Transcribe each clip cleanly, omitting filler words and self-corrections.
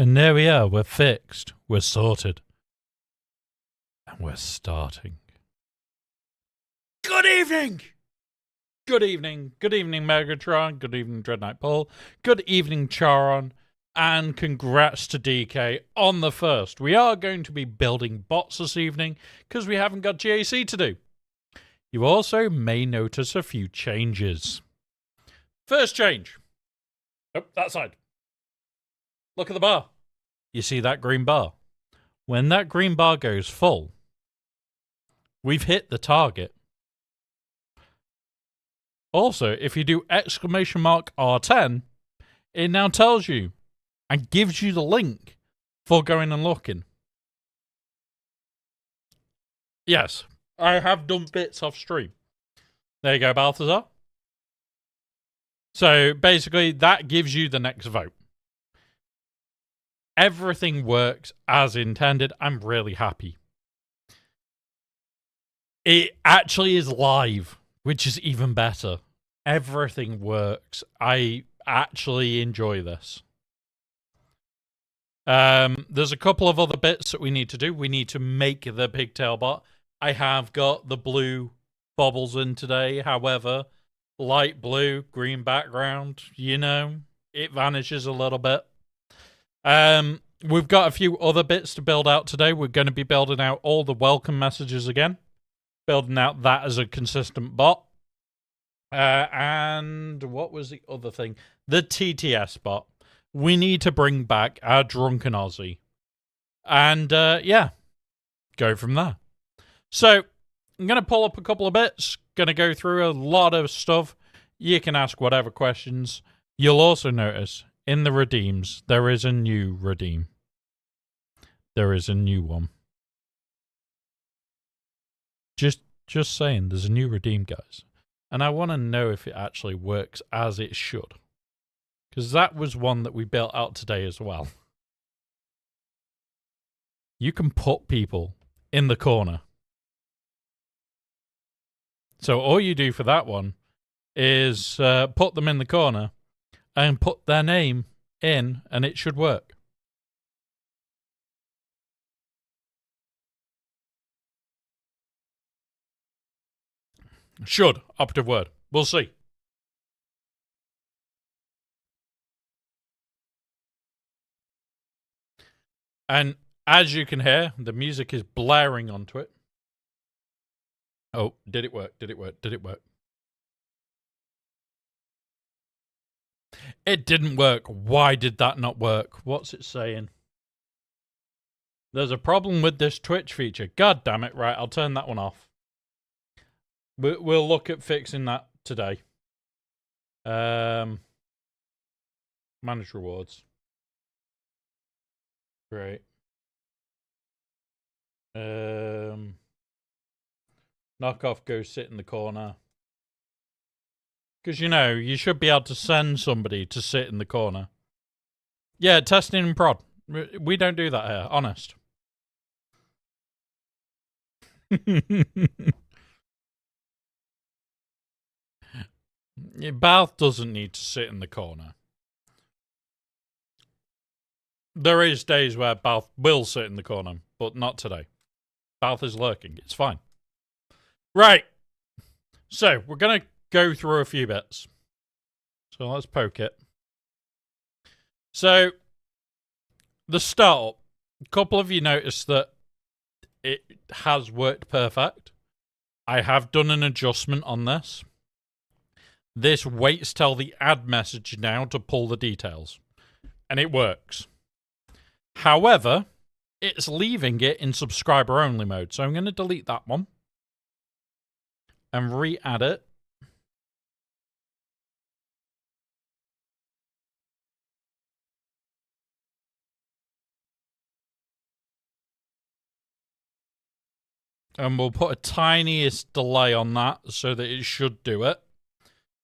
And there we are, we're fixed, we're sorted, and we're starting. Good evening! Good evening, Megatron, good evening, Dread Knight Paul, good evening, Charon, and congrats to DK on the first. We are going to be building bots this evening, because we haven't got GAC to do. You also may notice a few changes. First change. Oh, that side. Look at the bar. You see that green bar? When that green bar goes full, We've hit the target. Also, if you do exclamation mark R10, it now tells you and gives you the link for going and looking. Yes, I have done bits off stream. There you go, Balthazar. So basically, that gives you the next vote. Everything works as intended. I'm really happy. It actually is live, which is even better. Everything works. I actually enjoy this. There's a couple of other bits that we need to do. We need to make the pigtail bot. I have got the blue bobbles in today. However, light blue, green background, you know, it vanishes a little bit. We've got a few other bits to build out today. We're going to be building out all the welcome messages again. Building out that as a consistent bot. And what was the other thing? The TTS bot. We need to bring back our drunken Aussie. And, yeah, go from there. So, I'm going to pull up a couple of bits. Going to go through a lot of stuff. You can ask whatever questions. You'll also notice in the redeems, there is a new redeem. There is a new one. Just saying, there's a new redeem, guys. And I want to know if it actually works as it should. Because that was one that we built out today as well. You can put people in the corner. So all you do for that one is put them in the corner and put their name in, and it should work. Should, operative word. We'll see. And as you can hear, the music is blaring onto it. Oh, did it work? Did it work? Did it work? It didn't work. Why did that not work? What's it saying? There's a problem with this Twitch feature. God damn it. Right, I'll turn that one off. We'll look at fixing that today. Manage rewards. Great. Knock off, go sit in the corner. Because, you know, you should be able to send somebody to sit in the corner. Yeah, testing and prod. We don't do that here, honest. Balth doesn't need to sit in the corner. There is days where Balth will sit in the corner, but not today. Balth is lurking. It's fine. Right. So, we're going to go through a few bits. So, let's poke it. So, the startup. A couple of you noticed that it has worked perfect. I have done an adjustment on this. This waits till the add message now to pull the details. And it works. However, it's leaving it in subscriber only mode. So I'm going to delete that one. And re-add it. And we'll put a tiniest delay on that so that it should do it.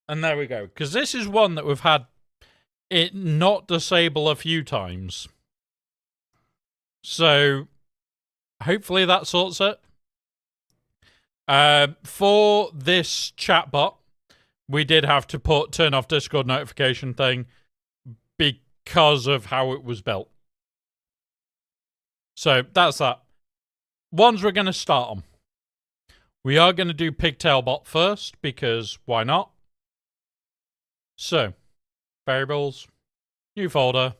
And there we go. Because this is one that we've had it not disable a few times. So, hopefully that sorts it. For this chatbot, we did have to turn off Discord notification thing because of how it was built. So, that's that. Ones we're going to start on. We are going to do Pigtail Bot first, because why not? So, variables, new folder,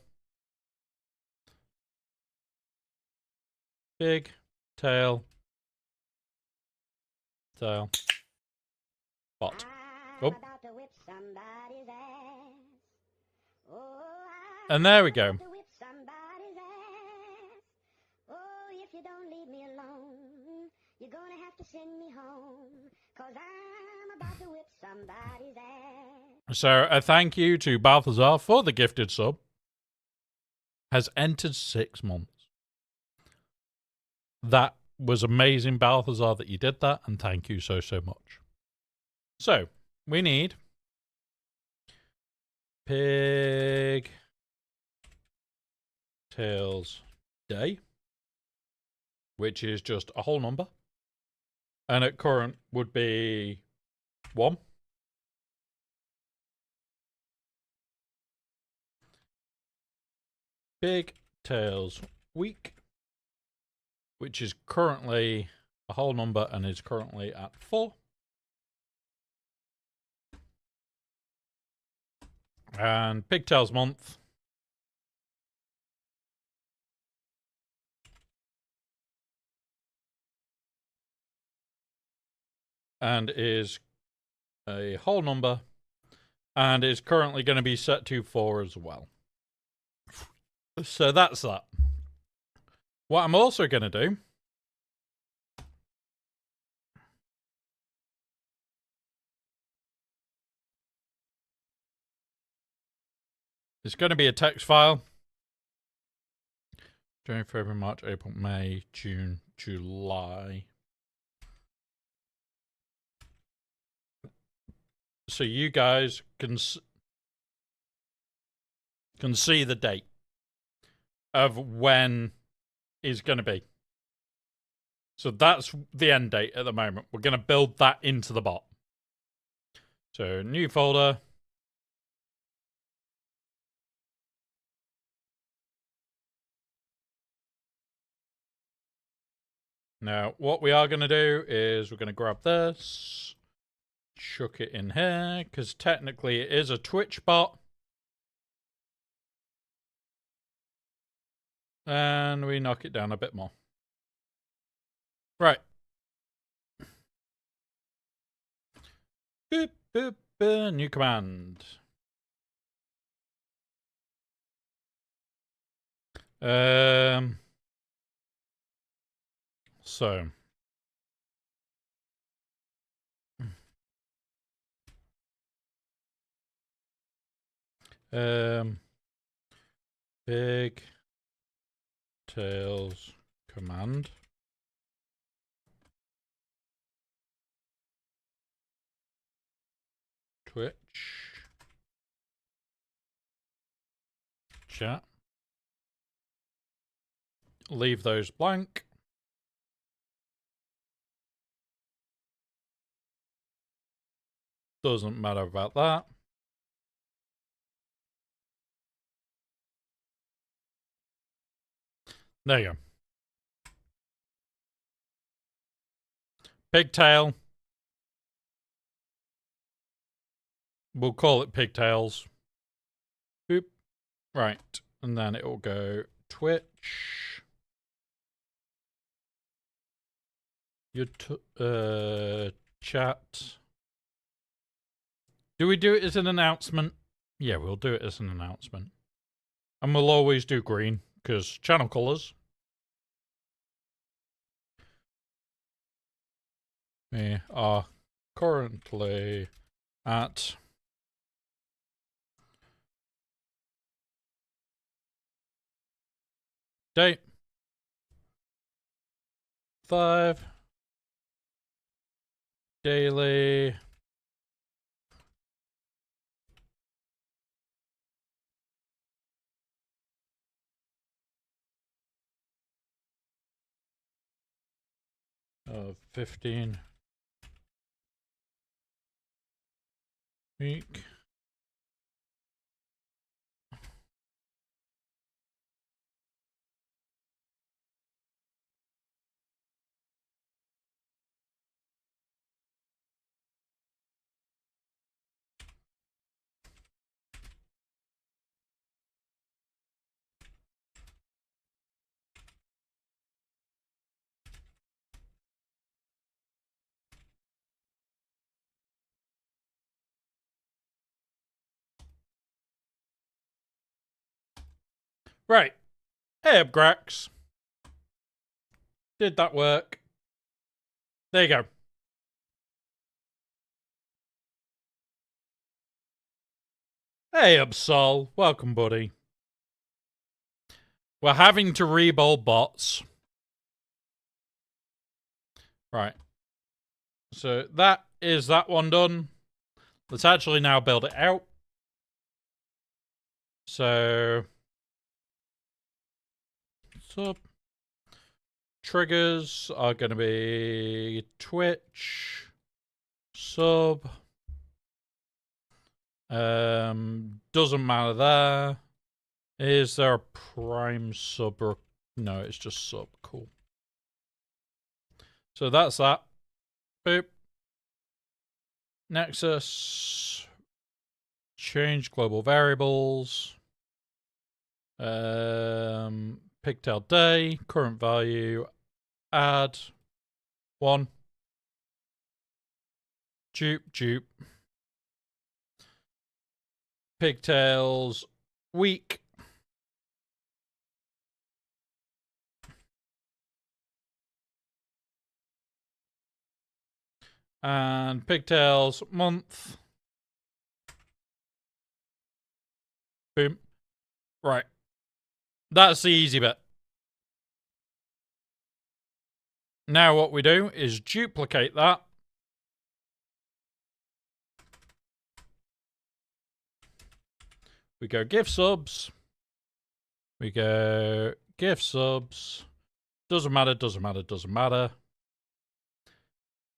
big, tail, bot. Oh. And there we go. So a thank you to Balthazar for the gifted sub. Has entered 6 months. That was amazing, Balthazar, that you did that, and thank you so much. So we need Pig Tails Day, which is just a whole number, and at current would be 1. Pig Tails Week, which is currently a whole number and is currently at 4. And Pigtails Month, and is a whole number and is currently going to be set to 4 as well. So that's that. What I'm also going to do is going to be a text file. January, February, March, April, May, June, July. So you guys can see the date of when is going to be. So that's the end date at the moment. We're going to build that into the bot. So new folder. Now, what we are going to do is we're going to grab this, chuck it in here, because technically it is a Twitch bot. And we knock it down a bit more. Right. Boop, boop, boop, new command. So. Big Tails command. Twitch. Chat. Leave those blank. Doesn't matter about that. There you go. Pigtail. We'll call it Pigtails. Boop. Right. And then it will go Twitch. Your chat. Do we do it as an announcement? Yeah, we'll do it as an announcement. And we'll always do green, because channel colors. We are currently at date 5 daily of 15 week. Right. Hey, Upgrax. Did that work? There you go. Hey, Upsol. Welcome, buddy. We're having to rebuild bots. Right. So that is that one done. Let's actually now build it out. So, sub triggers are going to be Twitch, sub. Doesn't matter there. Is there a prime sub or no? It's just sub. Cool. So that's that. Boop. Nexus. Change global variables. Pigtail day. Current value. Add. 1. Dupe. Pigtails. Week. And pigtails month. Boom. Right. That's the easy bit. Now what we do is duplicate that. We go give subs. We go give subs. Doesn't matter.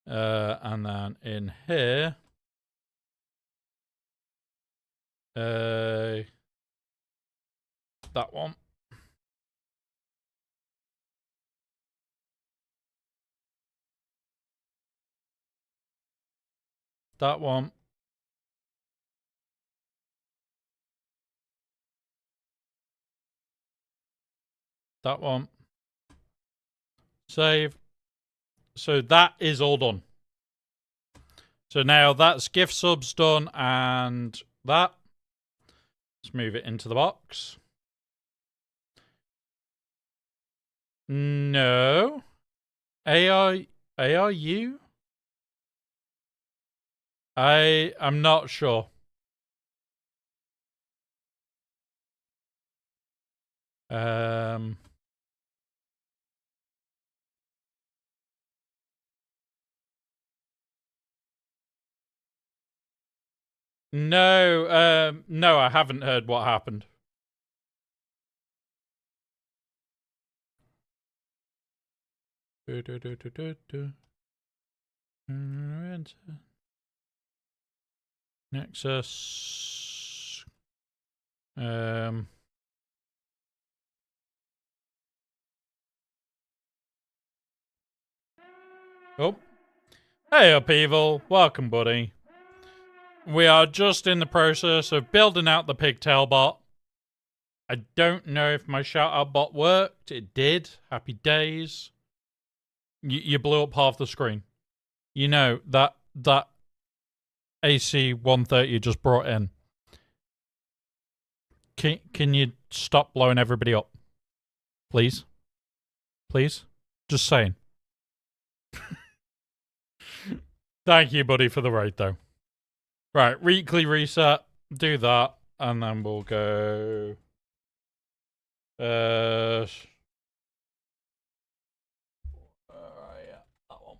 And then in here, that one. That one. That one. Save. So that is all done. So now that's gift subs done and that. Let's move it into the box. No. ARU? I'm not sure. No, I haven't heard what happened. Nexus. Oh. Hey, upheaval. Welcome, buddy. We are just in the process of building out the pigtail bot. I don't know if my shout-out bot worked. It did. Happy days. You blew up half the screen. You know, that AC 130 you just brought in. Can you stop blowing everybody up? Please? Please? Just saying. Thank you, buddy, for the raid, though. Right, weekly reset. Do that. And then we'll go... yeah, that one.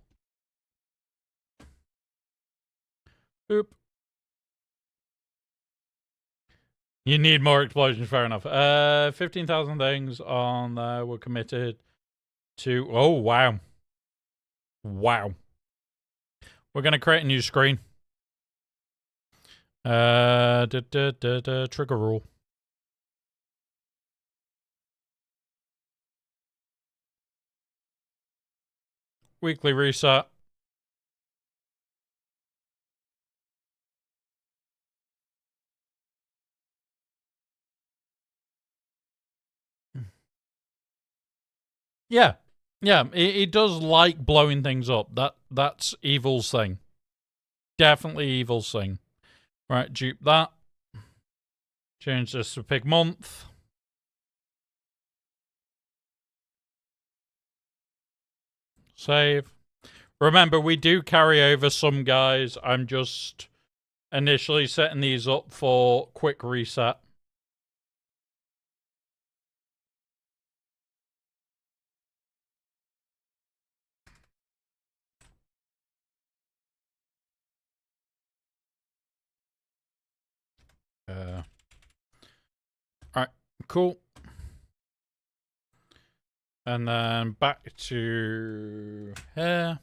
Oop. You need more explosions, fair enough. 15,000 things on there. We're committed to... Oh, wow. Wow. We're going to create a new screen. Trigger rule. Weekly reset. Yeah. Yeah, it does like blowing things up. That's Evil's thing. Definitely Evil's thing. Right, dupe that. Change this to pig month. Save. Remember, we do carry over some guys. I'm just initially setting these up for quick reset. Alright, cool. And then back to here.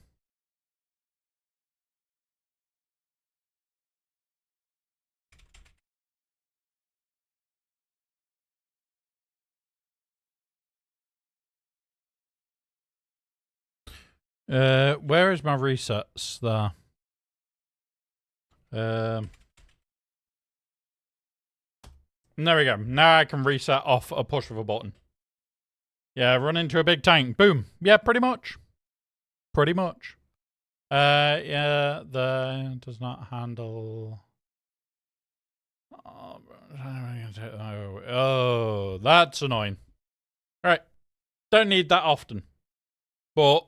Where is my resets there? There we go. Now I can reset off a push of a button. Yeah, run into a big tank. Boom. Yeah, pretty much. Pretty much. Yeah, the does not handle. Oh, that's annoying. All right. Don't need that often. But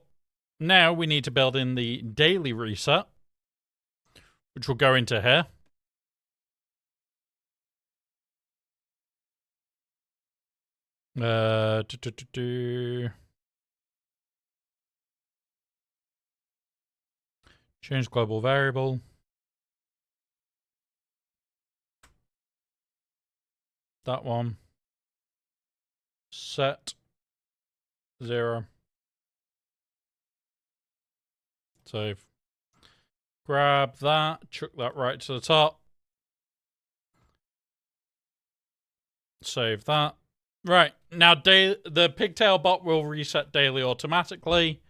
now we need to build in the daily reset, which will go into here. Change global variable. That one. Set 0. Save. Grab that, chuck that right to the top. Save that. Right, now the pigtail bot will reset daily automatically.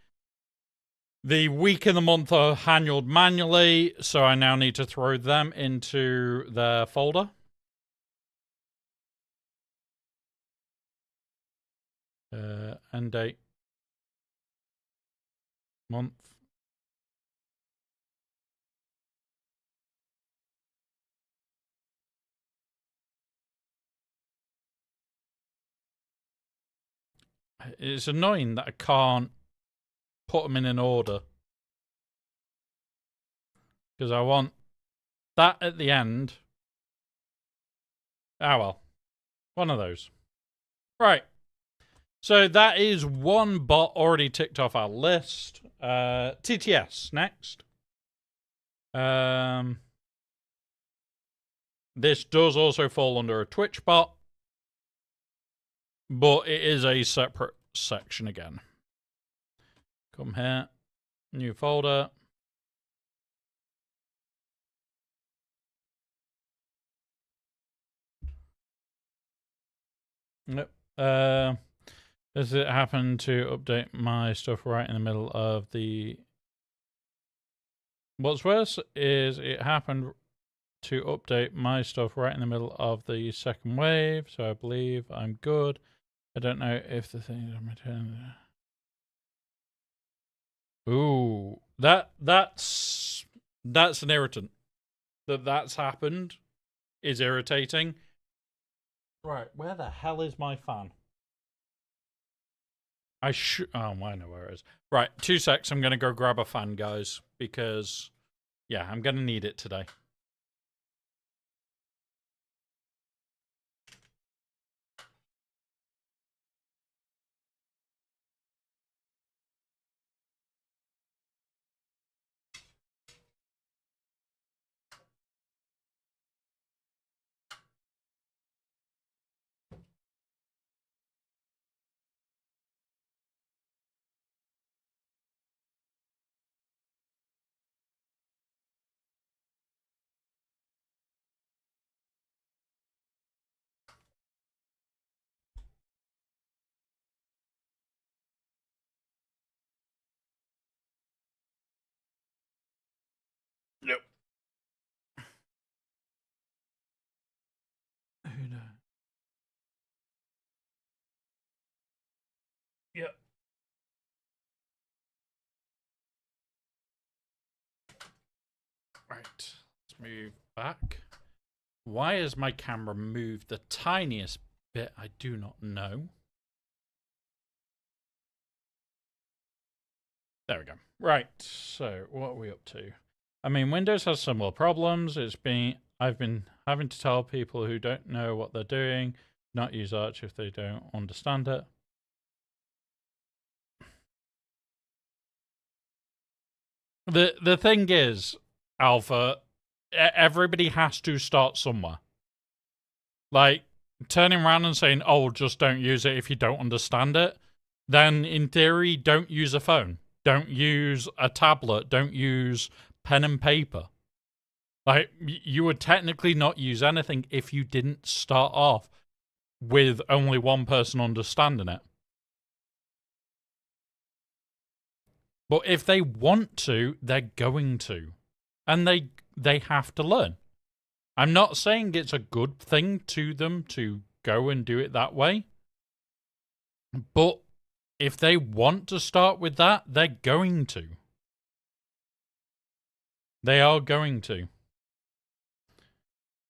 The week and the month are handled manually, so I now need to throw them into their folder. End date. Month. It's annoying that I can't put them in an order. Because I want that at the end. Ah, well. One of those. Right. So that is one bot already ticked off our list. TTS next. This does also fall under a Twitch bot, but it is a separate section again. Come here, new folder. Yep. Does it happen to update my stuff right in the middle of the... What's worse is it happened to update my stuff right in the middle of the second wave, so I believe I'm good. I don't know if the thing is returned. Ooh, that's an irritant. That's happened is irritating. Right, where the hell is my fan? I should. Oh, I know where it is. Right, 2 secs. I'm gonna go grab a fan, guys, because yeah, I'm gonna need it today. Nope. Who knows? Yep. Right. Let's move back. Why has my camera moved the tiniest bit? I do not know. There we go. Right. So what are we up to? I mean, Windows has similar problems. I've been having to tell people who don't know what they're doing not use Arch if they don't understand it. The thing is, Alpha, everybody has to start somewhere. Like, turning around and saying, oh, just don't use it if you don't understand it, then in theory, don't use a phone. Don't use a tablet. Don't use pen and paper. Like, you would technically not use anything if you didn't start off with only one person understanding it. But if they want to, they're going to. And they have to learn. I'm not saying it's a good thing to them to go and do it that way. But if they want to start with that, they're going to. They are going to.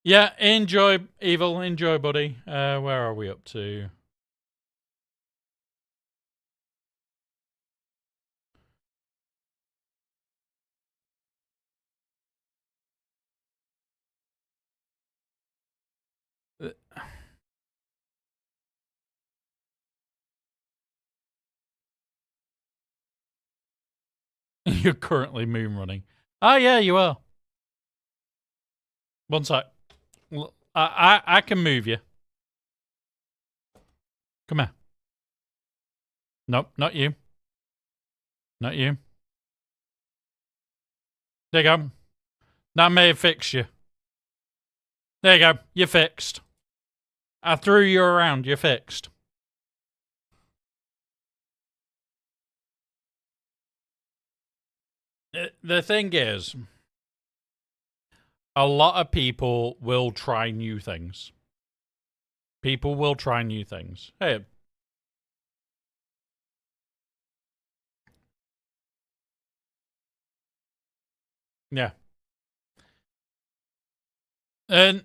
Yeah, enjoy, Evil. Enjoy, buddy. Where are we up to? You're currently moon running. Ah, yeah, you are. One sec. I can move you. Come here. Nope, not you. Not you. There you go. That may have fixed you. There you go. You're fixed. I threw you around. You're fixed. The thing is, a lot of people will try new things. People will try new things. Hey. Yeah. And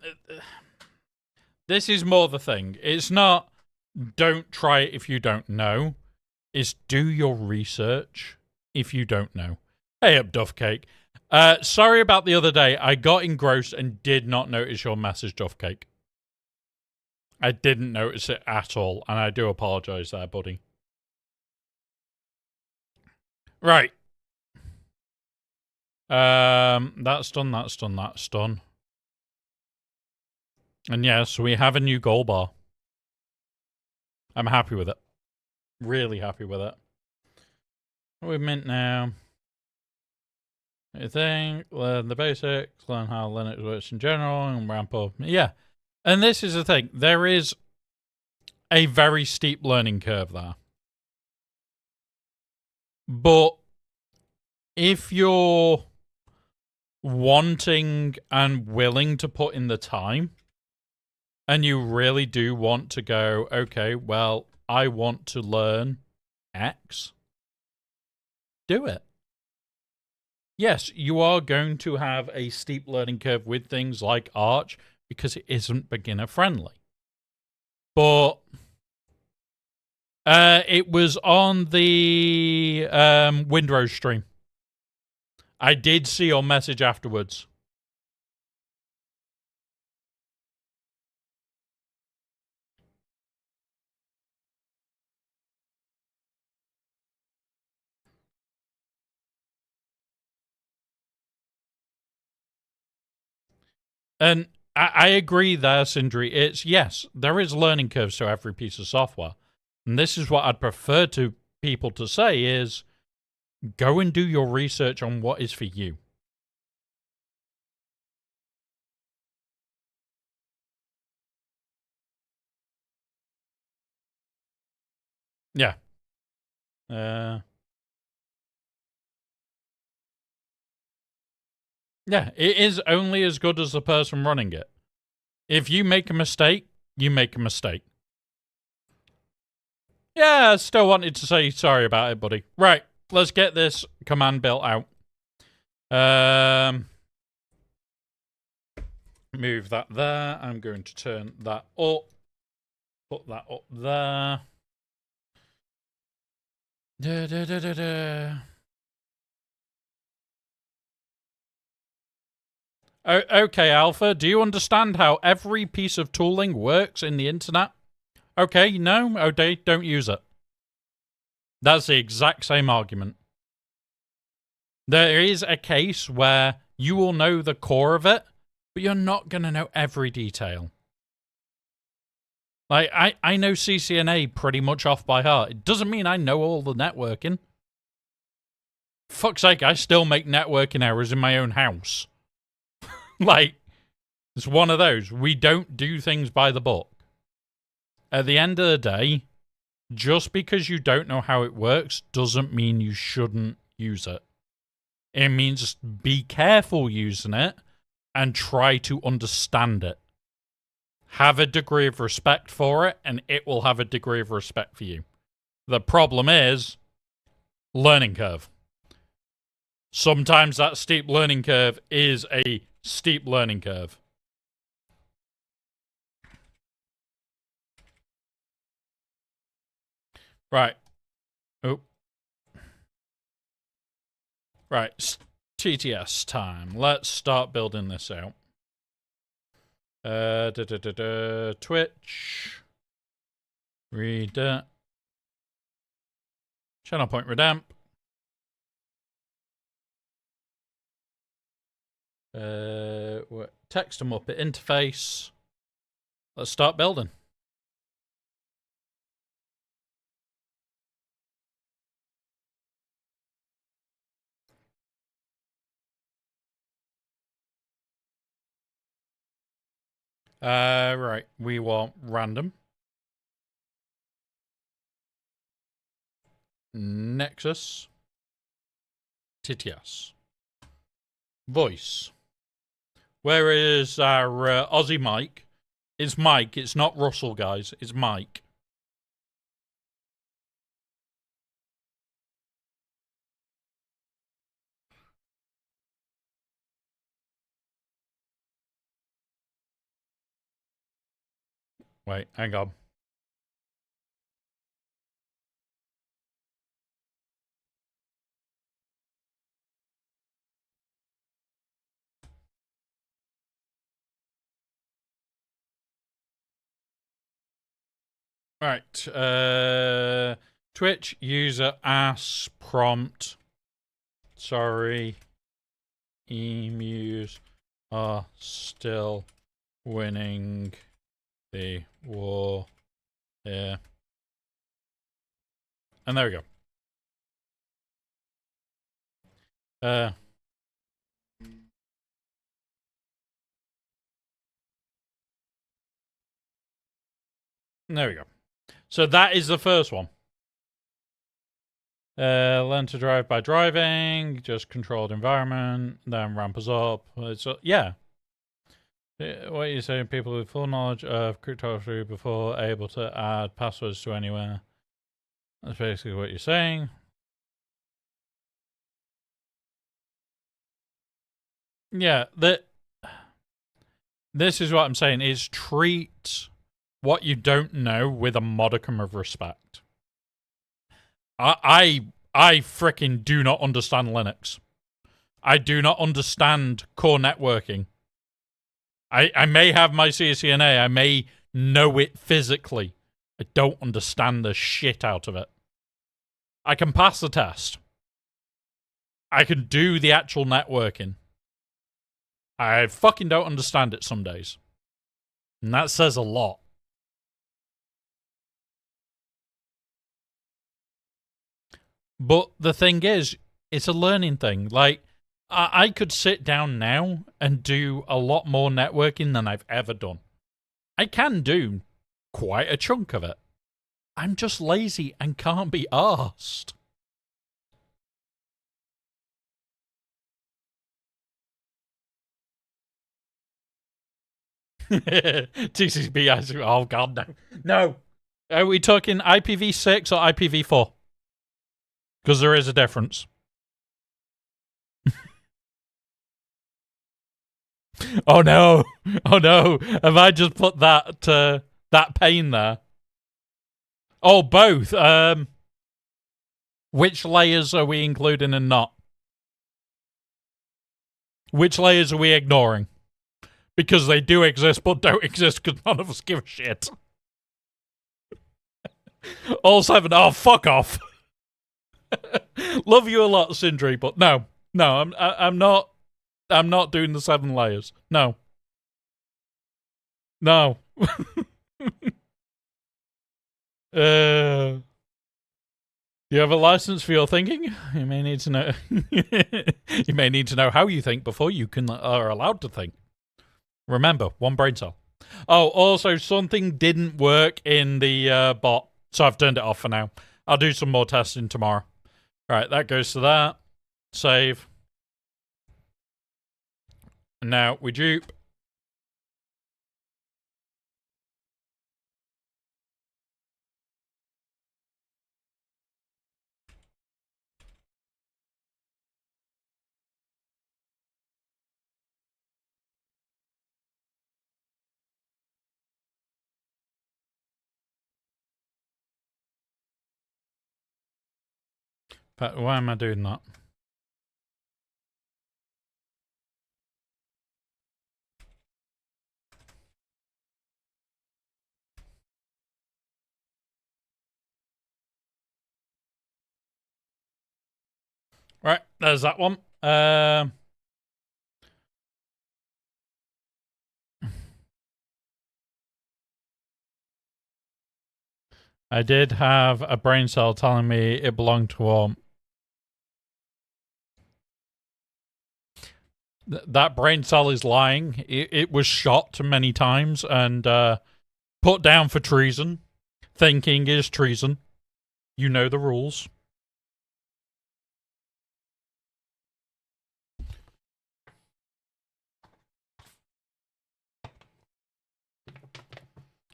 this is more the thing. It's not don't try it if you don't know. It's do your research if you don't know. Hey up, Duff Cake. Sorry about the other day. I got engrossed and did not notice your message, Duff Cake. I didn't notice it at all, and I do apologise there, buddy. Right. That's done, that's done, that's done. And yes, we have a new goal bar. I'm happy with it. Really happy with it. What we mint now? I think, learn the basics, learn how Linux works in general, and ramp up. Yeah. And this is the thing. There is a very steep learning curve there. But if you're wanting and willing to put in the time, and you really do want to go, okay, well, I want to learn X, do it. Yes, you are going to have a steep learning curve with things like Arch because it isn't beginner friendly. But it was on the Windrose stream. I did see your message afterwards. And I agree there, Sindri. It's, yes, there is learning curves to every piece of software. And this is what I'd prefer to people to say is go and do your research on what is for you. Yeah. Yeah, it is only as good as the person running it. If you make a mistake, you make a mistake. Yeah, I still wanted to say sorry about it, buddy. Right, let's get this command built out. Move that there. I'm going to turn that up. Put that up there. Okay, Alpha, do you understand how every piece of tooling works in the internet? Okay, no? Okay, don't use it. That's the exact same argument. There is a case where you will know the core of it, but you're not going to know every detail. Like, I know CCNA pretty much off by heart. It doesn't mean I know all the networking. Fuck's sake, I still make networking errors in my own house. Like, it's one of those. We don't do things by the book. At the end of the day, just because you don't know how it works doesn't mean you shouldn't use it. It means be careful using it and try to understand it. Have a degree of respect for it, and it will have a degree of respect for you. The problem is learning curve. Sometimes that steep learning curve is a steep learning curve. Right. Oh. Right. TTS time. Let's start building this out. Twitch. Read that. Channel point redamp. Text and Muppet interface. Let's start building. Right. We want random. Nexus. TTS. Voice. Where is our Aussie Mike? It's Mike. It's not Russell, guys. It's Mike. Wait, hang on. Right. Twitch user ass prompt. Sorry. Emus are still winning the war here. And there we go. There we go. So that is the first one. Learn to drive by driving, just controlled environment, then ramp us up. Yeah. What are you saying? People with full knowledge of cryptography before able to add passwords to anywhere. That's basically what you're saying. Yeah, this is what I'm saying, is treat what you don't know with a modicum of respect. I fricking do not understand Linux. I do not understand core networking. I may have my CCNA, I may know it physically. I don't understand the shit out of it. I can pass the test. I can do the actual networking. I fucking don't understand it some days. And that says a lot. But the thing is, it's a learning thing. Like, I could sit down now and do a lot more networking than I've ever done. I can do quite a chunk of it. I'm just lazy and can't be arsed. TCP, oh god, no. No. Are we talking IPv6 or IPv4? Because there is a difference. Oh no. Oh no. Have I just put that pain there? Oh, both. Which layers are we including and not? Which layers are we ignoring? Because they do exist, but don't exist because none of us give a shit. All 7. Oh, fuck off. Love you a lot, Sindri, but no, I'm not. I'm not doing the 7 layers. No. You have a license for your thinking? You may need to know. You may need to know how you think before you are allowed to think. Remember, 1 brain cell. Oh, also, something didn't work in the bot, so I've turned it off for now. I'll do some more testing tomorrow. Right, that goes to that. Save. And now we dupe. But why am I doing that? Right, there's that one. I did have a brain cell telling me it belonged to Warm. That brain cell is lying. It was shot many times and put down for treason. Thinking is treason. You know the rules.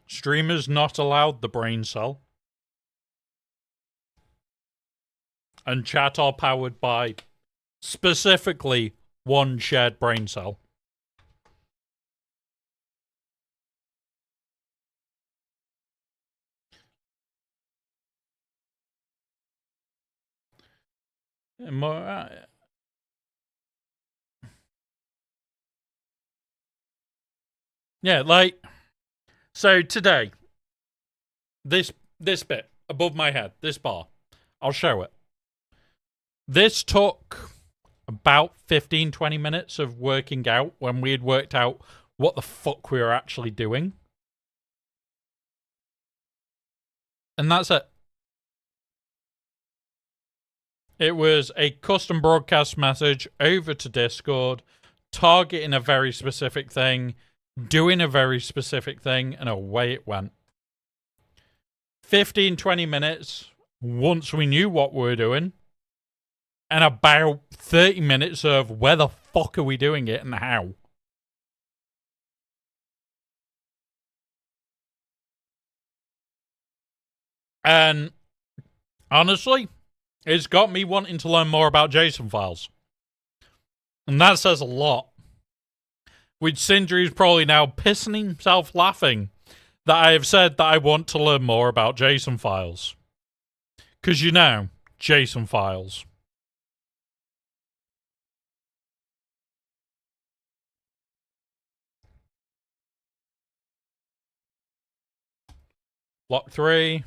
Streamers not allowed the brain cell. And chat are powered by specifically 1 shared brain cell. Yeah, like, so today, this bit above my head, this bar, I'll show it. This took about 15-20 minutes of working out when we had worked out what the fuck we were actually doing. And that's it. It was a custom broadcast message over to Discord, targeting a very specific thing, doing a very specific thing, and away it went. 15-20 minutes once we knew what we were doing, and about 30 minutes of where the fuck are we doing it and how. And honestly, it's got me wanting to learn more about JSON files. And that says a lot. Which Sindri is probably now pissing himself laughing that I have said that I want to learn more about JSON files. Because you know, JSON files. Block 3.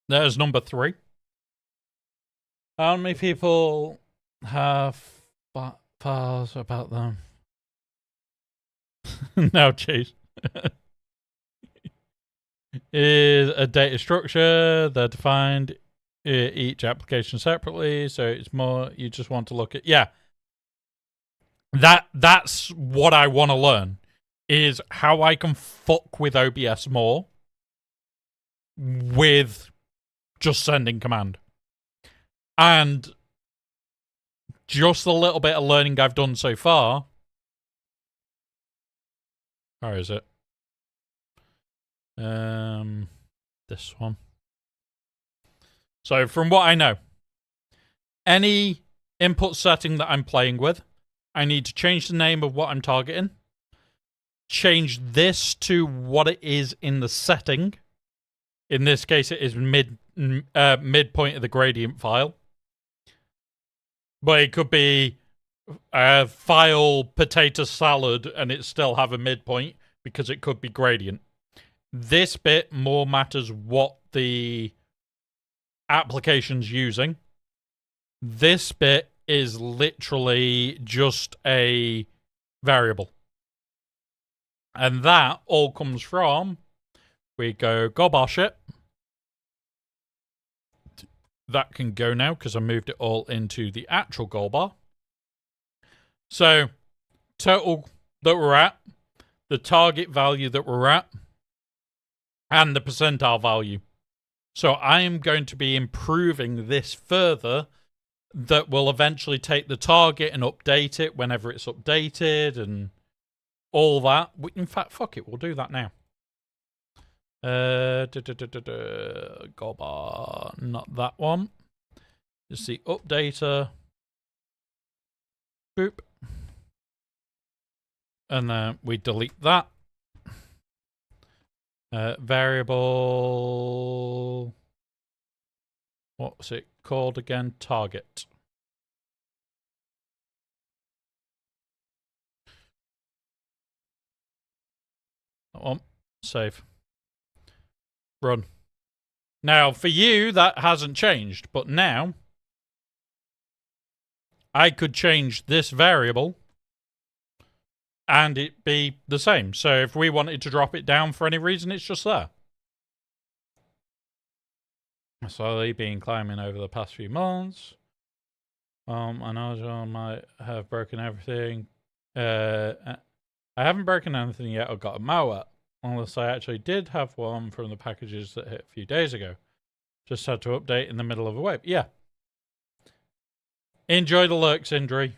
There's number 3. How many people have files about them? No, jeez. Is a data structure. They're defined each application separately, so it's more you just want to look at. Yeah. That's what I want to learn, is how I can fuck with OBS more with just sending command. And just the little bit of learning I've done so far. Where is it? This one. So from what I know, any input setting that I'm playing with, I need to change the name of what I'm targeting, change this to what it is in the setting. In this case, it is midpoint of the gradient file. But it could be a file potato salad and it still have a midpoint because it could be gradient. This bit more matters what the application's using. This bit is literally just a variable. And that all comes from, we go gobosh it. That can go now because I moved it all into the actual goal bar. So, total that we're at, the target value that we're at, and the percentile value. So I am going to be improving this further. That will eventually take the target and update it whenever it's updated and all that. In fact, fuck it, we'll do that now. Goal bar, not that one. It's the updater. Boop. And then we delete that. Variable. What's it called again? Target. That one. Save. Run. Now, for you, that hasn't changed, but now I could change this variable and it be the same. So if we wanted to drop it down for any reason, it's just there. Slowly been climbing over the past few months. I know John might have broken everything. I haven't broken anything yet or got a malware. Unless I actually did have one from the packages that hit a few days ago. Just had to update in the middle of a wave. Yeah. Enjoy the lurks, Indri.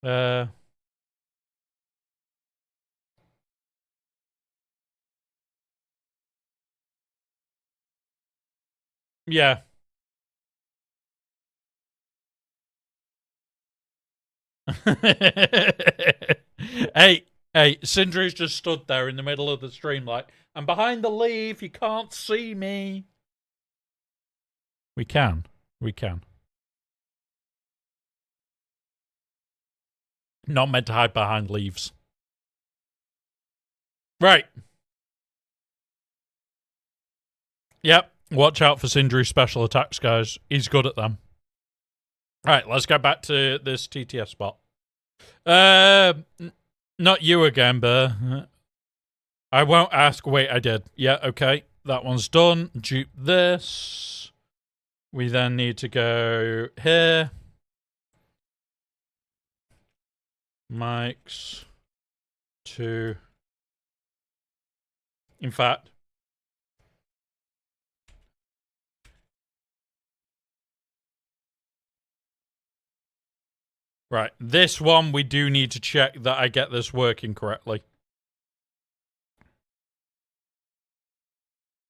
Yeah. Hey, Sindri's just stood there in the middle of the stream like, I'm behind the leaf, you can't see me. We can. Not meant to hide behind leaves. Right. Yep. Watch out for Sindri's special attacks, guys. He's good at them. Right, let's go back to this TTS spot. Not you again, Burr. I won't ask. Wait, I did. Yeah, okay. That one's done. Dupe this. We then need to go here. Mics. 2. In fact. Right, this one we do need to check that I get this working correctly.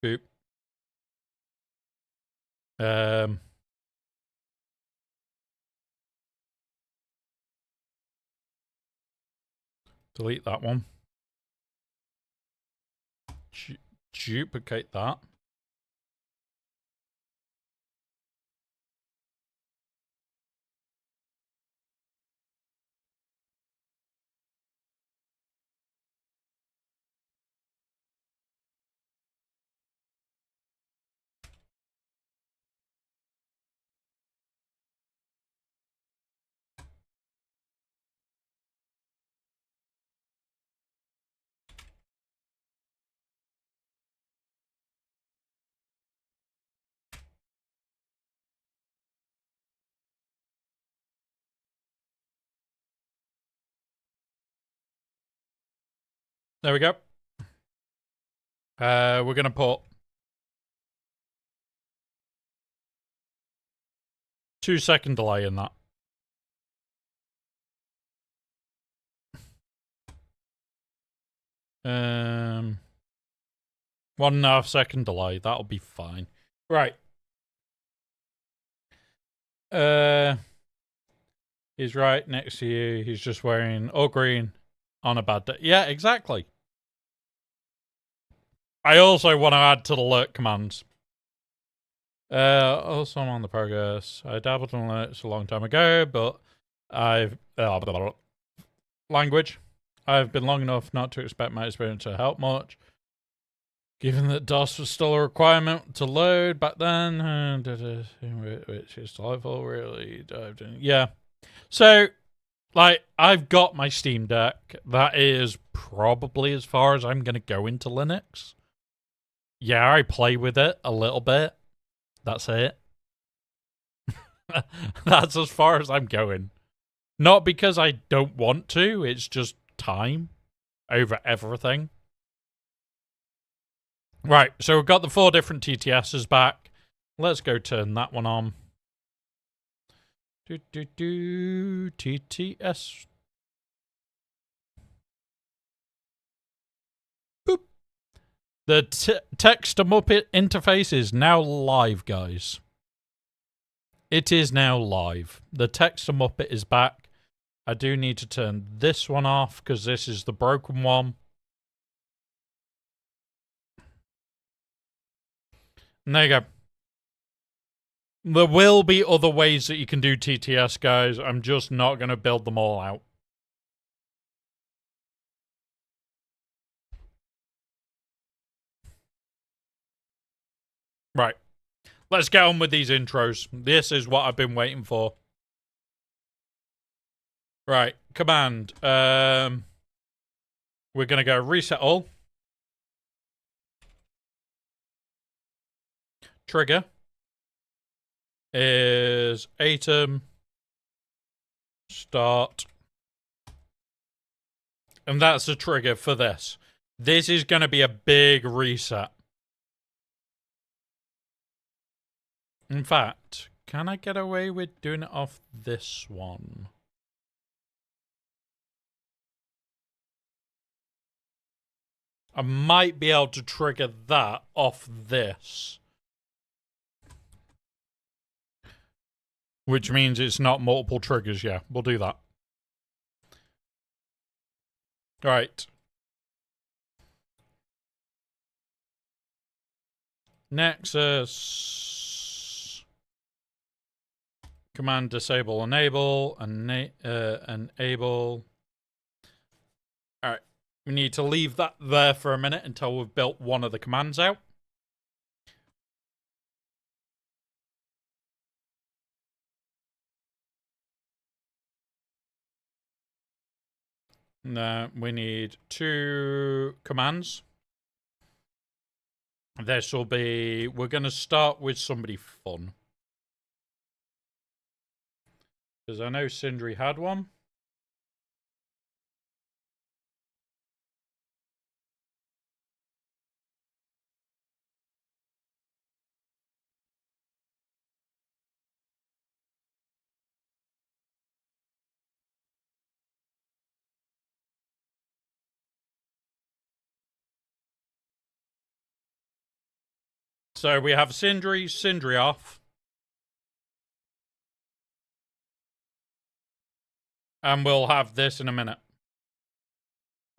Boop. Delete that one. Duplicate that. There we go. We're going to put 2-second delay in that. 1.5 second delay. That'll be fine. Right. He's right next to you. He's just wearing all green on a bad day. Yeah, exactly. I also want to add to the alert commands. Also, I'm on the progress. I dabbled in Linux a long time ago, but I've language. I've been long enough not to expect my experience to help much. Given that DOS was still a requirement to load back then, which is delightful, really dived in. Yeah. So, like, I've got my Steam Deck. That is probably as far as I'm going to go into Linux. Yeah, I play with it a little bit. That's it. That's as far as I'm going. Not because I don't want to, it's just time over everything. Right, so we've got the 4 different TTSs back. Let's go turn that one on. TTS. Boop. The text to Muppet interface is now live, guys. It is now live. The text to Muppet is back. I do need to turn this one off because this is the broken one. And there you go. There will be other ways that you can do TTS, guys. I'm just not going to build them all out. Right. Let's get on with these intros. This is what I've been waiting for. Right. Command. We're going to go reset all. Trigger is Aitum start. And that's the trigger for this. This is going to be a big reset. In fact, can I get away with doing it off this one? I might be able to trigger that off this. Which means it's not multiple triggers, yeah. We'll do that. Right. Nexus. Command disable enable. Enable. Alright. We need to leave that there for a minute until we've built one of the commands out. Now we need 2 commands. This will be... We're going to start with somebody fun. Because I know Sindri had one. So we have Sindri off. And we'll have this in a minute.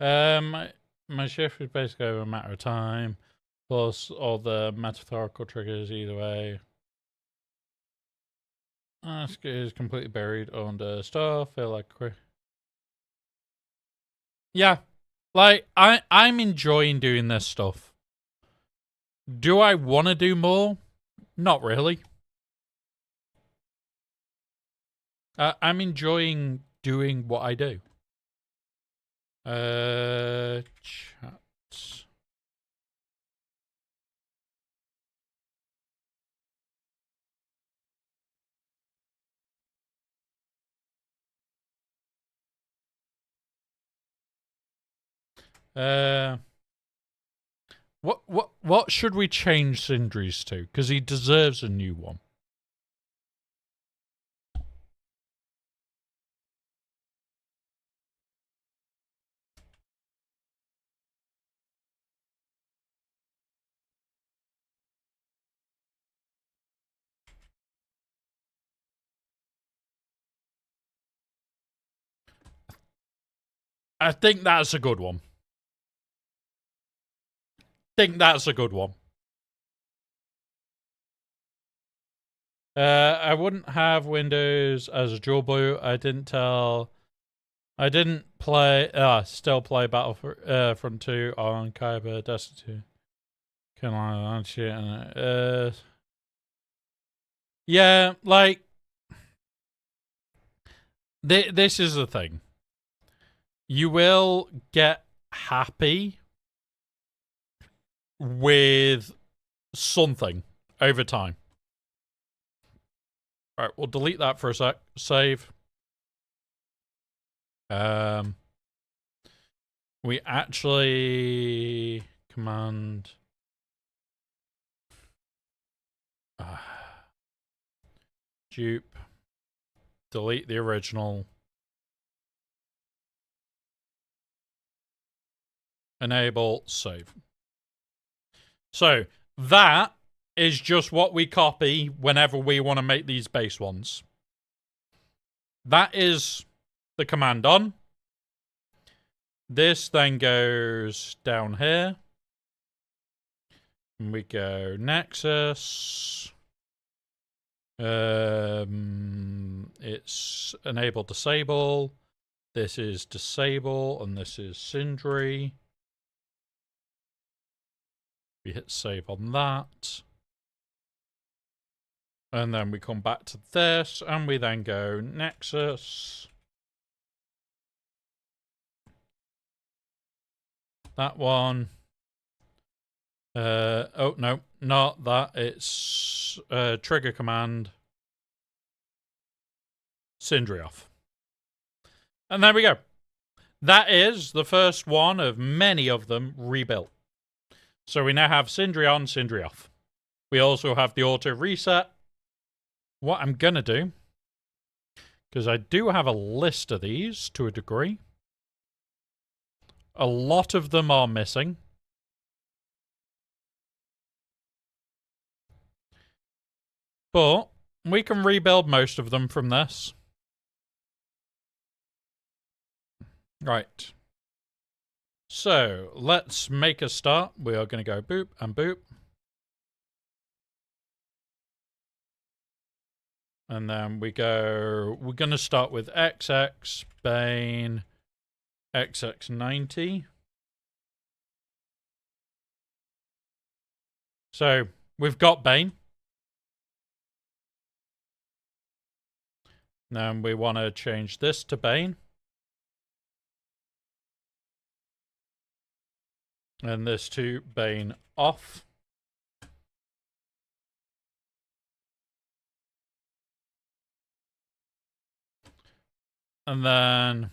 My shift is basically over a matter of time. Plus all the metaphorical triggers either way. Ask is completely buried under stuff. Feel like yeah. Like I'm enjoying doing this stuff. Do I want to do more? Not really. I'm enjoying doing what I do. Chats. What should we change Sindri's to? Because he deserves a new one. I think that's a good one. I wouldn't have Windows as a dual boot. I didn't play. Still play Battlefront 2 on Kyber Destiny 2. Can I launch it? Yeah, like this is the thing. You will get happy with something over time. All right, we'll delete that for a sec. Save. We actually command. Dupe. Delete the original. Enable save. So that is just what we copy whenever we want to make these base ones. That is the command on. This then goes down here. And we go Nexus. It's enable disable. This is disable, and this is Sindri. We hit save on that. And then we come back to this, and we then go Nexus. That one. Oh, no, not that. It's trigger command. Sindri off. And there we go. That is the first one of many of them rebuilt. So we now have Sindri on, Sindri off. We also have the auto reset. What I'm going to do, because I do have a list of these to a degree. A lot of them are missing. But we can rebuild most of them from this. Right. So let's make a start. We are going to go boop and boop. And then we're going to start with XX, Bane, XX90. So we've got Bane. Now we want to change this to Bane. And this to Bane off. And then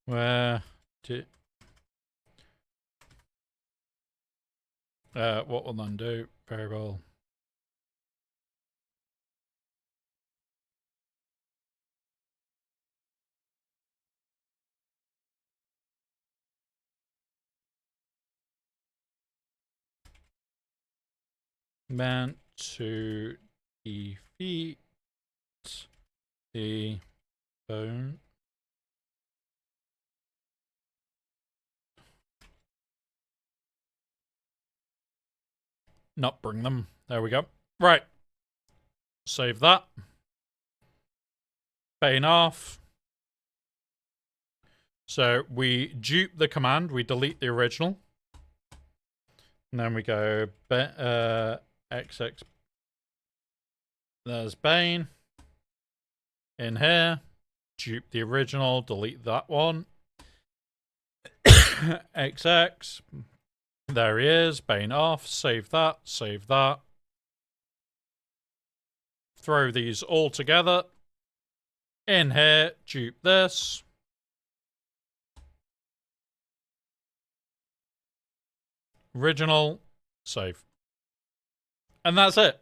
what will then do? Variable. Meant to defeat the bone. Not bring them. There we go. Right. Save that. Bane off. So we dupe the command. We delete the original. And then we go XX. There's Bane. In here. Dupe the original. Delete that one. XX. There he is. Bane off. Save that. Save that. Throw these all together. In here. Dupe this. Original. Save. And that's it.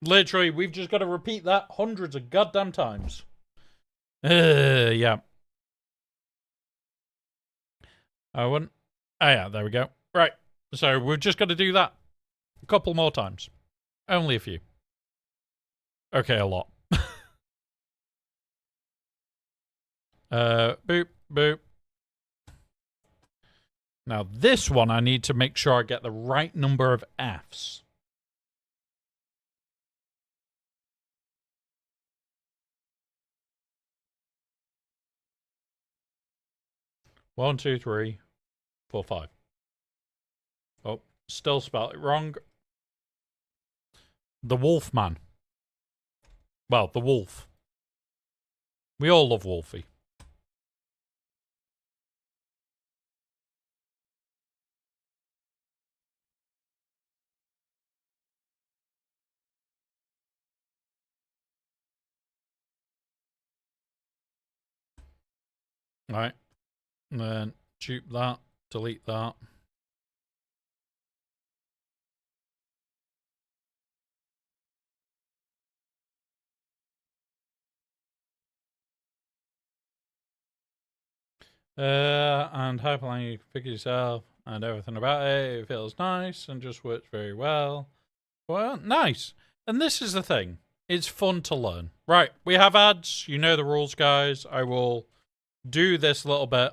Literally, we've just got to repeat that hundreds of goddamn times. Yeah. I wouldn't. Oh, yeah, there we go. Right. So we've just got to do that a couple more times. Only a few. Okay, a lot. Boop, boop. Now this one, I need to make sure I get the right number of Fs. One, two, three, four, five. Oh, still spelled it wrong. The Wolfman. Well, the wolf. We all love Wolfie. Right. And then dupe that. Delete that. And hyperlink, you can figure yourself and everything about it. It feels nice and just works very well. Well, nice. And this is the thing. It's fun to learn. Right, we have ads. You know the rules, guys. I will do this little bit.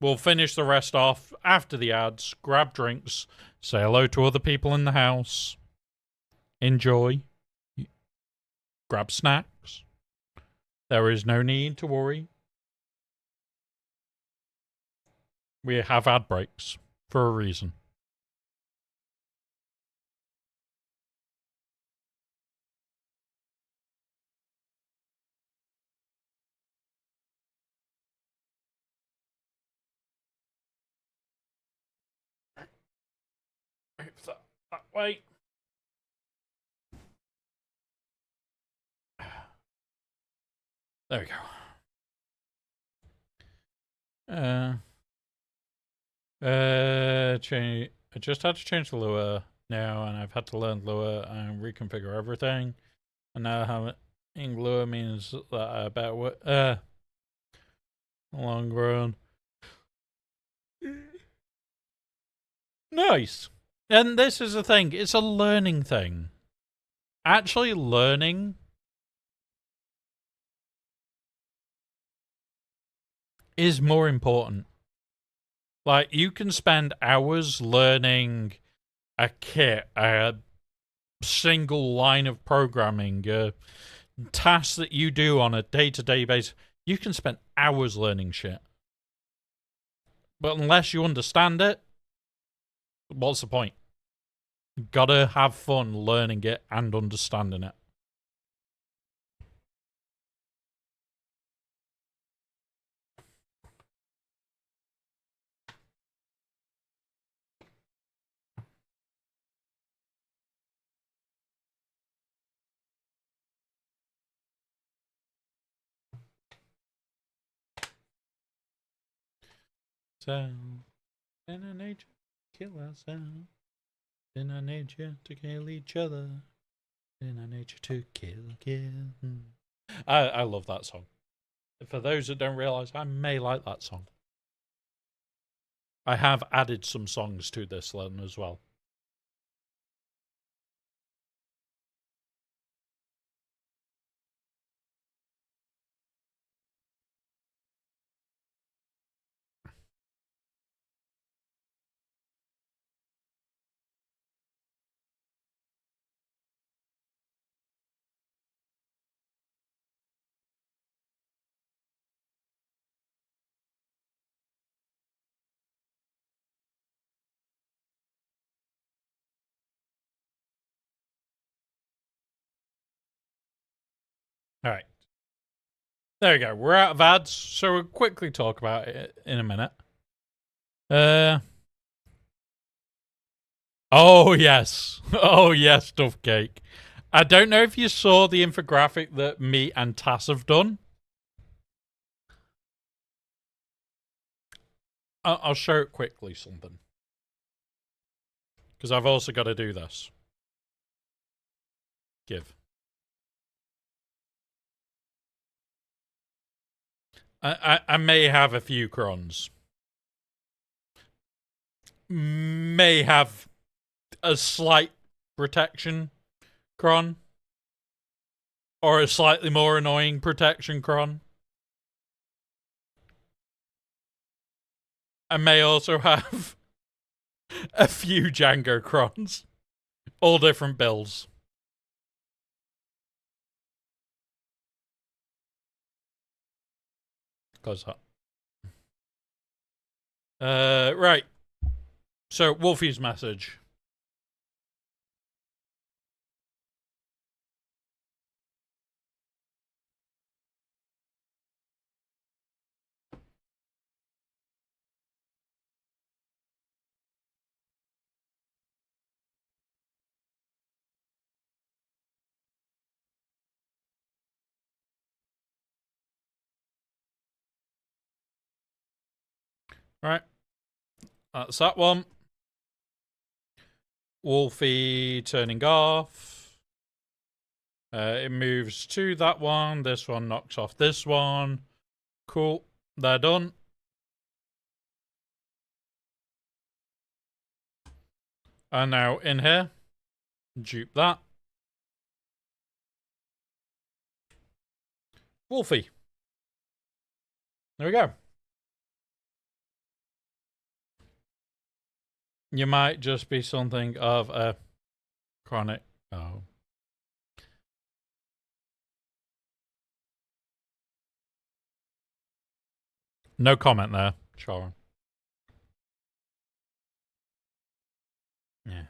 We'll finish the rest off after the ads. Grab drinks. Say hello to other people in the house. Enjoy. Grab snacks. There is no need to worry. We have ad breaks for a reason. That way. There we go. Change. I just had to change the lure now, and I've had to learn lure and reconfigure everything. And now having lure means that I better long run. Nice. And this is the thing. It's a learning thing. Actually learning is more important. Like, you can spend hours learning a kit, a single line of programming, tasks that you do on a day-to-day basis. You can spend hours learning shit. But unless you understand it, what's the point? You gotta have fun learning it and understanding it. So, in our nature, kill ourselves. In our nature to kill each other. In our nature to kill. I love that song. For those that don't realise, I may like that song. I have added some songs to this one as well. All right. There we go. We're out of ads, so we'll quickly talk about it in a minute. Oh, yes. Oh, yes, Stuff Cake. I don't know if you saw the infographic that me and Tass have done. I'll show it quickly, something. Because I've also got to do this. Give. I may have a few crons. May have a slight protection cron. Or a slightly more annoying protection cron. I may also have a few Django crons. All different builds. Close that. Right. So, Wolfie's message. Right. That's that one. Wolfie turning off. It moves to that one. This one knocks off this one. Cool. They're done. And now in here, dupe that. Wolfie. There we go. You might just be something of a chronic. Oh. No comment there, Sharon. Yeah.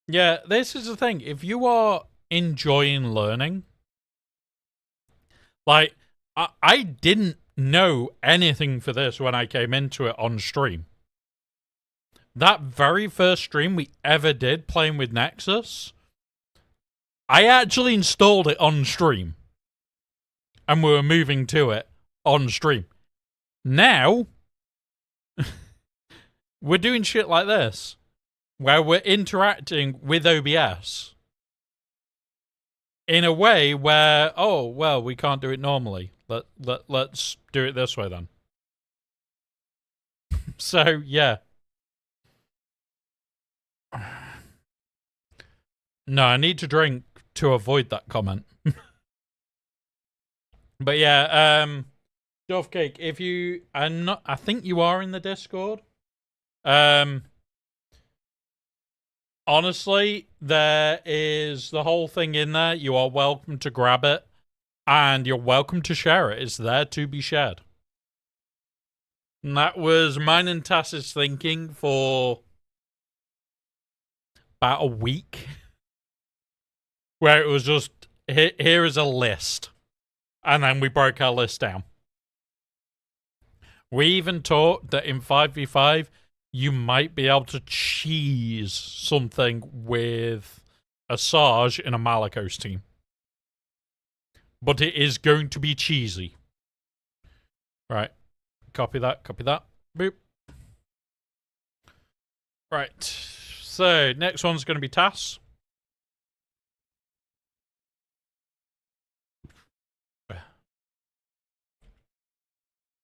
Yeah, this is the thing. If you are enjoying learning, like, I didn't know anything for this when I came into it on stream. That very first stream we ever did playing with Nexus, I actually installed it on stream. And we were moving to it on stream. Now, we're doing shit like this, where we're interacting with OBS in a way where, oh, well, we can't do it normally. Let's do it this way then. So, yeah. No, I need to drink to avoid that comment. But yeah, Dove Cake, if you are not, I think you are in the Discord. Honestly, there is the whole thing in there. You are welcome to grab it, and you're welcome to share it. It's there to be shared. And that was mine and Tass's thinking for about a week, where it was just, here is a list. And then we broke our list down. We even talked that in 5v5, you might be able to cheese something with a Sarge in a Malikos team. But it is going to be cheesy. Right. Copy that, copy that. Boop. Right. So, next one's going to be Tass.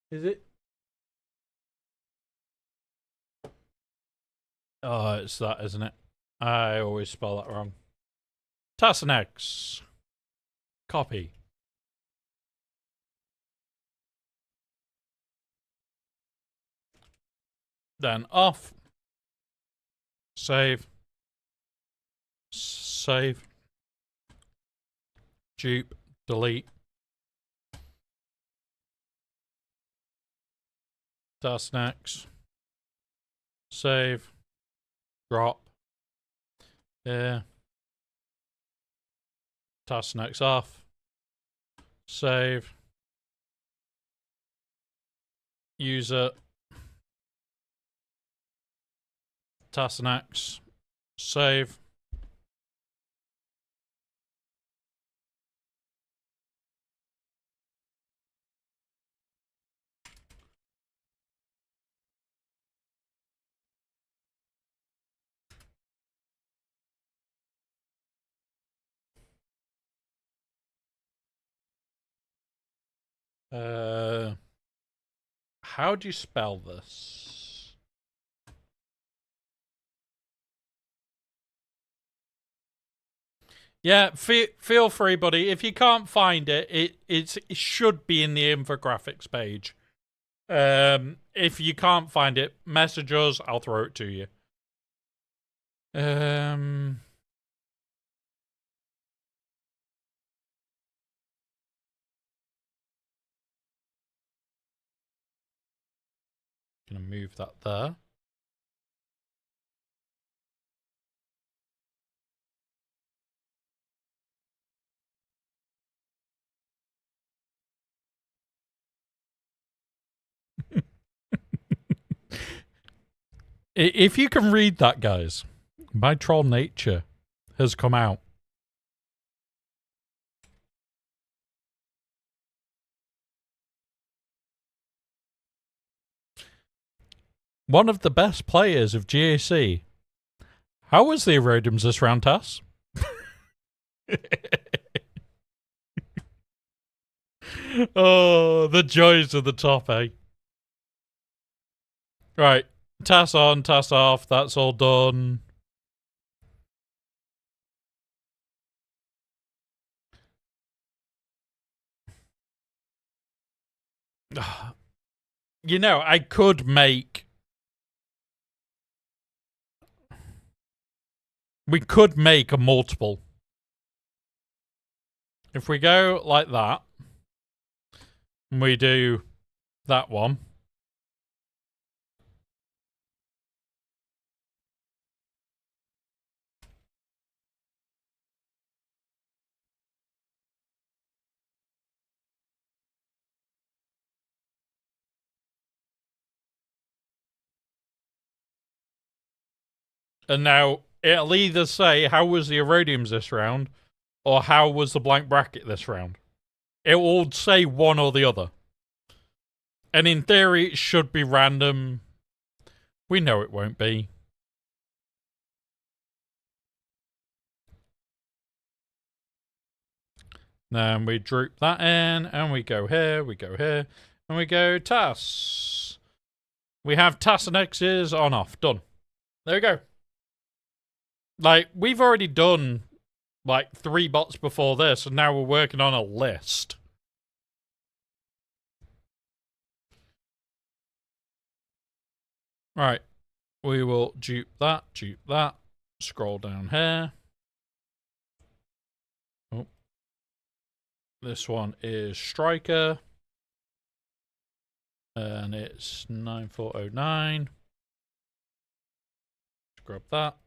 Is it? Oh, it's that, isn't it? I always spell that wrong. Tassanex. Copy. Then off. Save. Save. Dupe. Delete. Tassanex. Save. Drop. Yeah. Tassanex off. Save. User. Tassanex. Save. How do you spell this? Yeah, feel free, buddy. If you can't find it, it should be in the infographics page. If you can't find it, message us. I'll throw it to you. Gonna move that there. If you can read that, guys, my troll nature has come out. One of the best players of GAC. How was the Erodiums this round, Tass? Oh, the joys of the top, eh? Right. Tass on, Tass off. That's all done. You know, I could make... We could make a multiple. If we go like that, and we do that one. And now it'll either say how was the Erodiums this round, or how was the blank bracket this round. It will say one or the other. And in theory, it should be random. We know it won't be. Then we droop that in, and we go here, and we go TAS. We have TAS and X's on off. Done. There we go. Like, we've already done, like, 3 bots before this, and now we're working on a list. Right. We will dupe that, scroll down here. Oh. This one is Striker. And it's 9409. Grab that.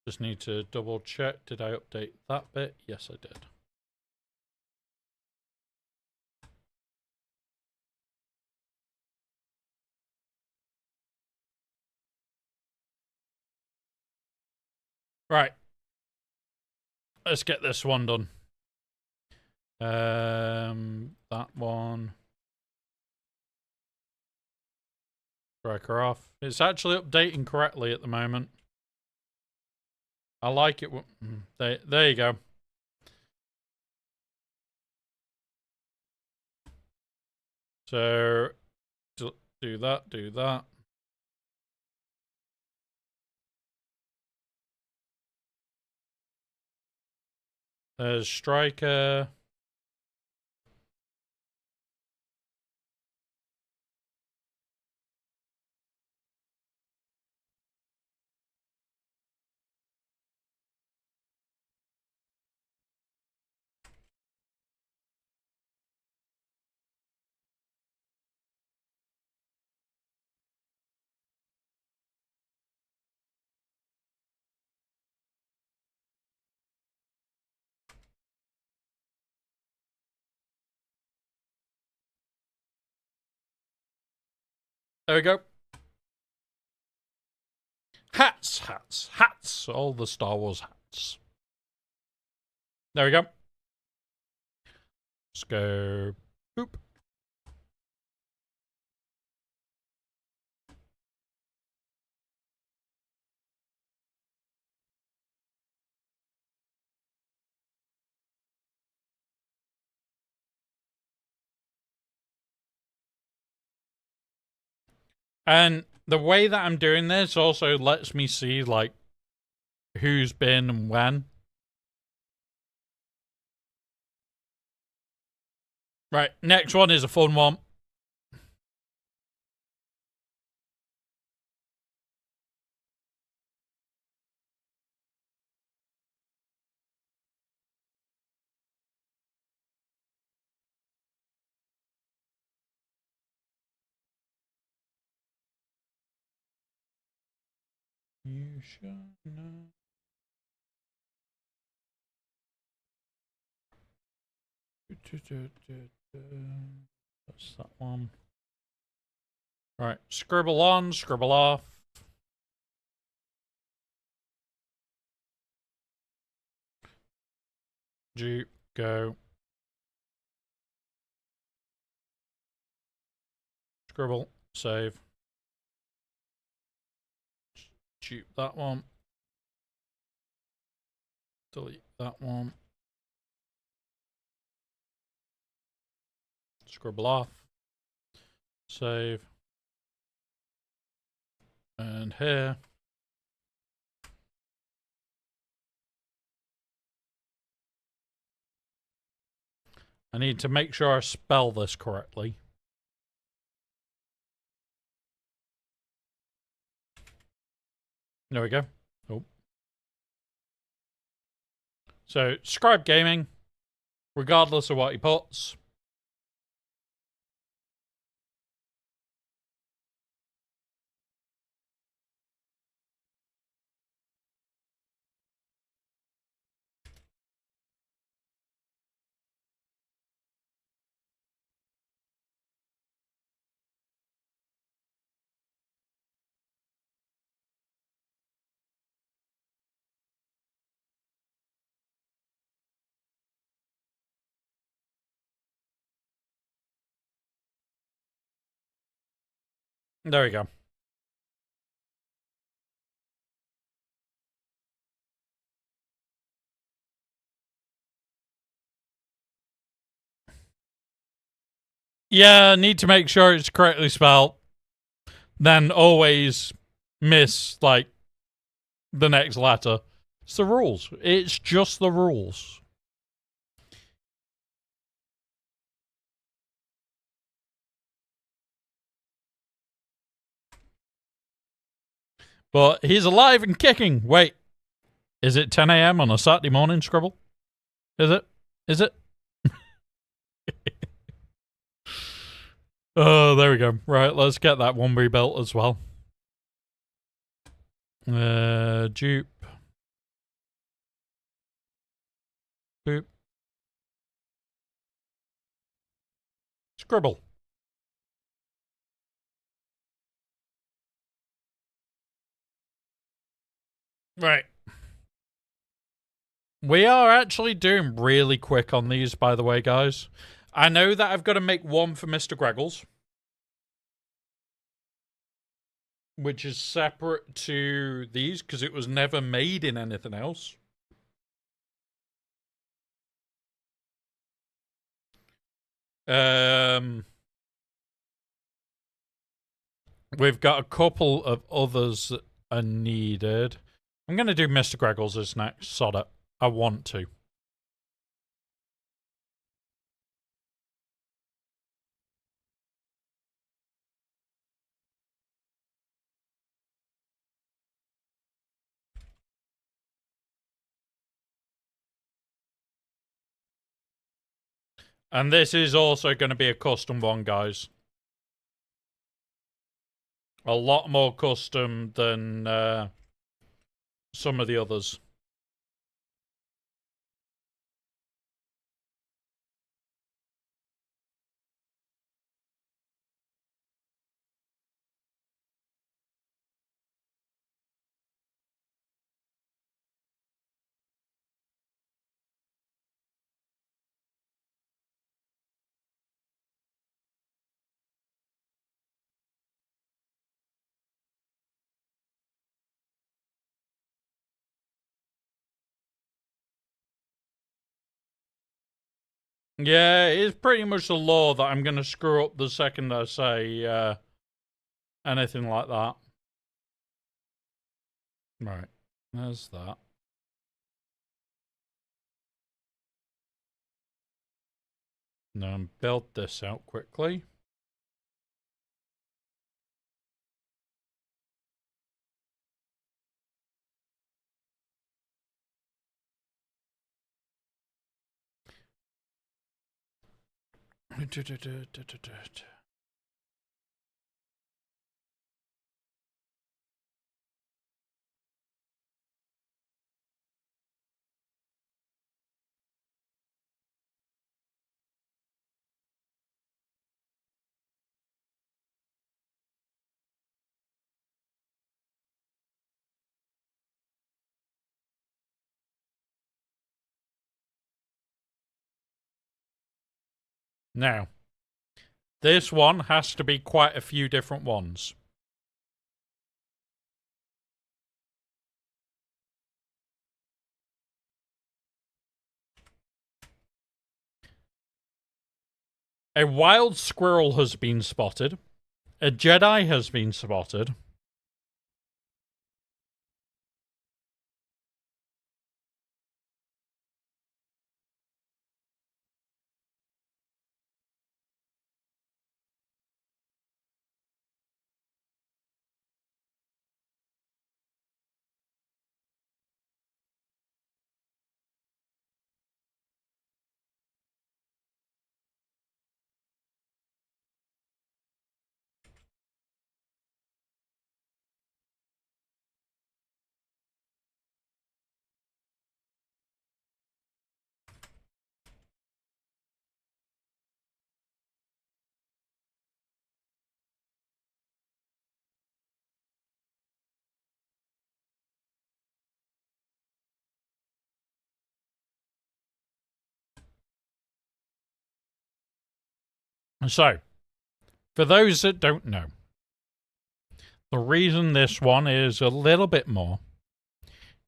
Just need to double check. Did I update that bit? Yes, I did. Right. Let's get this one done. That one. Striker off. It's actually updating correctly at the moment. I like it. There you go. So, do that. There's Striker. There we go. Hats. All the Star Wars hats. There we go. Let's go. Boop. And the way that I'm doing this also lets me see, like, who's been and when. Right, next one is a fun one. You shall know. That's that one. Right, scribble on, scribble off. Juke, go. Scribble, save. Juke that one. Delete that one. Scribble off. Save. And here. I need to make sure I spell this correctly. There we go. Oh. So, Scribe Gaming, regardless of what he puts. There we go. Yeah, need to make sure it's correctly spelled. Then always miss, like, the next letter. It's the rules. It's just the rules. But he's alive and kicking. Wait, is it 10 a.m. on a Saturday morning, Scribble? Is it? Is it? Oh, there we go. Right, let's get that one rebuilt as well. Dupe. Boop. Scribble. Right. We are actually doing really quick on these, by the way, guys. I know that I've got to make one for Mr. Greggles, which is separate to these because it was never made in anything else. We've got a couple of others that are needed. I'm going to do Mr. Greggles as next. Sod it. I want to. And this is also going to be a custom one, guys. A lot more custom than some of the others. Yeah, it's pretty much the law that I'm going to screw up the second I say anything like that. Right, there's that. Now build this out quickly. Now, this one has to be quite a few different ones. A wild squirrel has been spotted. A Jedi has been spotted. So, for those that don't know, the reason this one is a little bit more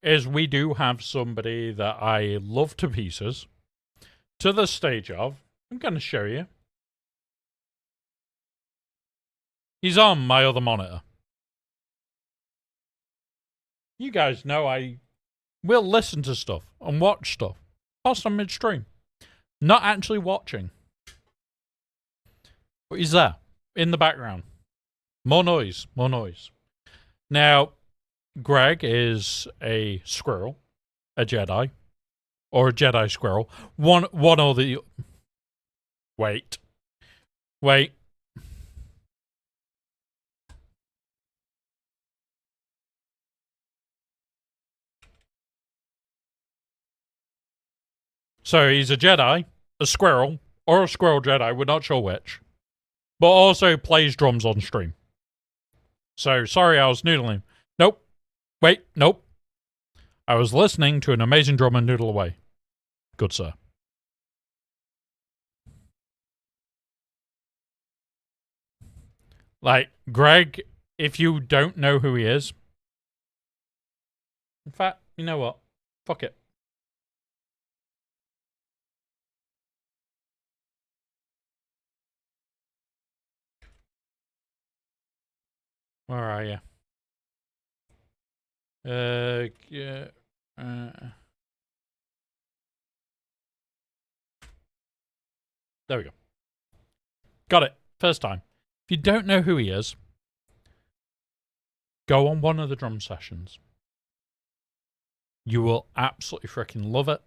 is we do have somebody that I love to pieces to the stage of. I'm going to show you. He's on my other monitor. You guys know I will listen to stuff and watch stuff whilst I'm midstream. Not actually watching. But he's there in the background. More noise, more noise. Now, Greg is a squirrel, a Jedi, or a Jedi squirrel. One or the... Wait. So he's a Jedi, a squirrel, or a squirrel Jedi, we're not sure which. But also plays drums on stream. So, sorry I was noodling. Nope. Wait, nope. I was listening to an amazing drummer noodle away. Good sir. Like, Greg, if you don't know who he is... In fact, you know what? Fuck it. Where are you? Yeah. There we go. Got it. First time. If you don't know who he is, go on one of the drum sessions. You will absolutely freaking love it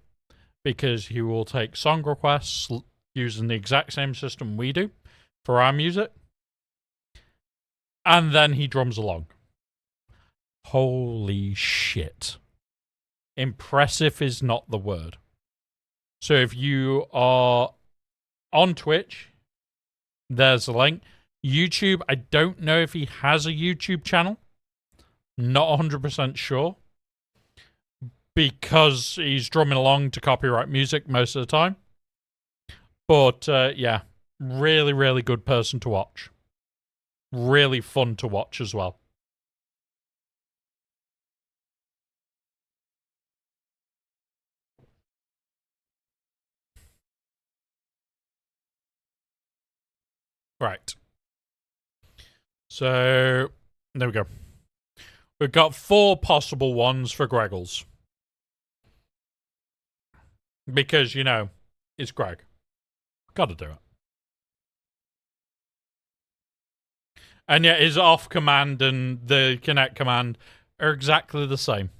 because he will take song requests using the exact same system we do for our music, and then he drums along. Holy shit. Impressive is not the word. So if you are on Twitch, there's a link. YouTube, I don't know if he has a YouTube channel. Not 100% sure. Because he's drumming along to copyright music most of the time. But, yeah. Really, really good person to watch. Really fun to watch as well. Right. So, there we go. We've got 4 possible ones for Greggles. Because, you know, it's Greg. Gotta do it. And yet his off command and the connect command are exactly the same.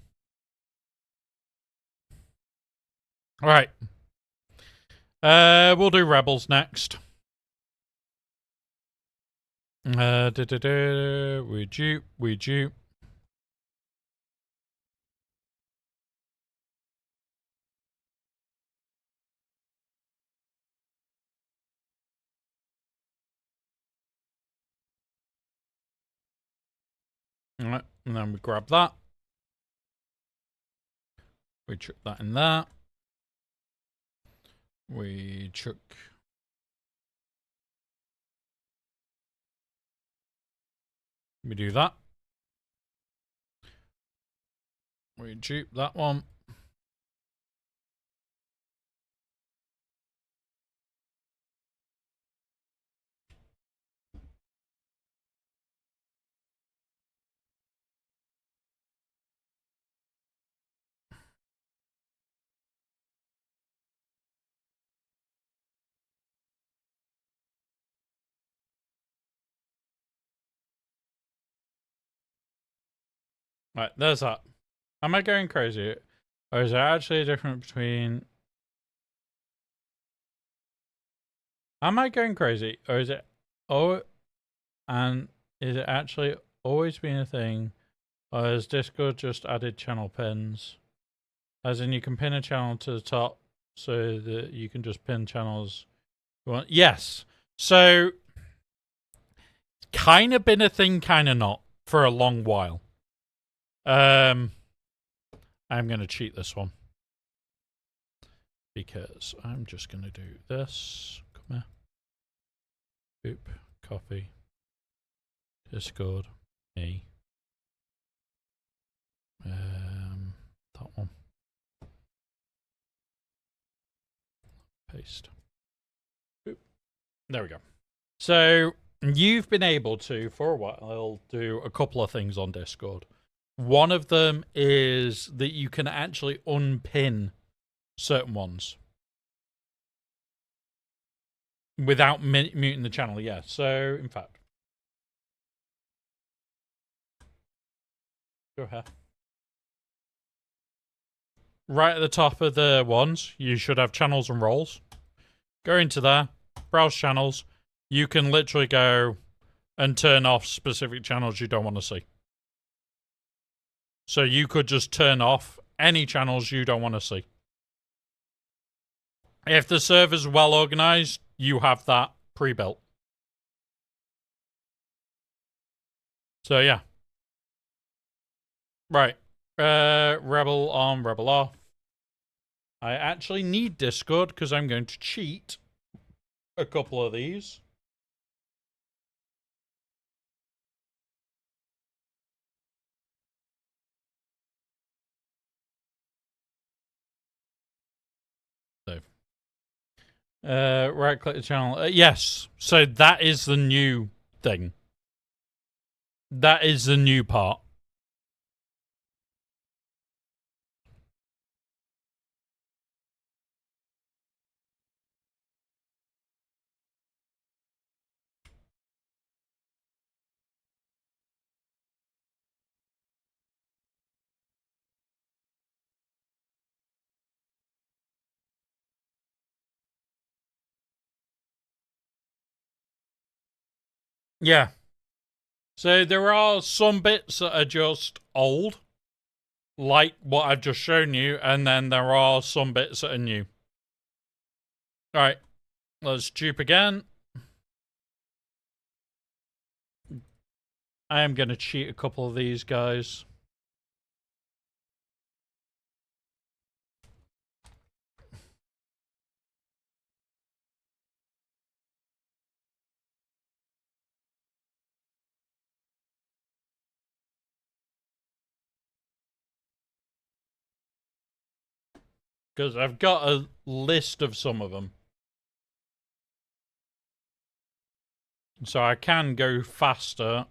Right. We'll do Rebels next. We dupe. Alright, and then we grab that. We chuck that in there. We chuck... We do that. We dupe that one. Right, there's that. Am I going crazy? Or is there actually a difference between... Am I going crazy? Or is it... Oh, and is it actually always been a thing? Or has Discord just added channel pins? As in you can pin a channel to the top so that you can just pin channels you want. Yes. So, kind of been a thing, kind of not, for a long while. I'm going to cheat this one. Because I'm just going to do this. Come here. Boop. Copy. Discord. Me. That one. Paste. Boop. There we go. So, you've been able to, for a while, do a couple of things on Discord. One of them is that you can actually unpin certain ones without muting the channel. Yeah, so in fact, go ahead. Right at the top of the ones, you should have channels and roles. Go into there, browse channels. You can literally go and turn off specific channels you don't want to see. So you could just turn off any channels you don't want to see. If the server's well organized, you have that pre-built. So yeah. Right. Rebel on, Rebel off. I actually need Discord because I'm going to cheat a couple of these. Right click the channel. Yes. So that is the new thing. That is the new part. Yeah. So there are some bits that are just old, like what I've just shown you, and then there are some bits that are new. Alright, let's dupe again. I am going to cheat a couple of these guys. Because I've got a list of some of them. So I can go faster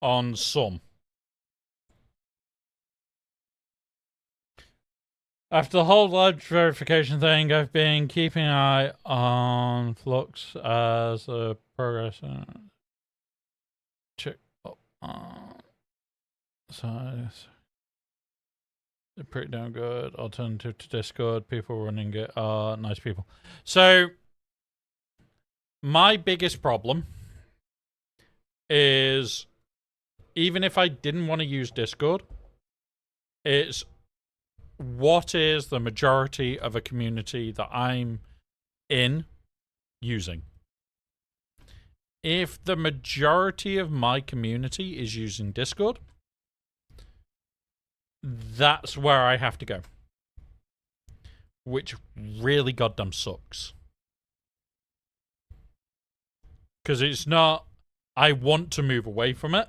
on some. After the whole large verification thing, I've been keeping an eye on Flux as a progress. Check up on size. They're pretty damn good. Alternative to Discord. People running it are nice people. So, my biggest problem is, even if I didn't want to use Discord, it's what is the majority of a community that I'm in using. If the majority of my community is using Discord, that's where I have to go. Which really goddamn sucks. Because it's not, I want to move away from it.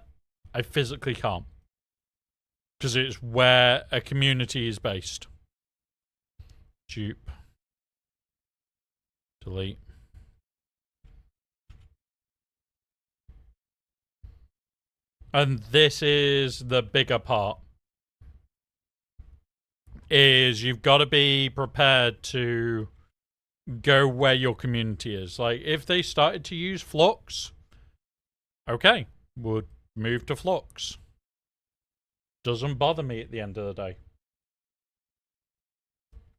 I physically can't. Because it's where a community is based. Dupe. Delete. And this is the bigger part. Is you've got to be prepared to go where your community is. Like, if they started to use Flux, okay, would move to Flux. Doesn't bother me at the end of the day.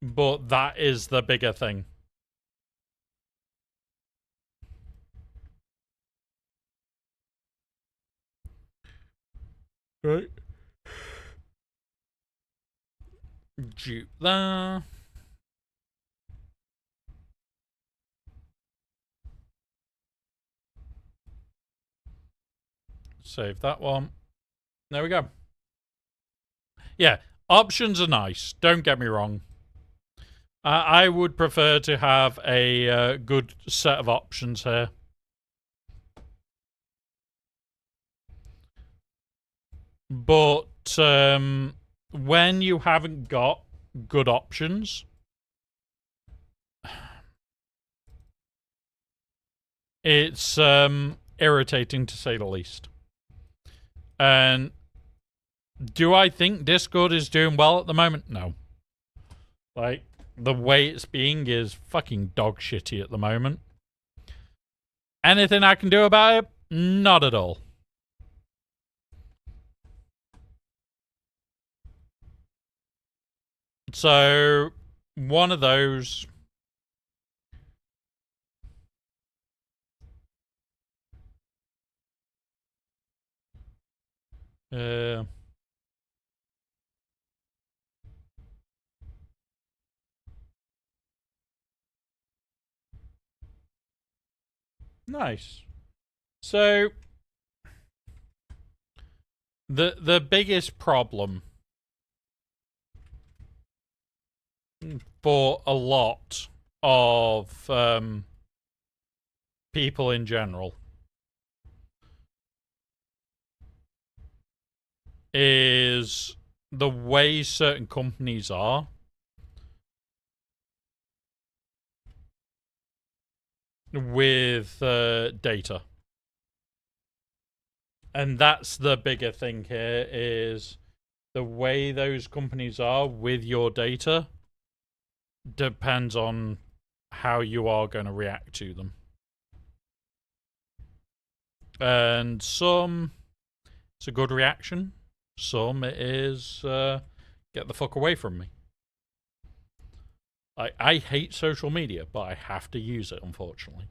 But that is the bigger thing. Right. Dupe there. Save that one. There we go. Yeah, options are nice. Don't get me wrong. I would prefer to have a good set of options here. But when you haven't got good options, it's irritating to say the least. And do I think Discord is doing well at the moment? No. Like, the way it's being is fucking dog shitty at the moment. Anything I can do about it? Not at all. So, one of those. Nice. So, the biggest problem for a lot of people in general is the way certain companies are with data. And that's the bigger thing here, is the way those companies are with your data depends on how you are going to react to them. And some, it's a good reaction. Some it is, get the fuck away from me. I hate social media, but I have to use it, unfortunately.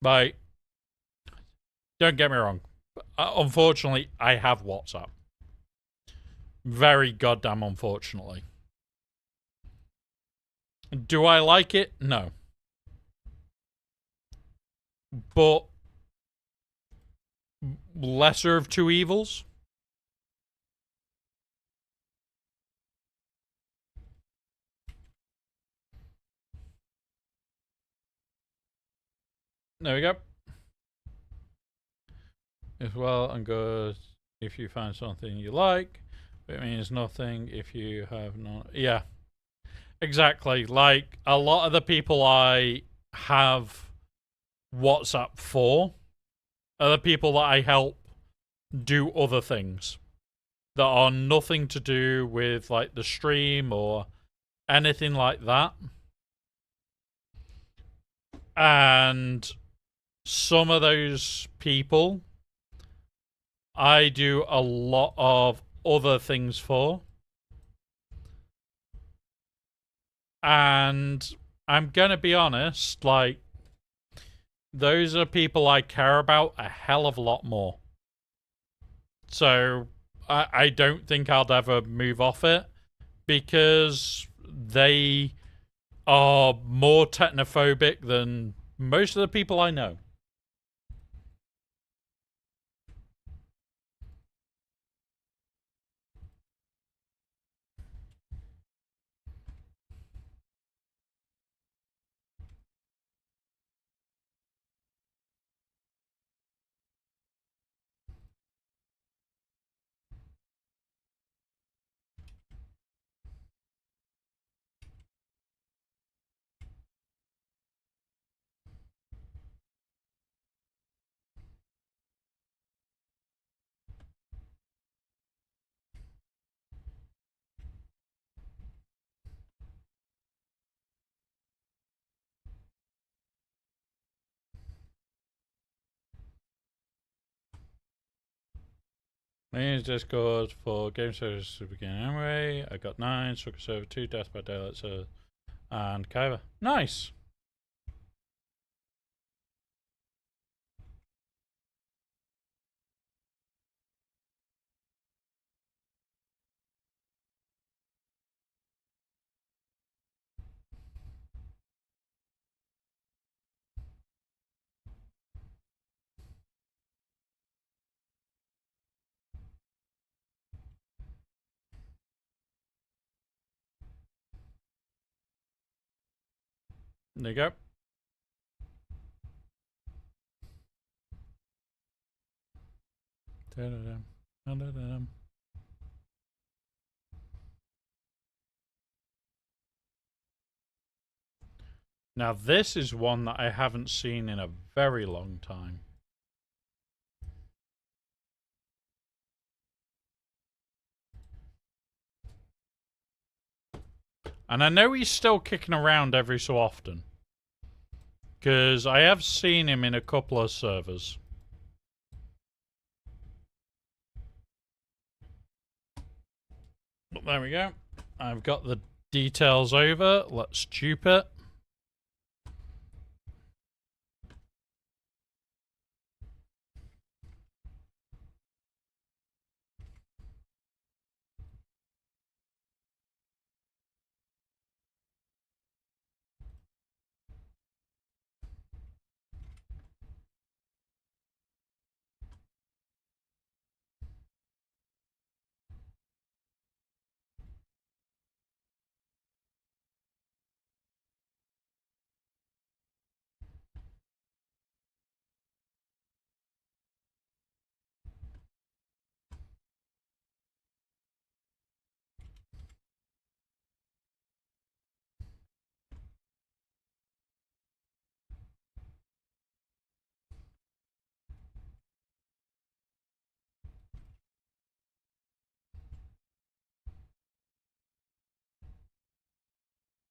Like, don't get me wrong. Unfortunately, I have WhatsApp. Very goddamn unfortunately. Do I like it? No. But lesser of two evils. There we go. As well and good if you find something you like. It means nothing if you have not. Yeah. Exactly. Like, a lot of the people I have WhatsApp for are the people that I help do other things that are nothing to do with, like, the stream or anything like that. And some of those people I do a lot of other things for. And I'm gonna be honest, like, those are people I care about a hell of a lot more. So I don't think I'll ever move off it because they are more technophobic than most of the people I know. I use Discord for game servers to begin anyway. I got 9, Sucker Server 2, Death by Daylight Server, and Kaiba. Nice! There you go. Da-da-dum, da-da-dum. Now this is one that I haven't seen in a very long time. And I know he's still kicking around every so often. Because I have seen him in a couple of servers. But there we go. I've got the details over. Let's dupe it.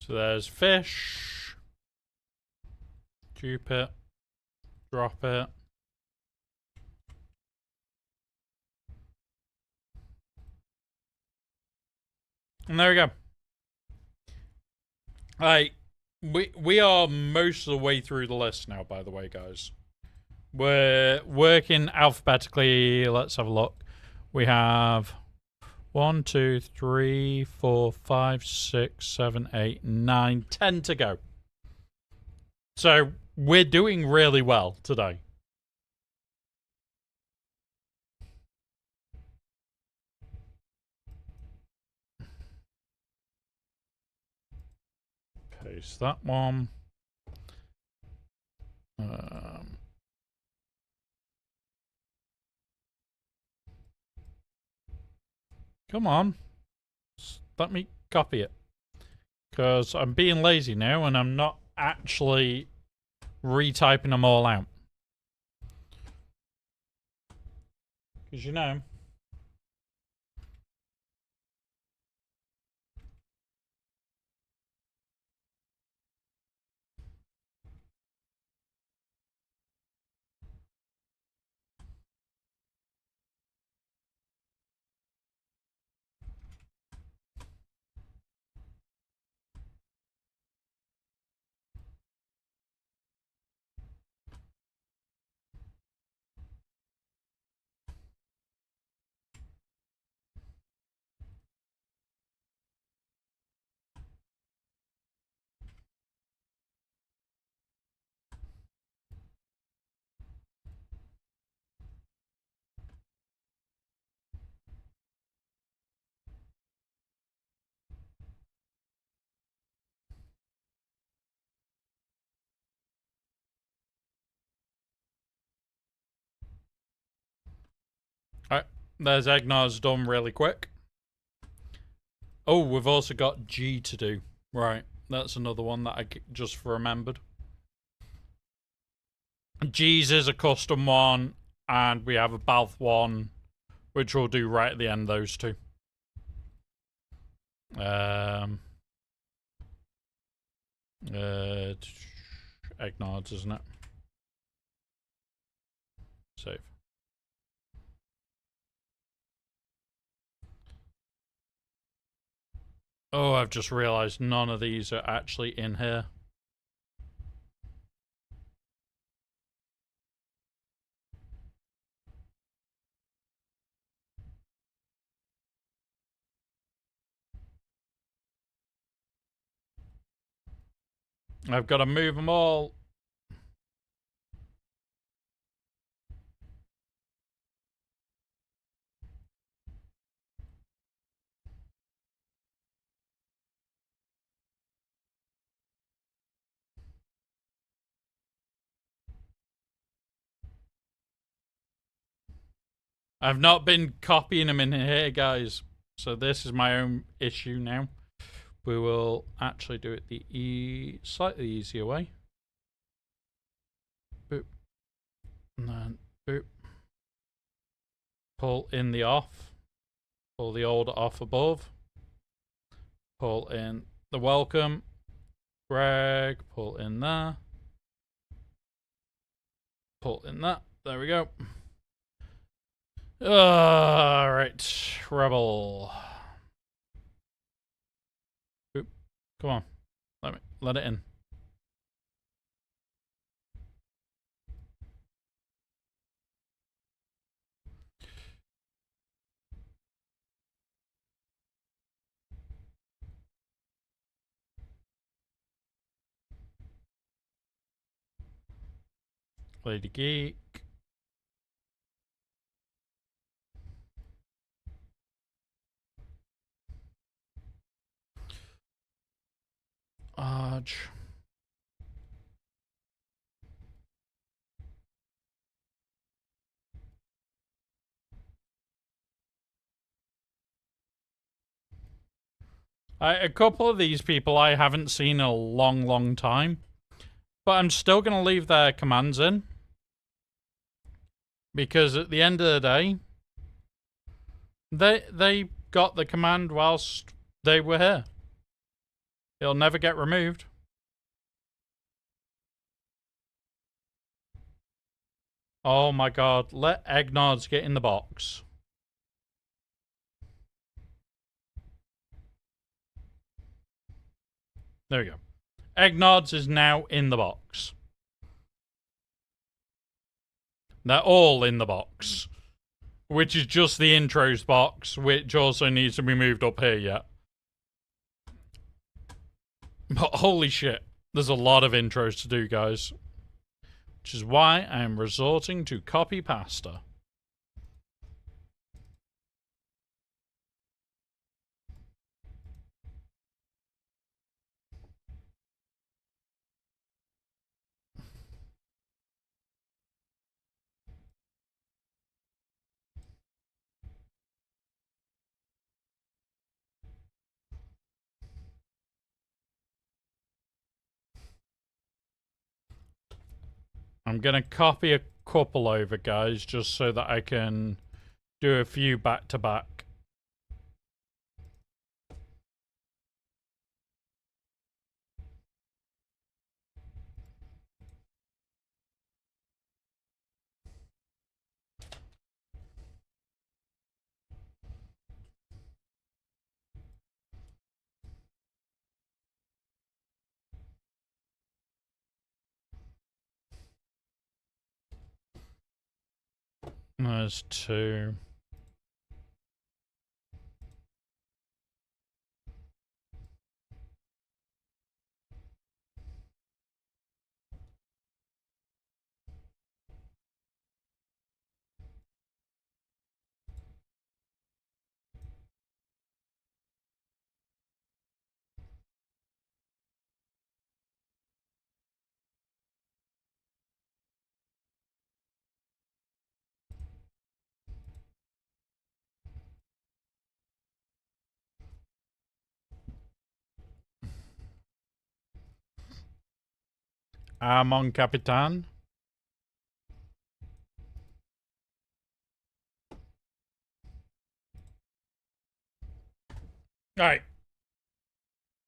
So there's fish. Dupe it. Drop it. And there we go. We are most of the way through the list now, by the way, guys. We're working alphabetically. Let's have a look. We have 1, 2, 3, 4, 5, 6, 7, 8, 9, 10 to go. So we're doing really well today. Paste that one. Come on. Let me copy it. Because I'm being lazy now and I'm not actually retyping them all out. Because you know. Alright, there's Egnar's done really quick. Oh, we've also got G to do. Right, that's another one that I just remembered. G's is a custom one, and we have a Balth one, which we'll do right at the end, those two. Egnard's, isn't it? Save. Oh, I've just realised none of these are actually in here. I've got to move them all. I've not been copying them in here, guys. So this is my own issue now. We will actually do it the slightly easier way. Boop. And then boop. Pull in the off. Pull the order off above. Pull in the welcome. Drag. Pull in there. Pull in that. There we go. Alright. Rebel. Boop. Come on. Let it in. Lady Geek. Arch. A couple of these people I haven't seen in a long time. But I'm still going to leave their commands in. Because at the end of the day, they got the command whilst they were here. It'll never get removed. Oh my god, let Egnards get in the box. There we go. Egnards is now in the box. They're all in the box. Which is just the intros box, which also needs to be moved up here yet. But holy shit, there's a lot of intros to do, guys. Which is why I am resorting to copy pasta. I'm going to copy a couple over, guys, just so that I can do a few back-to-back. There's 2. Mon Capitan. Right.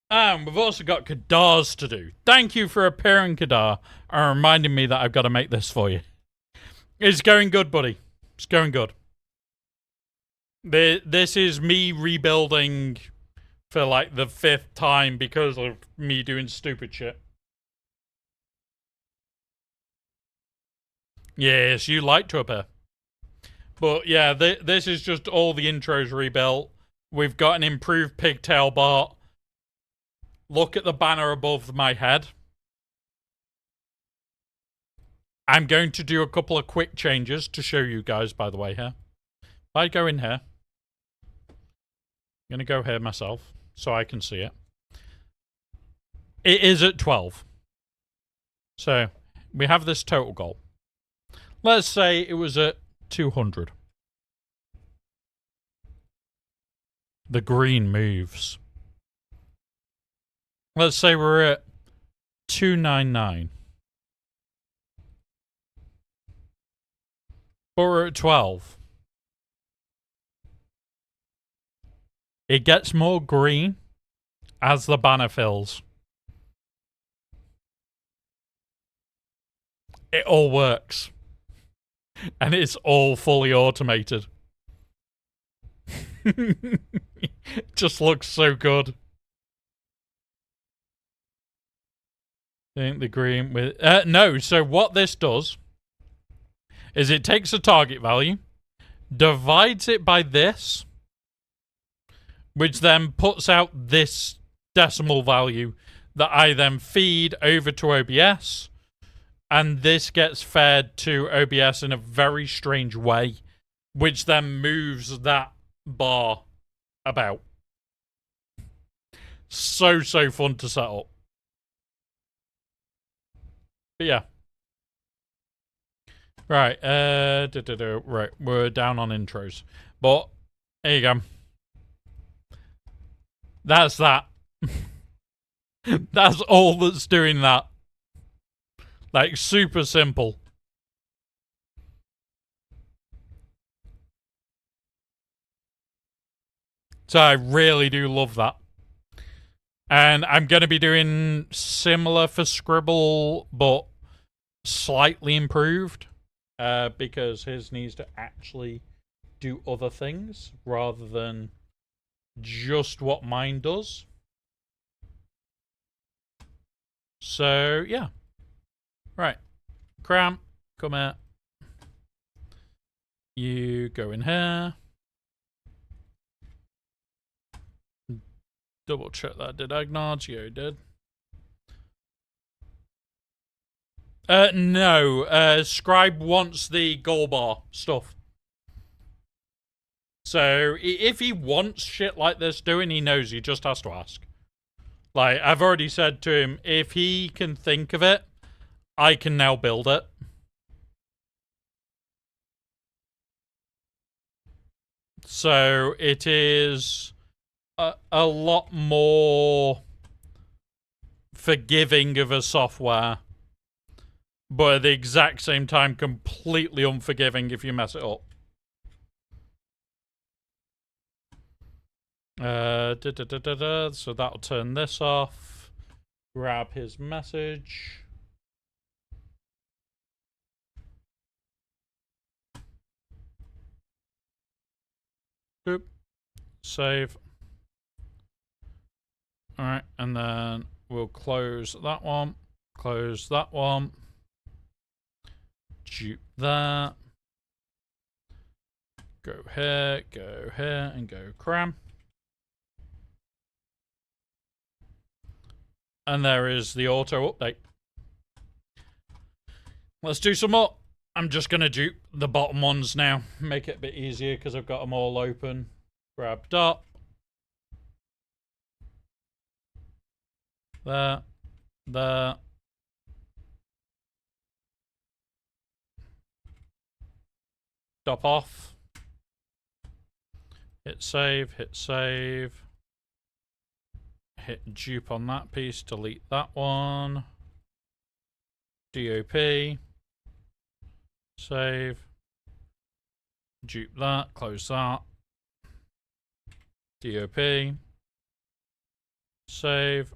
And we've also got Kadar's to do. Thank you for appearing, Kadar, and reminding me that I've got to make this for you. It's going good, buddy. It's going good. This is me rebuilding for like the 5th time because of me doing stupid shit. Yes, you like to appear. But yeah, this is just all the intros rebuilt. We've got an improved pigtail bot. Look at the banner above my head. I'm going to do a couple of quick changes to show you guys, by the way, here. If I go in here, I'm going to go here myself so I can see it. It is at 12. So we have this total goal. Let's say it was at 200. The green moves. Let's say we're at 299. But we're at 12. It gets more green as the banner fills. It all works. And it's all fully automated. Just looks so good. I think the green with... no, so what this does is it takes a target value, divides it by this, which then puts out this decimal value that I then feed over to OBS, and this gets fed to OBS in a very strange way, which then moves that bar about. So fun to set up. But yeah. Right, right, we're down on intros. But, there you go. That's that. That's all that's doing that. Like, super simple. So I really do love that. And I'm going to be doing similar for Scribble, but slightly improved. Because his needs to actually do other things rather than just what mine does. So, yeah. Right. Cram, come here. You go in here. Double check that. Did I acknowledge you? Did. No. Scribe wants the goal bar stuff. So, if he wants shit like this doing, he knows he just has to ask. Like, I've already said to him, if he can think of it, I can now build it. So, it is a lot more forgiving of a software but at the exact same time, completely unforgiving if you mess it up. So that'll turn this off. Grab his message. Boop. Save. Alright, and then we'll close that one. Close that one. Dupe that. Go here, and go cram. And there is the auto update. Let's do some more. I'm just going to dupe the bottom ones now. Make it a bit easier because I've got them all open. Grab dot. There. There. Stop off. Hit save, hit save. Hit dupe on that piece, delete that one. DOP. Save. Dupe that, close that. DOP. Save.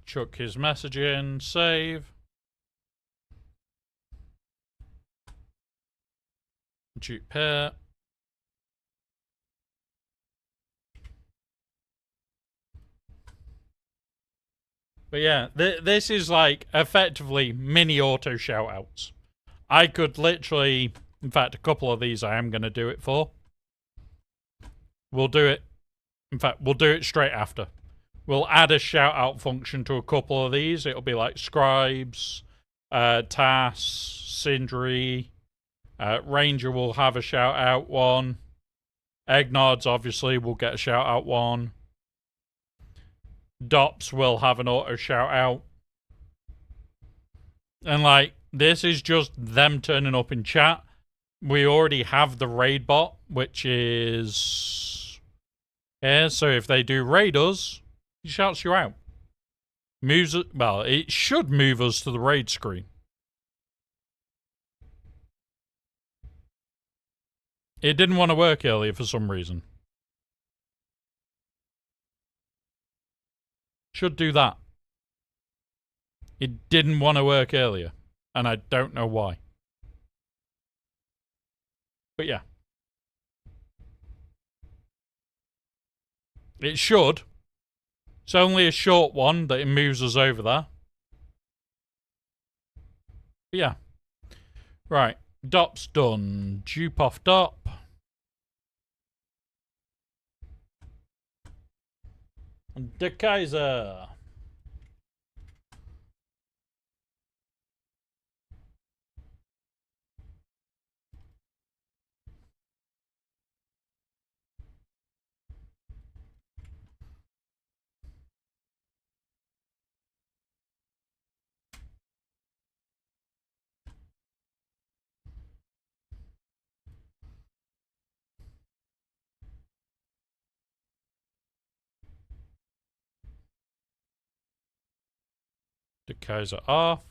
Chuck his message in, save. Dupe here. But yeah, this is like effectively mini auto shoutouts. I could literally, in fact, a couple of these I am going to do it for. We'll do it. In fact, we'll do it straight after. We'll add a shout out function to a couple of these. It'll be like Scribes, Tass, Sindri. Ranger will have a shout out one. Eggnods obviously will get a shout out one. Dops will have an auto shout out. And like, this is just them turning up in chat. We already have the raid bot, which is here. So if they do raid us, he shouts you out. Moves it, well, it should move us to the raid screen. It didn't want to work earlier for some reason. Should do that. It didn't want to work earlier, and I don't know why. But yeah. It should. It's only a short one that it moves us over there. But yeah. Right. Dop's done. Dupe off Dop. De Kaiser. De Kaiser off.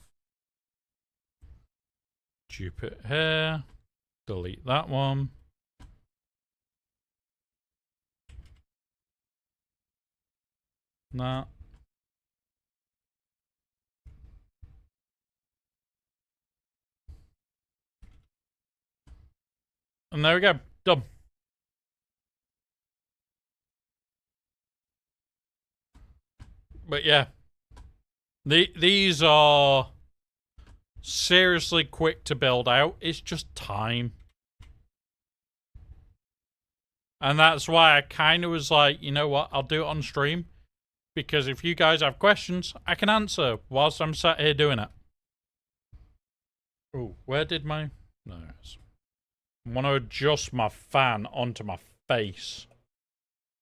Dupe it here. Delete that one. That. And there we go. Done. But yeah. These are seriously quick to build out. It's just time. And that's why I kind of was like, you know what? I'll do it on stream. Because if you guys have questions, I can answer whilst I'm sat here doing it. Oh, where did my... No, I want to adjust my fan onto my face.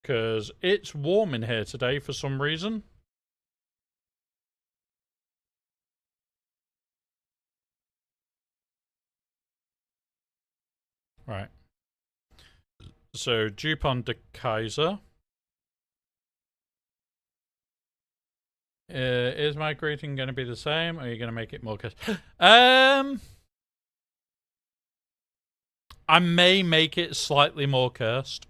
Because it's warm in here today for some reason. Right. So, dupe on De Kaiser. Is my greeting going to be the same, or are you going to make it more cursed? I may make it slightly more cursed.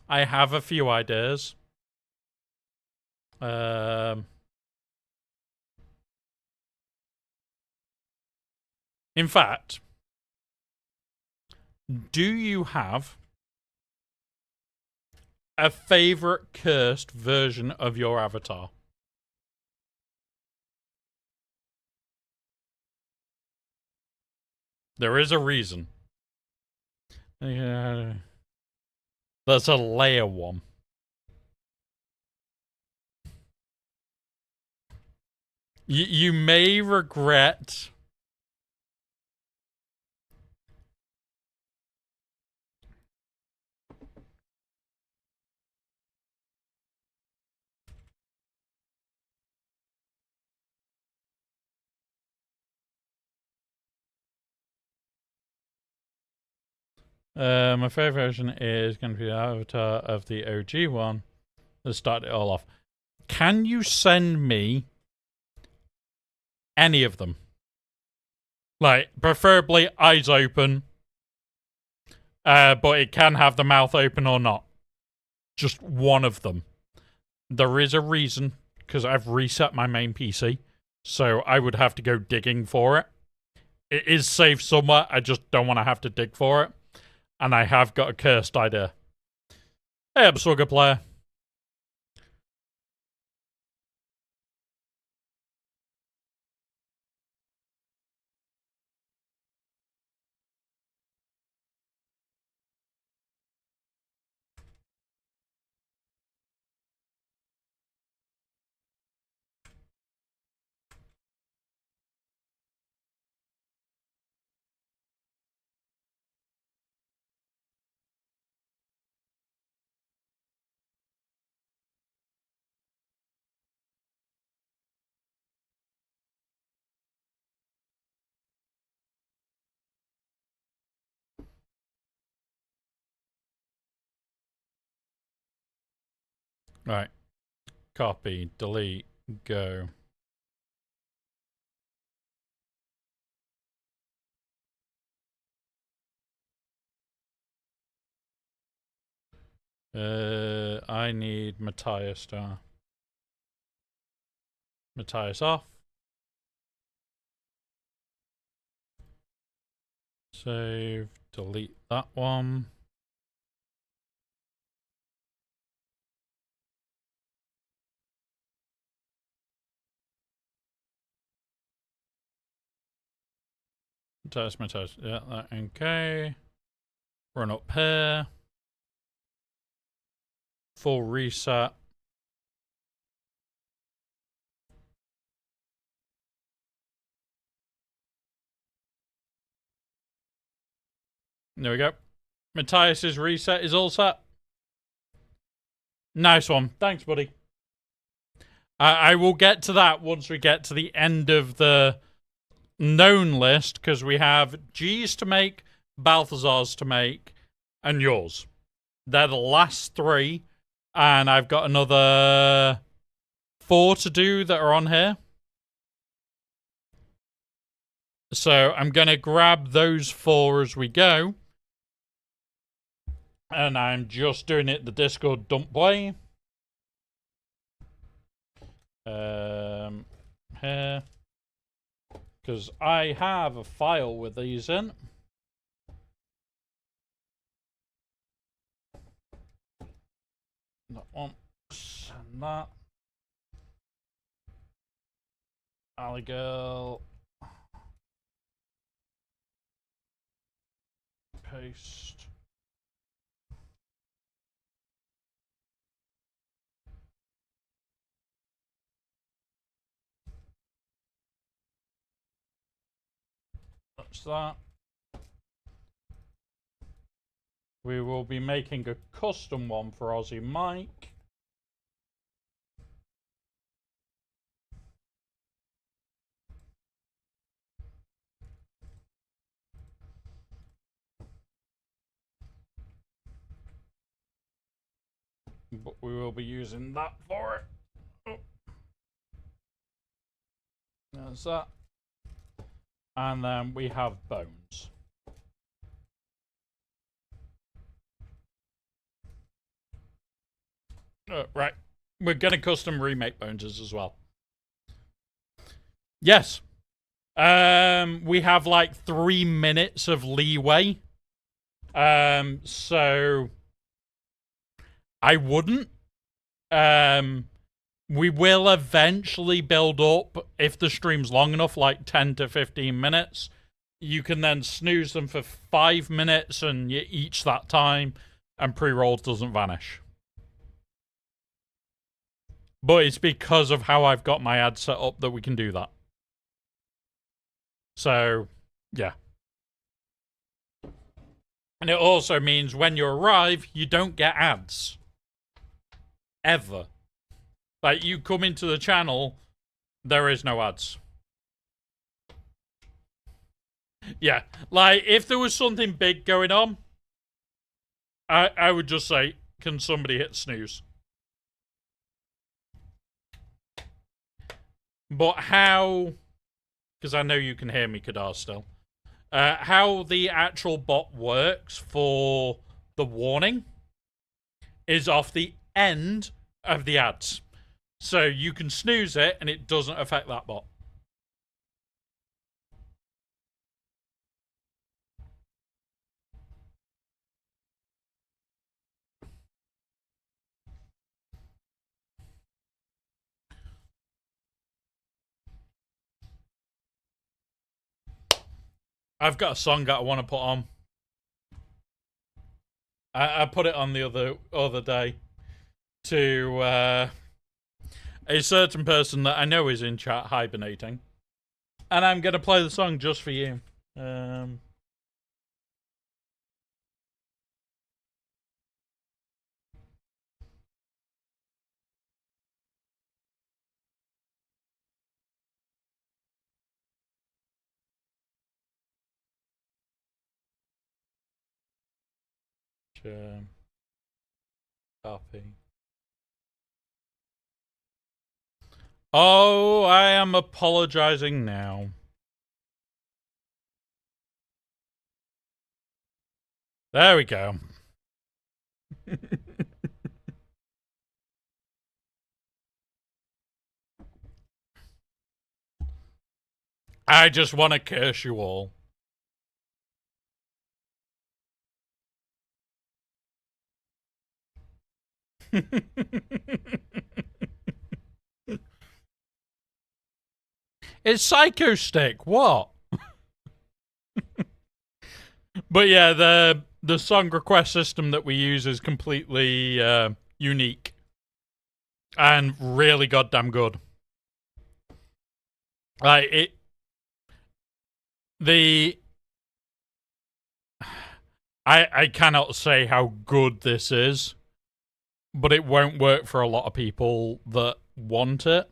I have a few ideas. In fact, do you have a favorite cursed version of your avatar? There is a reason. That's a layer one. You may regret. My favorite version is going to be the avatar of the OG one. Let's start it all off. Can you send me any of them? Like, preferably eyes open. But it can have the mouth open or not. Just one of them. There is a reason, because I've reset my main PC. So I would have to go digging for it. It is saved somewhere, I just don't want to have to dig for it. And I have got a cursed idea. Hey, I'm still a good player. Right. Copy, delete, go. I need Matthias to. Matthias off. Save, delete that one. Matthias. Yeah, that okay. Run up here. Full reset. There we go. Matthias's reset is all set. Nice one. Thanks, buddy. I will get to that once we get to the end of the known list, because we have G's to make, Balthazar's to make, and yours. They're the last three, and I've got another 4 to do that are on here. So I'm going to grab those 4 as we go. And I'm just doing it the Discord dump way. Here. Because I have a file with these in. That one. And that. Alley girl. Paste. That's that. We will be making a custom one for Aussie Mike. But we will be using that for it. Oh. There's that. And then we have bones. Right. We're going to custom remake bones as well. Yes. We have like 3 minutes of leeway. So I wouldn't. We will eventually build up, if the stream's long enough, like 10 to 15 minutes. You can then snooze them for 5 minutes and you each that time, and pre-rolls doesn't vanish. But it's because of how I've got my ad set up that we can do that. So, yeah. And it also means when you arrive, you don't get ads. Ever. Like, you come into the channel, there is no ads. Yeah. Like, if there was something big going on, I would just say, can somebody hit snooze? But how... Because I know you can hear me, Kadar, still. How the actual bot works for the warning is off the end of the ads. So you can snooze it and it doesn't affect that bot. I've got a song that I want to put on. I put it on the other day to a certain person that I know is in chat hibernating. And I'm going to play the song just for you. Copy. Oh, I am apologizing now. There we go. I just want to curse you all. It's Psycho Stick. What? But yeah, the song request system that we use is completely unique and really goddamn good. Like it, I cannot say how good this is, but it won't work for a lot of people that want it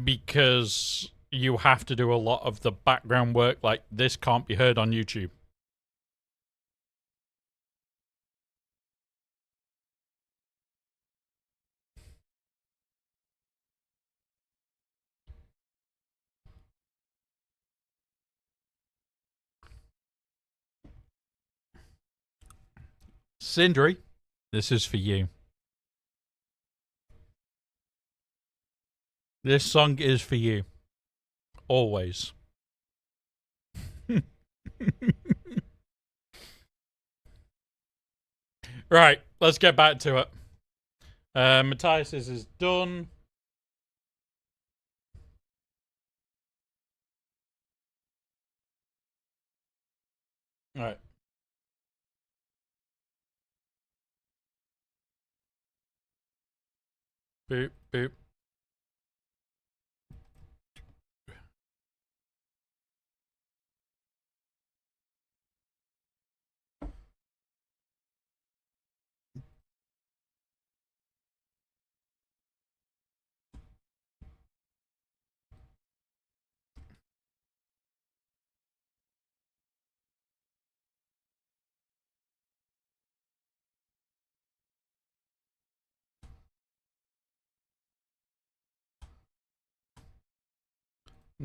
because you have to do a lot of the background work. Like, this can't be heard on YouTube. Sindri, this is for you. This song is for you. Always. Right, let's get back to it. Matthias is done. Alright. Boop, boop.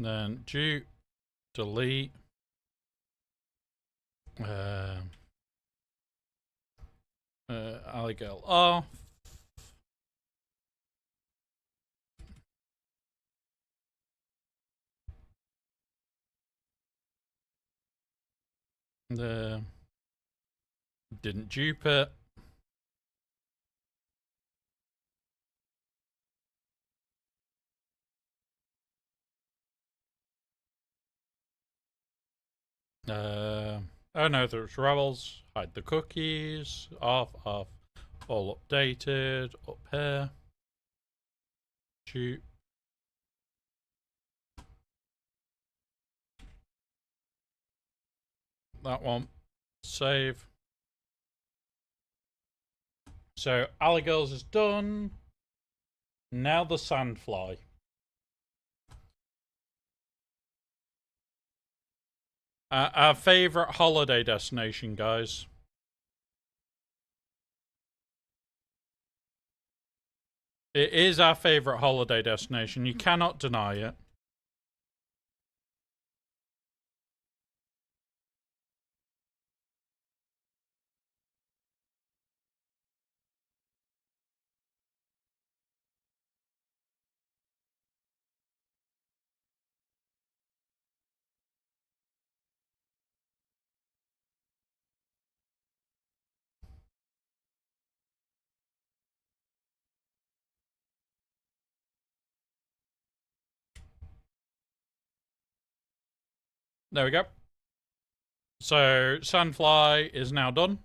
then dupe, delete. Alligator off. Didn't dupe it. Oh no, there's rebels. Hide the cookies. Off, off. All updated. Up here. Dupe. That one. Save. So, Alligirls is done. Now the Sandfly. Our favourite holiday destination, guys. It is our favourite holiday destination. You cannot deny it. There we go. So, Sandfly is now done.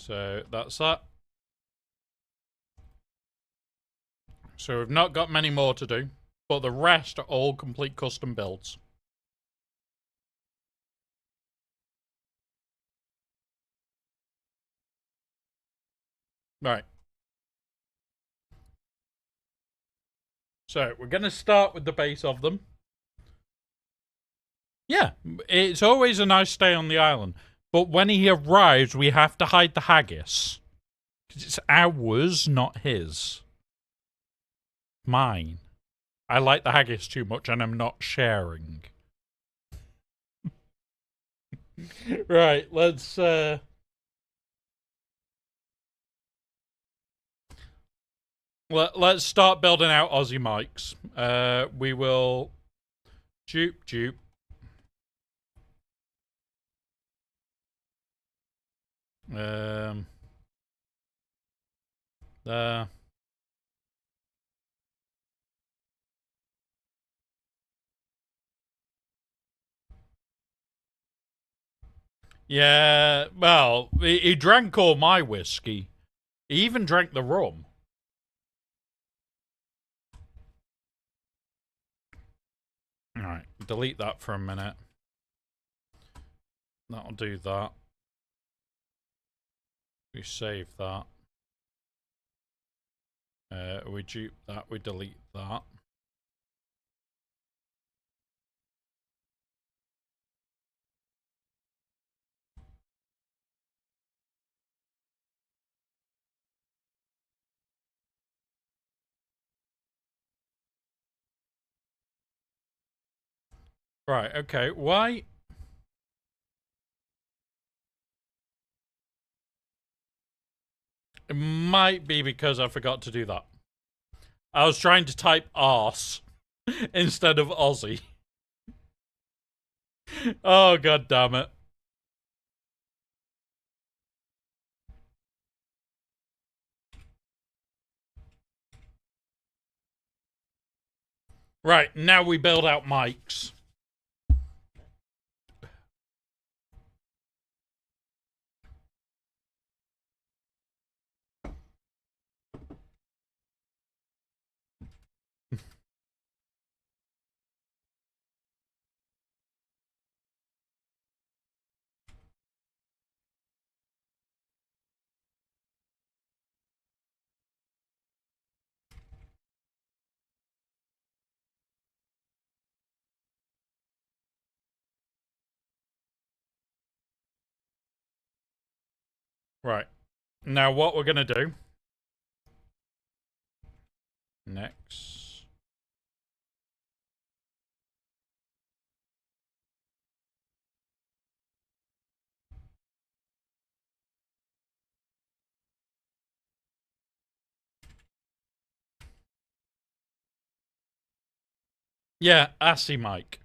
So, that's that. So, we've not got many more to do, but the rest are all complete custom builds. Right. So, we're going to start with the base of them. Yeah, it's always a nice stay on the island. But when he arrives, we have to hide the haggis. Because it's ours, not his. Mine. I like the haggis too much and I'm not sharing. Right, let's start building out Aussie mics. We will dupe. There. Yeah, well, he drank all my whiskey. He even drank the rum. Alright, delete that for a minute. That'll do that. We save that. We dupe that, we delete that. Right, okay, why? It might be because I forgot to do that. I was trying to type arse instead of Aussie. Oh, god damn it. Right, now we build out mics. Right. Now what we're going to do Next. Yeah, Assy Mike.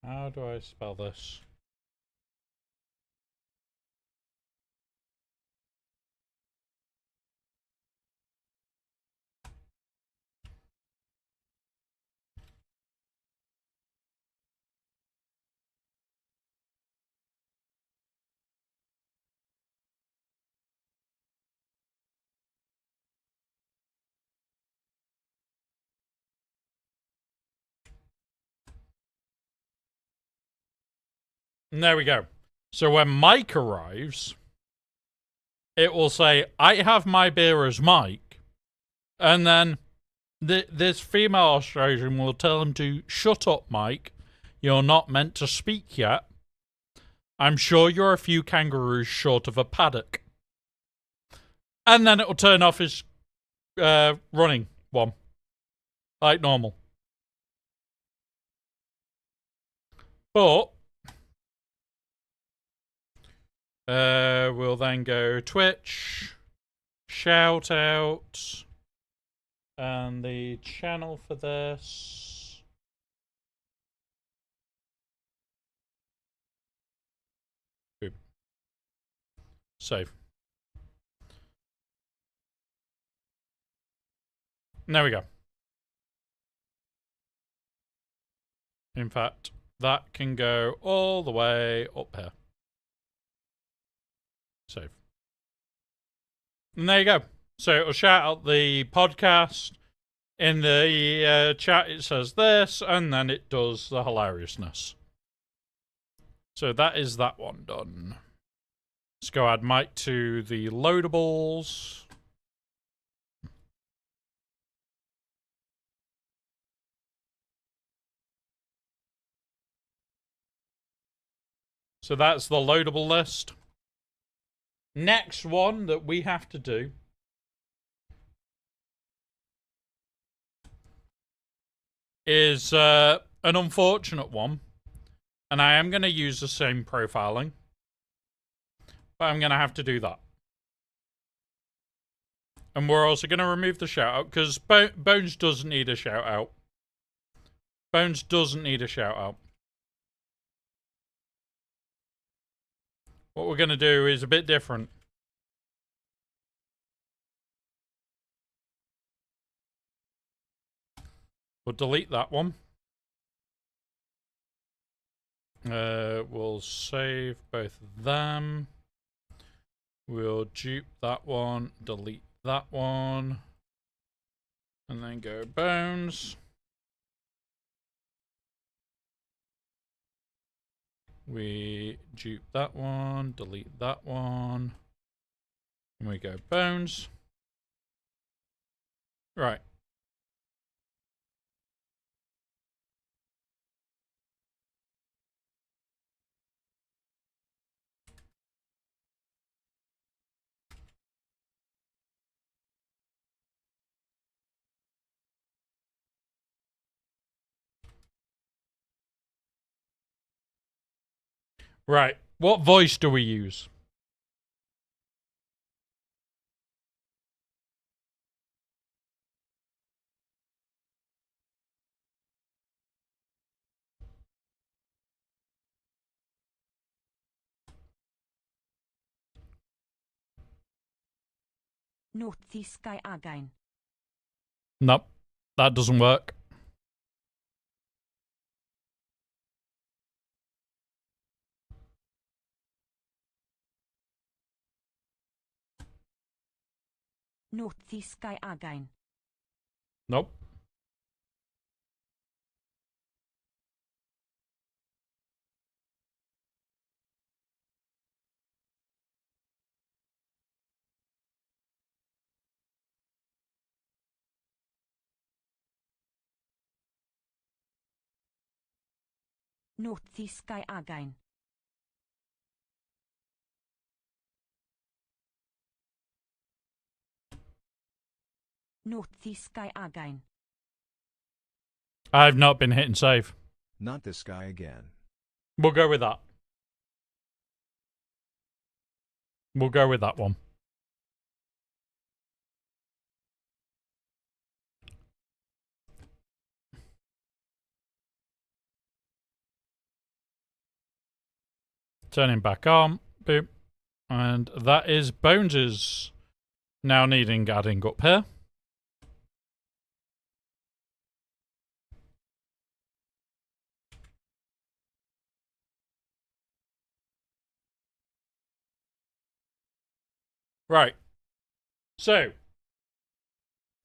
How do I spell this? And there we go. So when Mike arrives, it will say, I have my beer as Mike. And then this female Australian will tell him to shut up, Mike. You're not meant to speak yet. I'm sure you're a few kangaroos short of a paddock. And then it'll turn off his running one. Like normal. But we'll then go Twitch, shout out, and the channel for this. Boop. Save. And there we go. In fact, that can go all the way up here. Save. And there you go. So it'll shout out the podcast. In the chat, it says this, and then it does the hilariousness. So that is that one done. Let's go add Mike to the loadables. So that's the loadable list. Next one that we have to do is an unfortunate one. And I am going to use the same profiling. But I'm going to have to do that. And we're also going to remove the shout out because Bones doesn't need a shout out. Bones doesn't need a shout out. What we're going to do is a bit different. We'll delete that one. We'll save both of them. We'll dupe that one, delete that one, and then go Bones. We dupe that one, delete that one, and we go Bones. Right. Right. What voice do we use? North-sky again. Nope, that doesn't work. North-sky again. Nope. North-sky again. North-sky again. I've not been hitting save. Not this guy again. We'll go with that. We'll go with that one. Turning back on. Boop. And that is Bones's now needing adding up here. Right. So,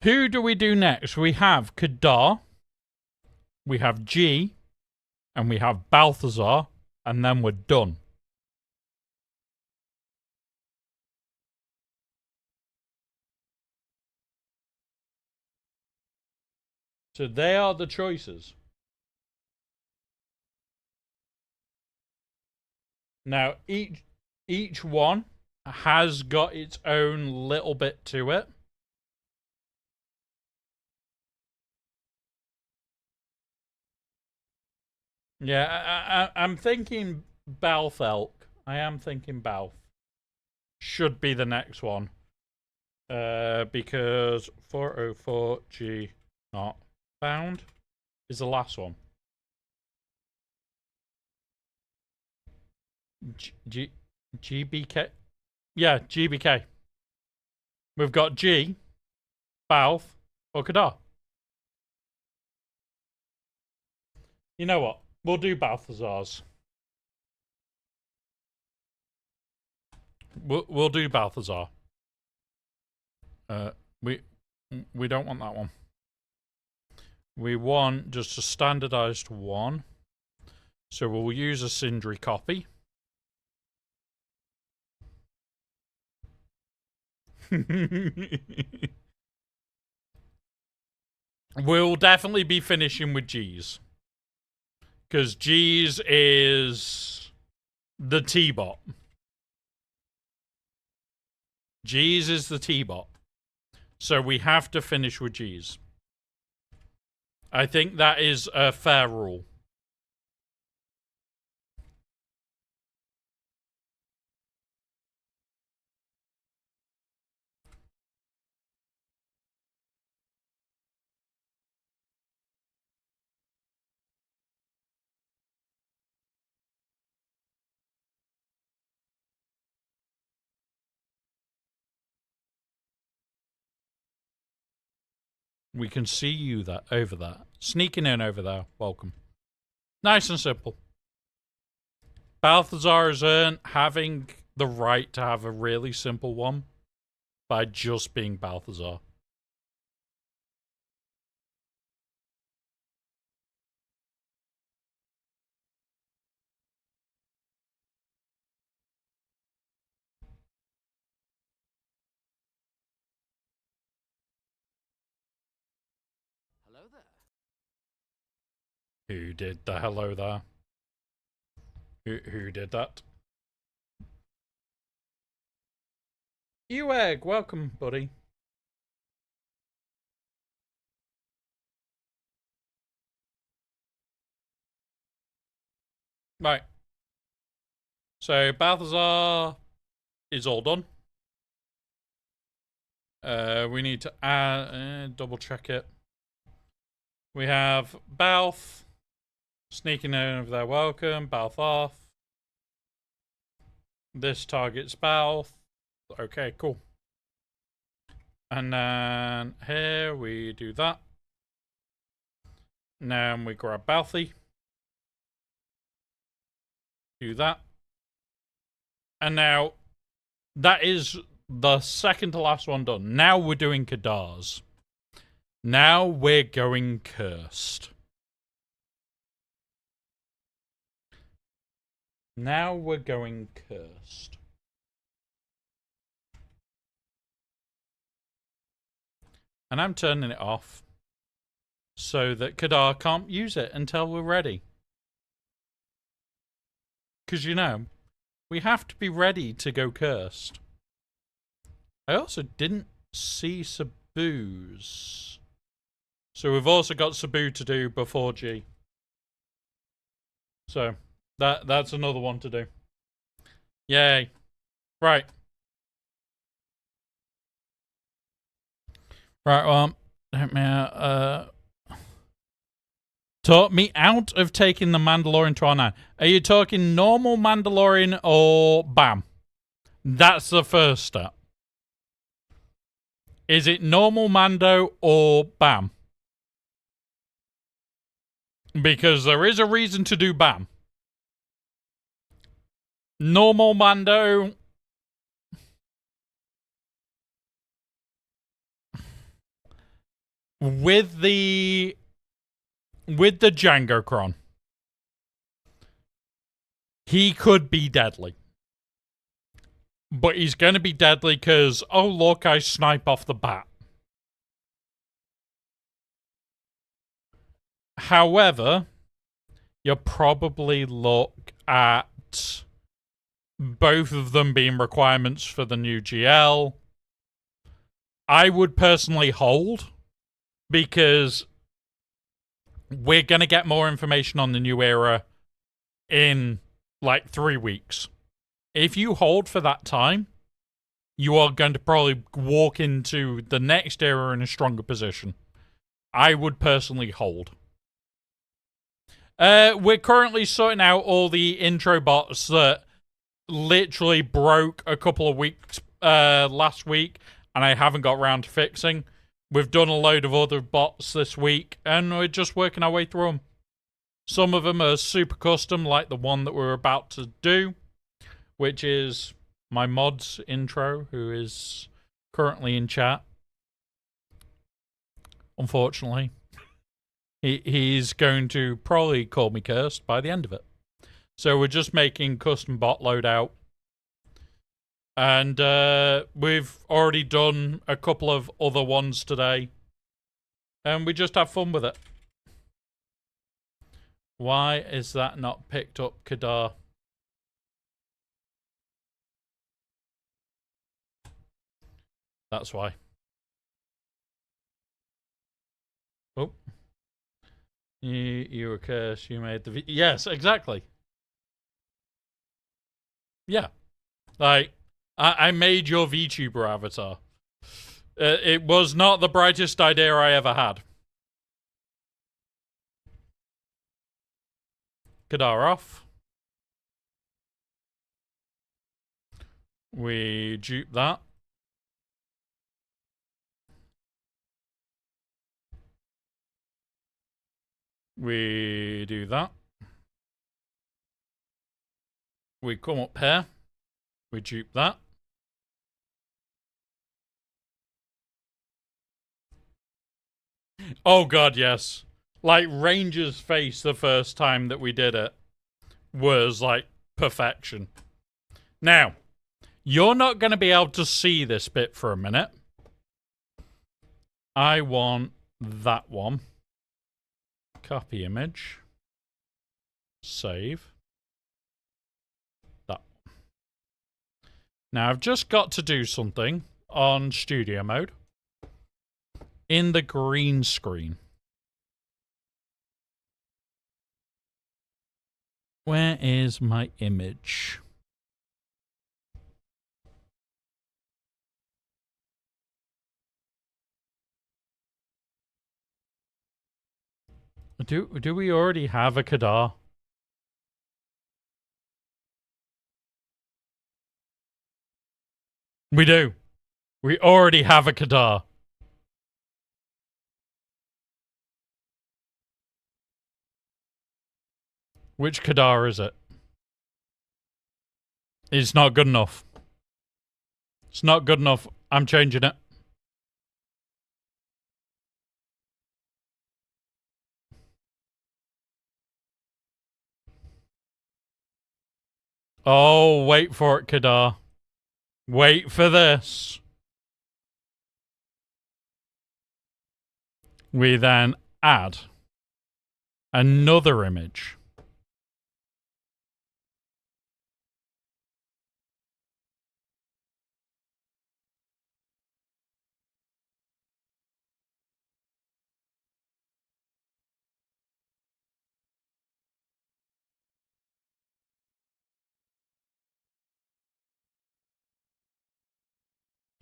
who do we do next? We have Kadar, we have G, and we have Balthazar, and then we're done. So they are the choices. Now, each one has got its own little bit to it. Yeah, I'm thinking Balthelk. I am thinking Balth. Should be the next one. Because 404G not found is the last one. GBK? Yeah, GBK. We've got G, Balth, or Kadar. You know what? We'll do Balthazar's. We'll do Balthazar. We don't want that one. We want just a standardized one. So we'll use a Sindri copy. We'll definitely be finishing with G's. Because G's is the T-bot. G's is the T-bot. So we have to finish with G's. I think that is a fair rule. We can see you over there. Sneaking in over there. Welcome. Nice and simple. Balthazar has earned having the right to have a really simple one by just being Balthazar. Hello there. Who did the hello there? Who did that? Eweg, welcome, buddy. Right. So Balthazar is all done. We need to add, double check it. We have Balth sneaking in over there. Welcome, Balth off. This targets Balth. Okay, cool. And then here we do that. Now we grab Balthy. Do that. And now that is the second to last one done. Now we're doing Kadars. Now we're going cursed. Now we're going cursed. And I'm turning it off so that Kadar can't use it until we're ready. Because, you know, we have to be ready to go cursed. I also didn't see Sabu's. So we've also got Sabu to do before G. So that's another one to do. Yay. Right. Right, well, let me, talk me out of taking the Mandalorian to R9. Are you talking normal Mandalorian or BAM? That's the first step. Is it normal Mando or BAM? Because there is a reason to do BAM. Normal Mando... With the Django Cron, he could be deadly. But he's going to be deadly because, oh look, I snipe off the bat. However, you probably look at both of them being requirements for the new GL. I would personally hold, because we're going to get more information on the new era in like 3 weeks. If you hold for that time, you are going to probably walk into the next era in a stronger position. I would personally hold. We're currently sorting out all the intro bots that literally broke a couple of weeks last week, and I haven't got around to fixing. We've done a load of other bots this week, and we're just working our way through them. Some of them are super custom, like the one that we're about to do, which is my mod's intro, who is currently in chat. Unfortunately. He's going to probably call me cursed by the end of it. So we're just making custom bot loadout. And we've already done a couple of other ones today. And we just have fun with it. Why is that not picked up, Kadar? That's why. Oh. You were cursed. You made the... Yes, exactly. Yeah. Like... I made your VTuber avatar. It was not the brightest idea I ever had. Kadar off. We dupe that. We do that. We come up here. We dupe that. Oh god, yes. Like, Ranger's face the first time that we did it was, like, perfection. Now, you're not going to be able to see this bit for a minute. I want that one. Copy image. Save. That. Now, I've just got to do something on studio mode. In the green screen. Where is my image? Do we already have a Kadar? We do. We already have a Kadar. Which Kadar is it? It's not good enough. It's not good enough. I'm changing it. Oh, wait for it, Kadar. Wait for this. We then add another image.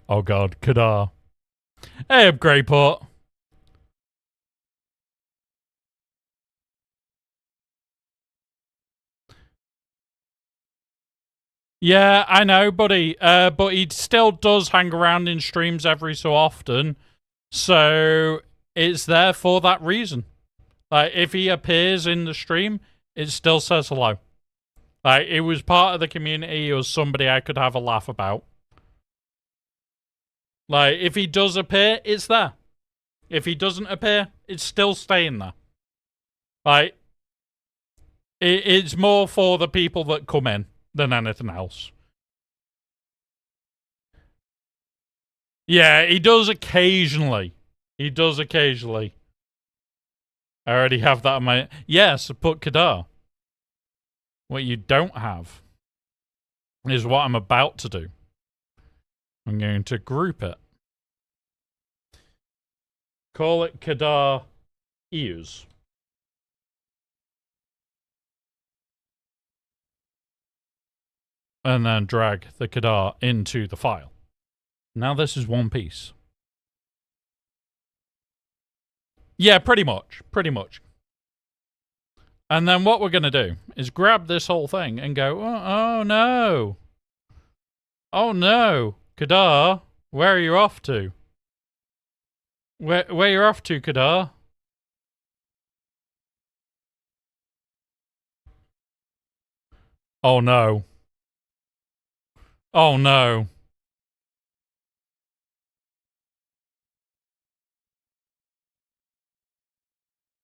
Oh god, Kadar. Hey, Greyport. Yeah, I know, buddy. But he still does hang around in streams every so often. So it's there for that reason. Like, if he appears in the stream, it still says hello. Like, it was part of the community. It was somebody I could have a laugh about. Like, if he does appear, it's there. If he doesn't appear, it's still staying there. Like, it's more for the people that come in than anything else. Yeah, he does occasionally. He does occasionally. I already have that on my... Yes, put Kadar. What you don't have is what I'm about to do. I'm going to group it. Call it Kadar ears. And then drag the Kadar into the file. Now this is one piece. Yeah, pretty much. Pretty much. And then what we're going to do is grab this whole thing and go, oh no. Oh no. Kadar, where are you off to? Where you're off to, Kadar? Oh no. Oh no.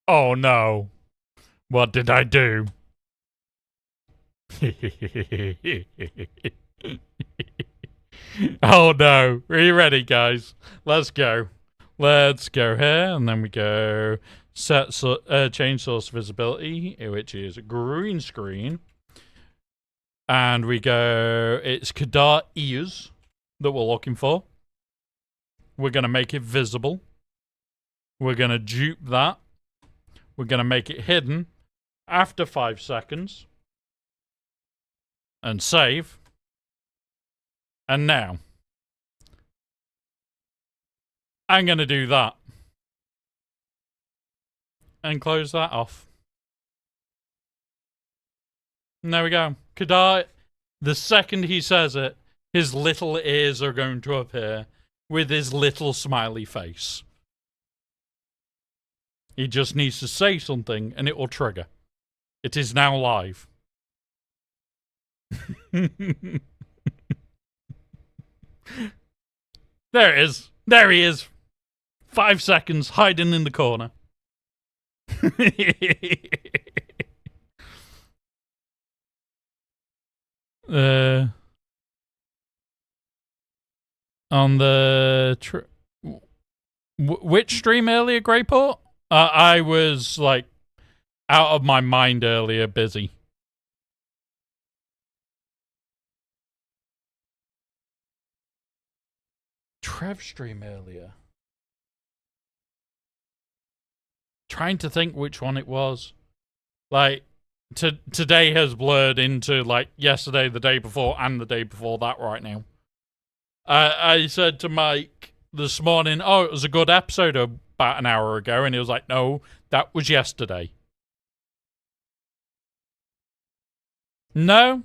Oh no. What did I do? Oh no. Are you ready, guys? Let's go. Let's go here, and then we go change source visibility, which is green screen. And we go, it's Kadar ears that we're looking for. We're going to make it visible. We're going to dupe that. We're going to make it hidden after 5 seconds. And save. And now, I'm going to do that. And close that off. And there we go. Kadar, the second he says it, his little ears are going to appear with his little smiley face. He just needs to say something and it will trigger. It is now live. There it is. There he is. 5 seconds hiding in the corner. On the which stream earlier, Greyport? I was like out of my mind earlier, busy. Trev stream earlier. Trying to think which one it was. Like, today has blurred into like yesterday, the day before, and the day before that right now. I said to Mike this morning, oh, it was a good episode about an hour ago, and he was like, no, that was yesterday. No.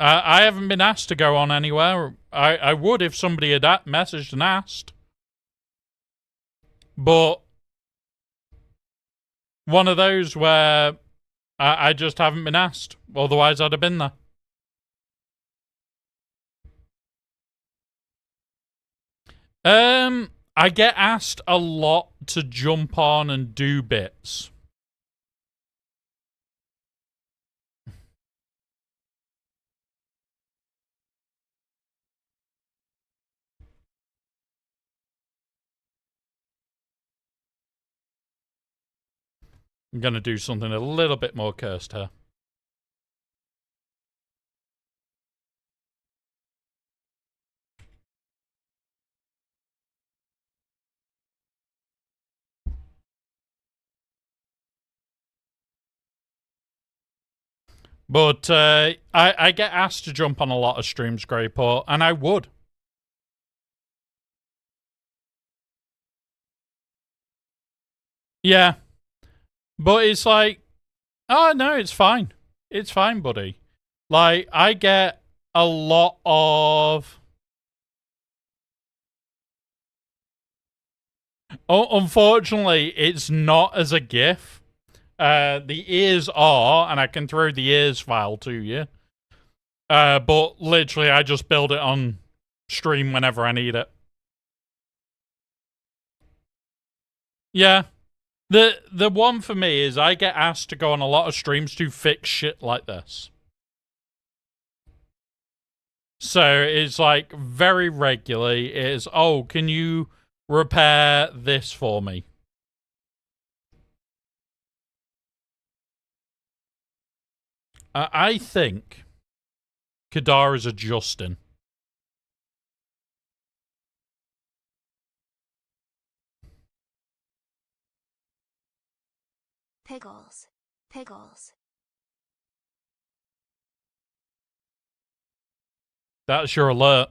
I haven't been asked to go on anywhere. I would if somebody had messaged and asked. But one of those where I just haven't been asked. Otherwise, I'd have been there. I get asked a lot to jump on and do bits. I'm going to do something a little bit more cursed here. But I get asked to jump on a lot of streams, Greyport, and I would. Yeah. But it's like, oh, no, it's fine. It's fine, buddy. Like, I get a lot of... Oh, unfortunately, it's not as a GIF. The ears are, and I can throw the ears file to you. But literally, I just build it on stream whenever I need it. Yeah. The one for me is I get asked to go on a lot of streams to fix shit like this. So it's like very regularly is, oh, can you repair this for me? I think Kadar is adjusting. Pickles. Pickles. That's your alert.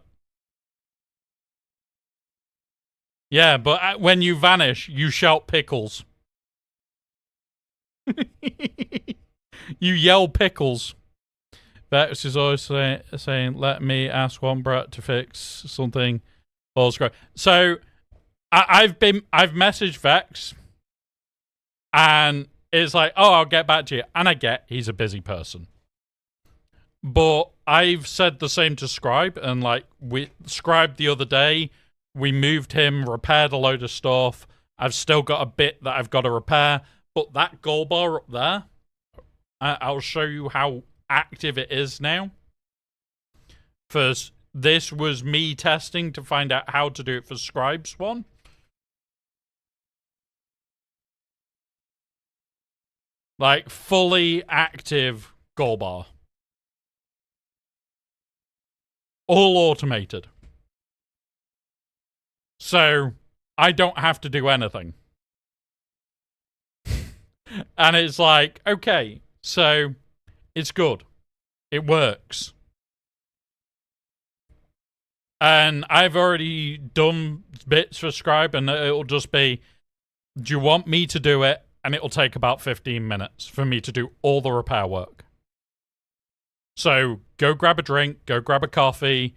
Yeah, but when you vanish, you shout pickles. You yell pickles. Vex is always saying, let me ask one brat to fix something. So I've messaged Vex, and it's like, oh, I'll get back to you. And I get he's a busy person. But I've said the same to Scribe, and like Scribe the other day, we moved him, repaired a load of stuff. I've still got a bit that I've got to repair, but that goal bar up there, I'll show you how active it is now. First, this was me testing to find out how to do it for Scribe's one. Like, fully active goal bar. All automated. So, I don't have to do anything. And it's like, okay, so it's good. It works. And I've already done bits for Scribe, and it'll just be, do you want me to do it? And it'll take about 15 minutes for me to do all the repair work. So go grab a drink, go grab a coffee,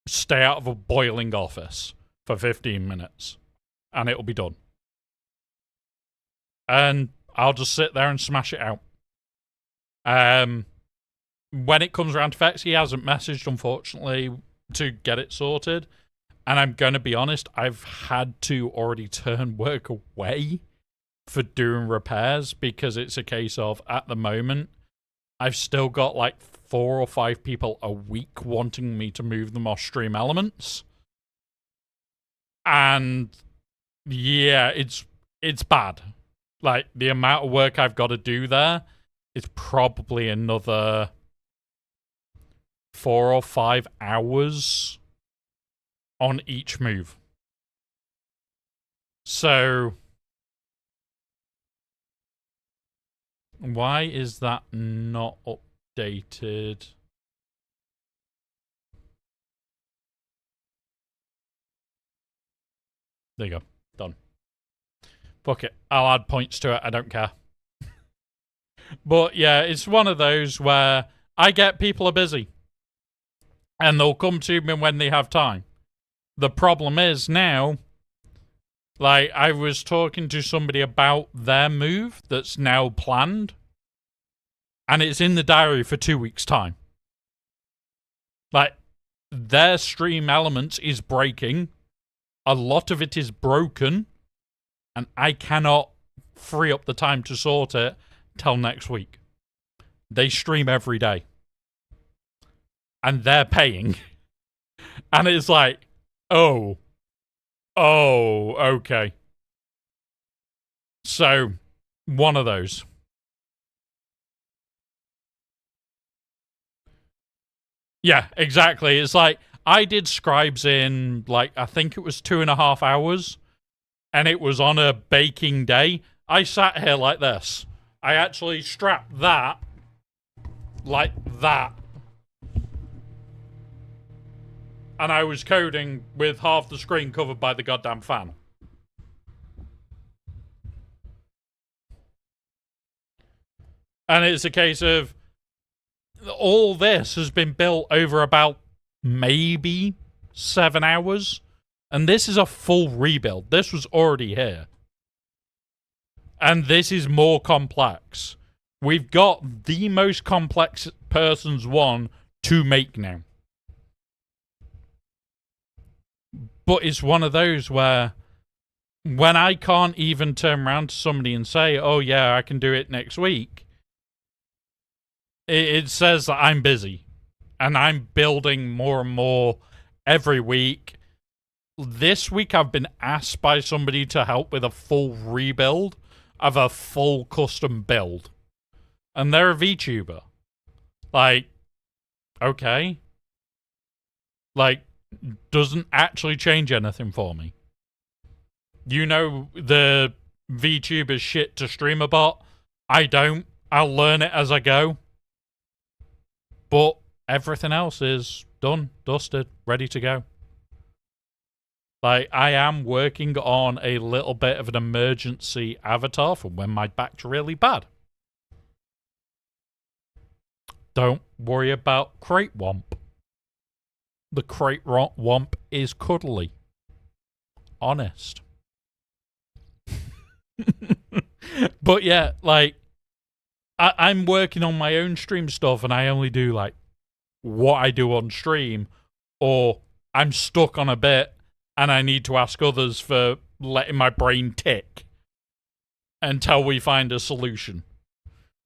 stay out of a boiling office for 15 minutes, and it'll be done. And I'll just sit there and smash it out. When it comes around to Vex, he hasn't messaged, unfortunately, to get it sorted. And I'm going to be honest, I've had to already turn work away for doing repairs because it's a case of, at the moment, I've still got like 4 or 5 people a week wanting me to move them off Stream Elements. And yeah, it's bad. Like, the amount of work I've got to do there is probably another 4 or 5 hours on each move. So why is that not updated? There you go. Done. Fuck it. I'll add points to it. I don't care. But yeah, it's one of those where I get people are busy. And they'll come to me when they have time. The problem is now, like, I was talking to somebody about their move that's now planned, and it's in the diary for 2 weeks' time. Like, their stream elements is breaking. A lot of it is broken, and I cannot free up the time to sort it till next week. They stream every day. And they're paying. And it's like, oh, okay. So, one of those. Yeah, exactly. It's like, I did scribes in, like, I think it was 2.5 hours, and it was on a baking day. I sat here like this. I actually strapped that like that. And I was coding with half the screen covered by the goddamn fan. And it's a case of all this has been built over about maybe 7 hours. And this is a full rebuild. This was already here. And this is more complex. We've got the most complex person's one to make now. But it's one of those where when I can't even turn around to somebody and say, oh yeah, I can do it next week, it says that I'm busy. And I'm building more and more every week. This week I've been asked by somebody to help with a full rebuild of a full custom build. And they're a VTuber. Like, okay. Like, doesn't actually change anything for me. You know the VTuber shit to streamer bot? I don't. I'll learn it as I go. But everything else is done, dusted, ready to go. Like, I am working on a little bit of an emergency avatar for when my back's really bad. Don't worry about Crate Womp. The Crate Womp is cuddly. Honest. But yeah, like, I'm working on my own stream stuff and I only do, like, what I do on stream, or I'm stuck on a bit and I need to ask others for letting my brain tick until we find a solution.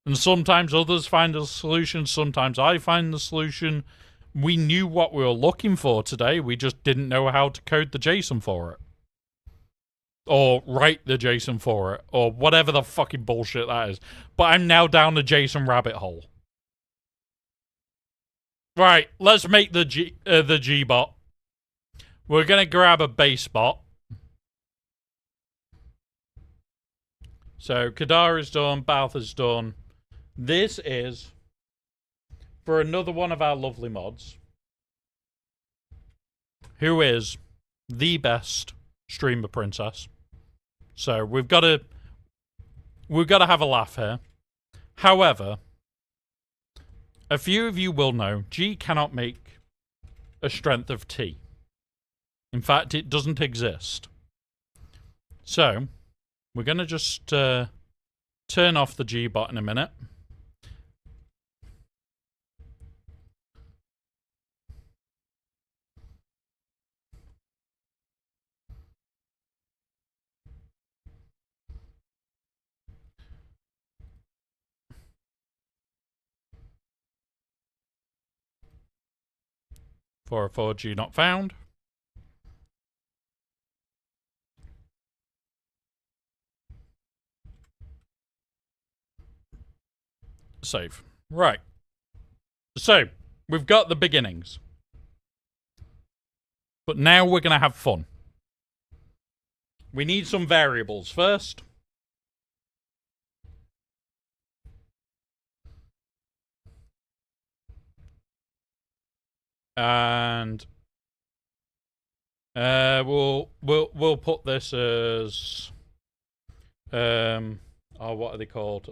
And sometimes others find a solution, sometimes I find the solution. We knew what we were looking for today, we just didn't know how to code the JSON for it. Or write the JSON for it, or whatever the fucking bullshit that is. But I'm now down the JSON rabbit hole. Right, let's make the G-bot. We're gonna grab a base bot. So, Kadara's done, Balth is done. This is for another one of our lovely mods, who is the best streamer princess. So we've got to have a laugh here. However, a few of you will know G cannot make a strength of T. In fact, it doesn't exist. So we're going to just turn off the G bot in a minute. For a 4G not found. Save. Right. So, we've got the beginnings. But now we're going to have fun. We need some variables first. And we'll put this as oh, what are they called?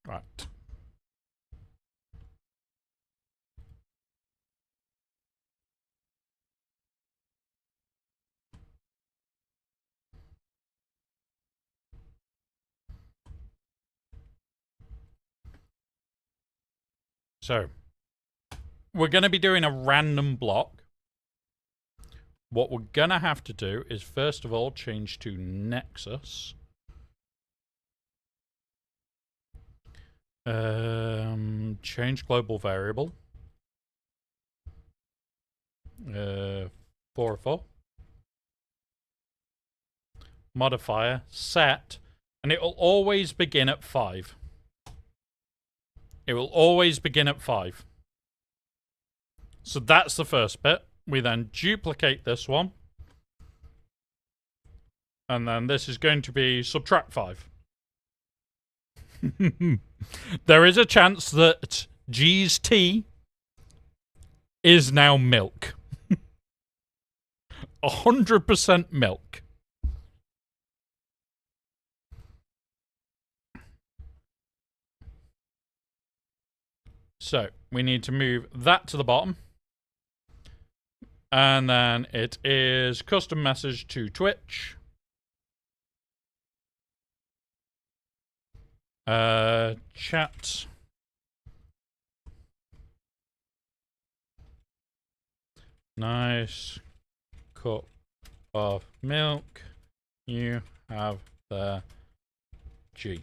Right. So, we're going to be doing a random block. What we're going to have to do is, first of all, change to Nexus. Change global variable. 404. Modifier, set, and it will always begin at 5. It will always begin at 5. So that's the first bit. We then duplicate this one. And then this is going to be subtract 5. There is a chance that G's tea is now milk. 100% milk. So, we need to move that to the bottom. And then it is custom message to Twitch. Chat. Nice cup of milk you have there, G.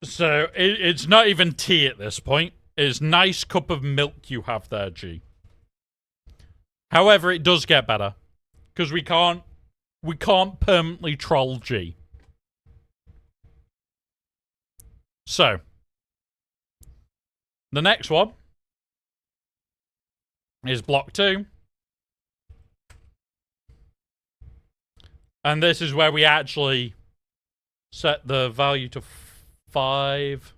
So it's not even tea at this point. It's nice cup of milk you have there, G. However, it does get better. Because we can't permanently troll G. So, the next one is block 2. And this is where we actually set the value to 5.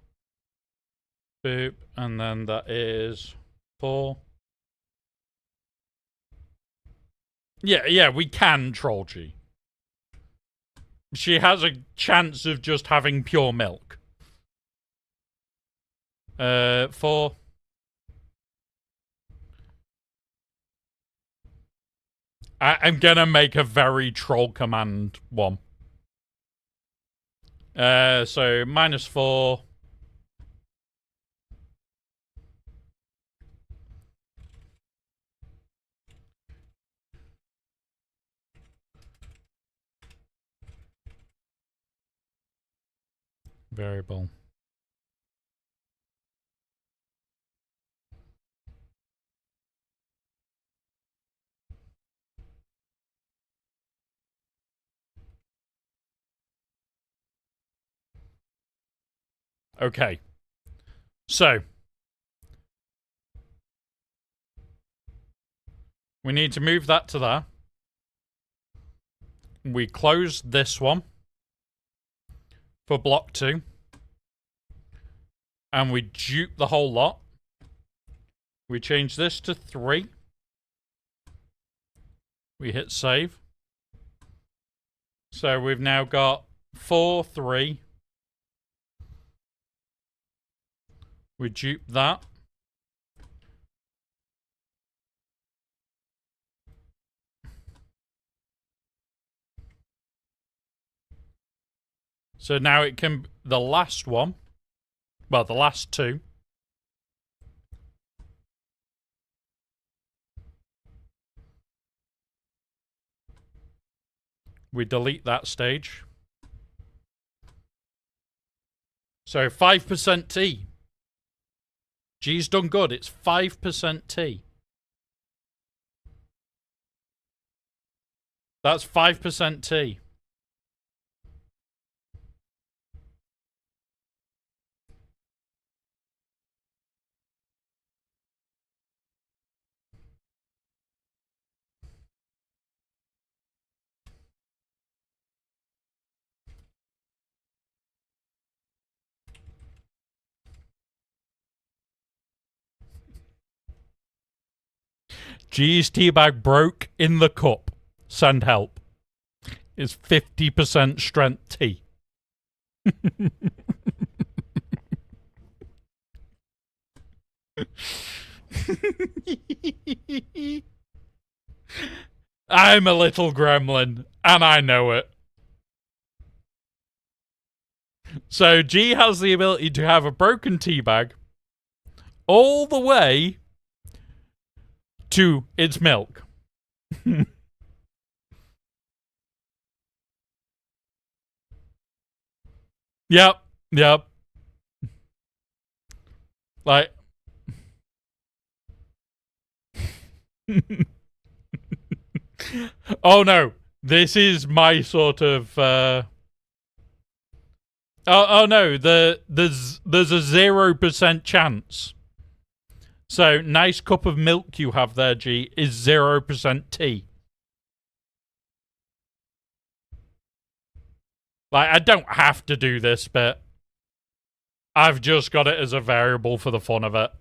Boop. And then that is 4. Yeah, we can troll G. She has a chance of just having pure milk. 4. I'm gonna make a very troll command one. So -4. Variable. Okay. So, we need to move that to there. We close this one for block 2. And we dupe the whole lot. We change this to 3. We hit save. So we've now got 4, 3. We dupe that. So now it can, the last one, well, the last 2. We delete that stage. So 5% T. G's done good. It's 5% T. That's 5% T. G's teabag broke in the cup. Send help. It's 50% strength tea. I'm a little gremlin, and I know it. So G has the ability to have a broken tea bag all the way to its milk. Yep. Like... Oh no, this is my sort of oh no, there's a 0% chance. So nice cup of milk you have there, G, is 0% tea. Like, I don't have to do this bit. I've just got it as a variable for the fun of it.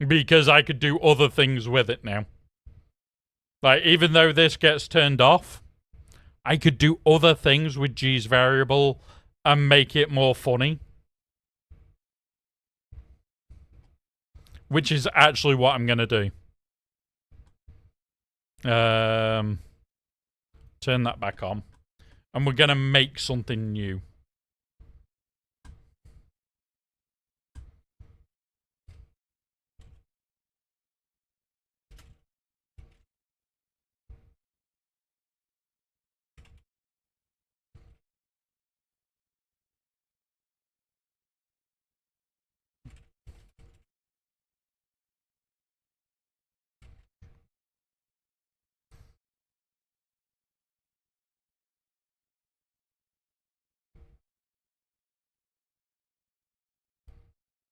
Because I could do other things with it now. Like, even though this gets turned off, I could do other things with G's variable and make it more funny. Which is actually what I'm going to do. Turn that back on. And we're going to make something new.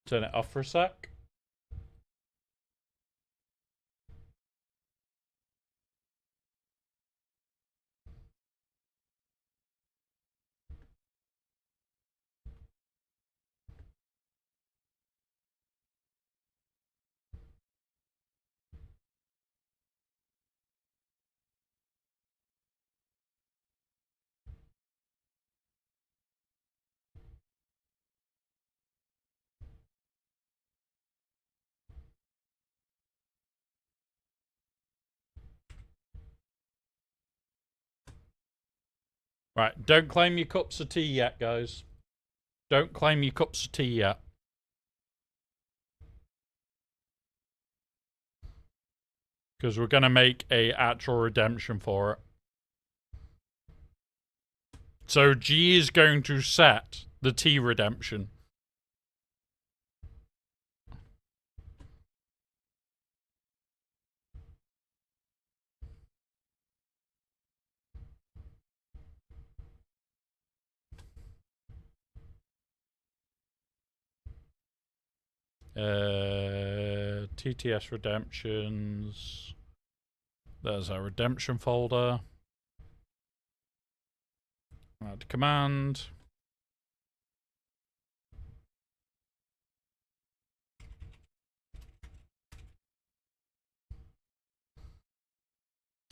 Turn it off for a sec. Right, don't claim your cups of tea yet, guys. Don't claim your cups of tea yet. Because we're going to make a actual redemption for it. So G is going to set the tea redemption. TTS redemptions. There's our redemption folder. Add command.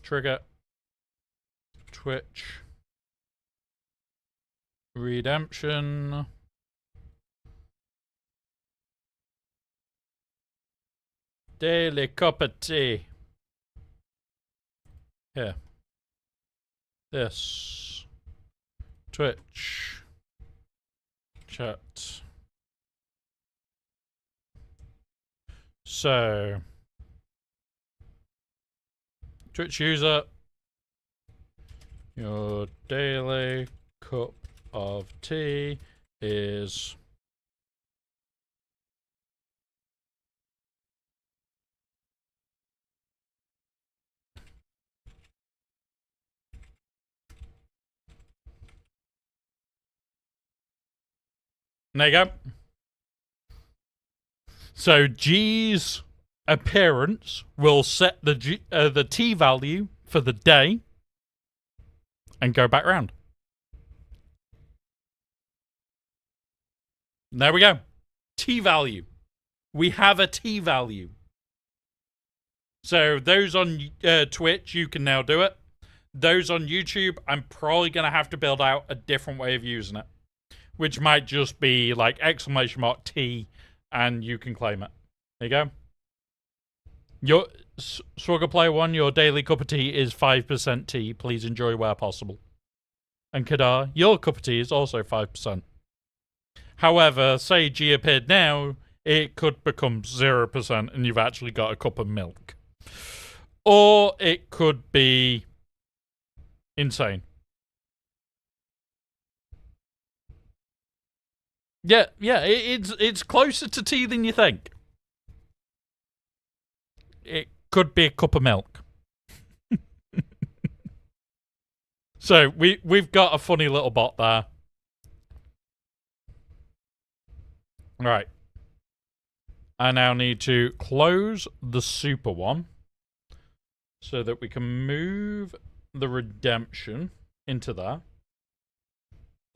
Trigger. Twitch. Redemption. Daily cup of tea. Here. This. Twitch. Chat. So. Twitch user. Your daily cup of tea is... There you go. So G's appearance will set the T value for the day and go back round. There we go. T value. We have a T value. So those on Twitch, you can now do it. Those on YouTube, I'm probably going to have to build out a different way of using it, which might just be like !T and you can claim it. There you go. Your Swagger Player 1, your daily cup of tea is 5% tea. Please enjoy where possible. And Kadar, your cup of tea is also 5%. However, say G appeared now, it could become 0% and you've actually got a cup of milk. Or it could be insane. Yeah, it's closer to tea than you think. It could be a cup of milk. So we've got a funny little bot there. Right. I now need to close the super one so that we can move the redemption into there.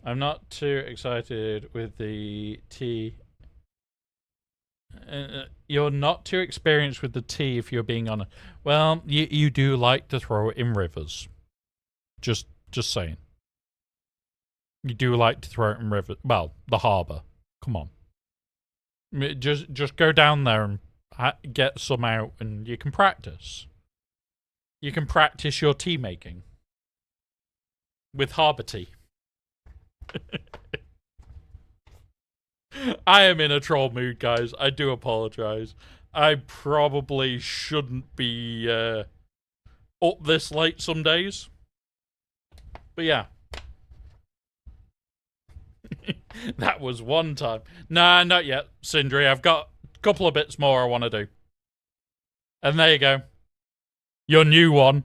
I'm not too excited with the tea. You're not too experienced with the tea, if you're being honest. Well, you do like to throw it in rivers. Just saying. You do like to throw it in rivers. Well, the harbour. Come on. Just go down there and get some out, and you can practice. You can practice your tea making with harbour tea. I am in a troll mood, guys. I do apologise. I probably shouldn't be up this late some days. But yeah. That was one time. Nah, not yet, Sindri. I've got a couple of bits more I want to do. And there you go. Your new one.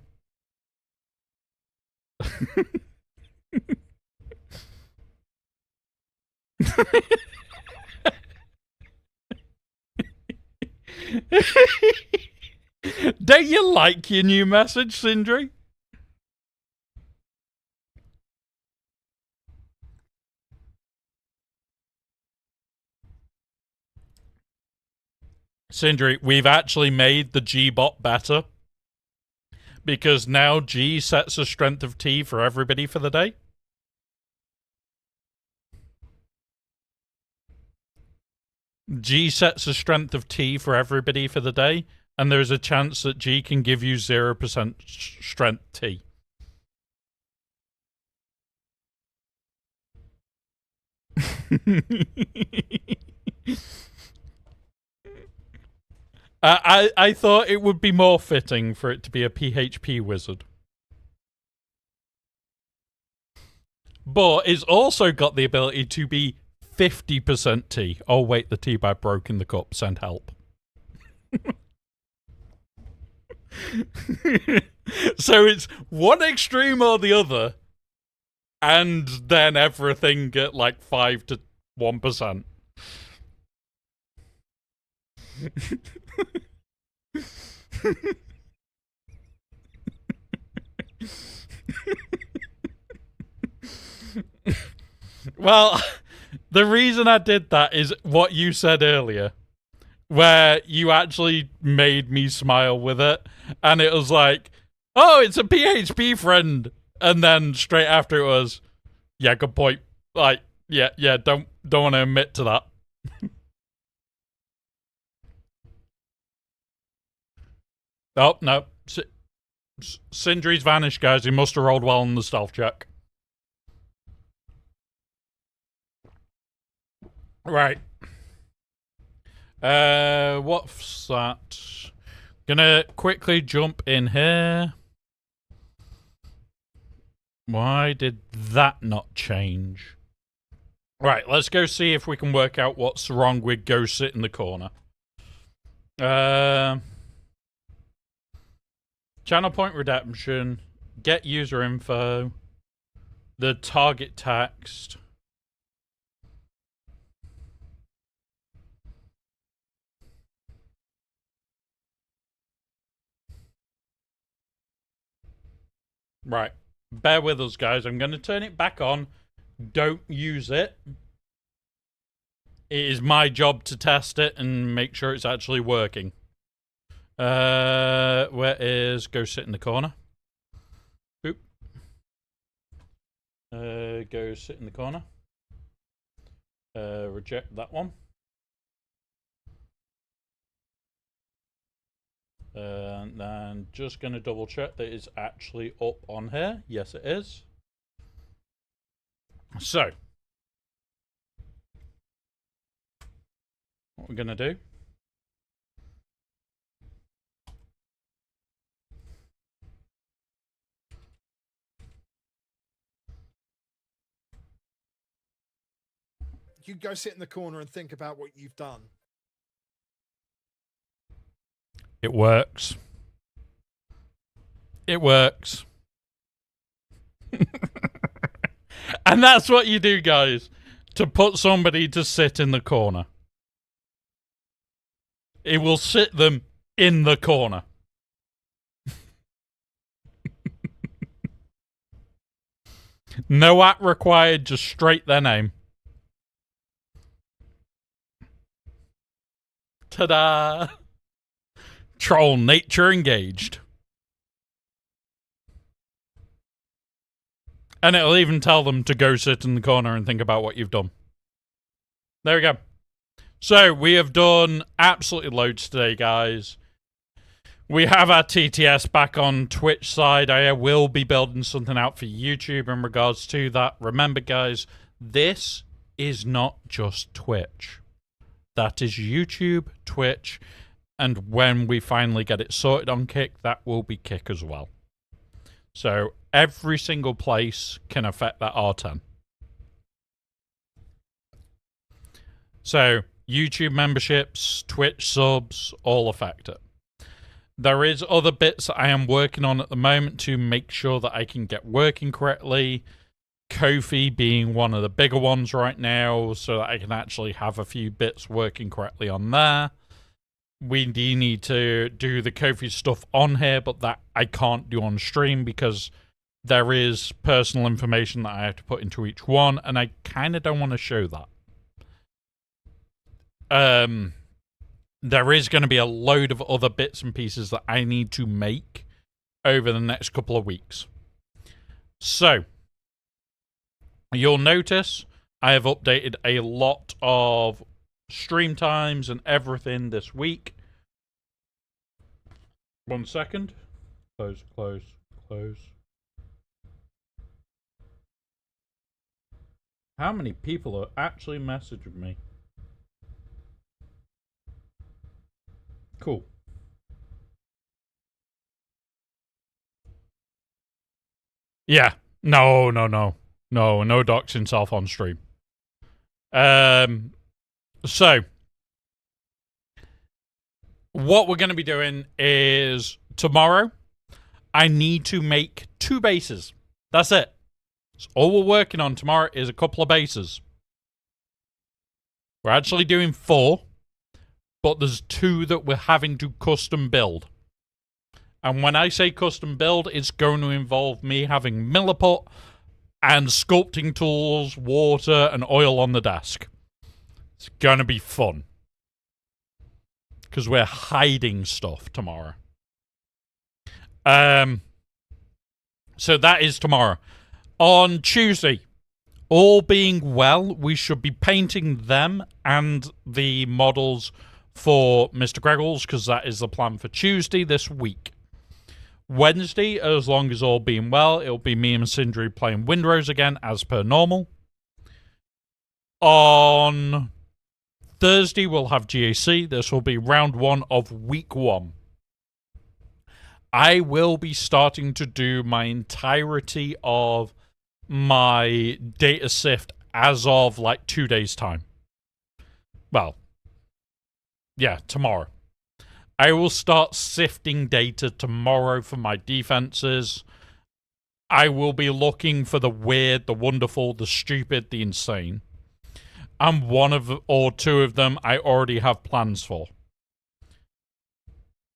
Don't you like your new message, Sindri? Sindri, we've actually made the G-bot better. Because now G sets a strength of T for everybody for the day. G sets a strength of T for everybody for the day. And there's a chance that G can give you 0% strength T. I thought it would be more fitting for it to be a PHP wizard. But it's also got the ability to be 50% tea. Oh wait, the tea bag broke in the cup. Send help. So it's one extreme or the other. And then everything at like 5 to 1%. Well, the reason I did that is what you said earlier, where you actually made me smile with it, and it was like, oh, it's a PHP friend, and then straight after it was, yeah, good point. Like, yeah, don't want to admit to that. Oh, no. Sindri's vanished, guys. He must have rolled well on the stealth check. Right. What's that? Gonna quickly jump in here. Why did that not change? Right, let's go see if we can work out what's wrong with go sit in the corner. Channel point redemption, get user info, the target text. Right, bear with us, guys. I'm going to turn it back on. Don't use it. It is my job to test it and make sure it's actually working. Where is go sit in the corner? Boop. Go sit in the corner. Reject that one. And then just going to double check that it's actually up on here. Yes, it is. So, what we're going to do. You go sit in the corner and think about what you've done. It works. It works. And that's what you do, guys, to put somebody to sit in the corner. It will sit them in the corner. No app required, just straight their name. Ta-da! Troll nature engaged. And it'll even tell them to go sit in the corner and think about what you've done. There we go. So, we have done absolutely loads today, guys. We have our TTS back on Twitch side. I will be building something out for YouTube in regards to that. Remember, guys, this is not just Twitch. That is YouTube, Twitch, and when we finally get it sorted on Kick, that will be Kick as well. So every single place can affect that R10. So YouTube memberships, Twitch subs, all affect it. There is other bits that I am working on at the moment to make sure that I can get working correctly. Ko-fi being one of the bigger ones right now, so that I can actually have a few bits working correctly on there. We do need to do the Ko-fi stuff on here, but that I can't do on stream because there is personal information that I have to put into each one, and I kind of don't want to show that. There is going to be a load of other bits and pieces that I need to make over the next couple of weeks. So, you'll notice I have updated a lot of stream times and everything this week. 1 second. Close, close, close. How many people are actually messaging me? Cool. Yeah. No doxing self on stream. So what we're going to be doing is tomorrow I need to make 2 bases. That's it. So all we're working on tomorrow is a couple of bases. We're actually doing 4, but there's 2 that we're having to custom build. And when I say custom build, it's going to involve me having milliput and sculpting tools, water, and oil on the desk. It's going to be fun. Because we're hiding stuff tomorrow. So that is tomorrow. On Tuesday, all being well, we should be painting them and the models for Mr. Greggles, because that is the plan for Tuesday this week. Wednesday, as long as all being well, it'll be me and Sindri playing Windrose again, as per normal. On Thursday, we'll have GAC. This will be round 1 of week 1. I will be starting to do my entirety of my data sift as of like 2 days' time. Well, yeah, tomorrow. I will start sifting data tomorrow for my defenses. I will be looking for the weird, the wonderful, the stupid, the insane. And 1 or 2 of them I already have plans for.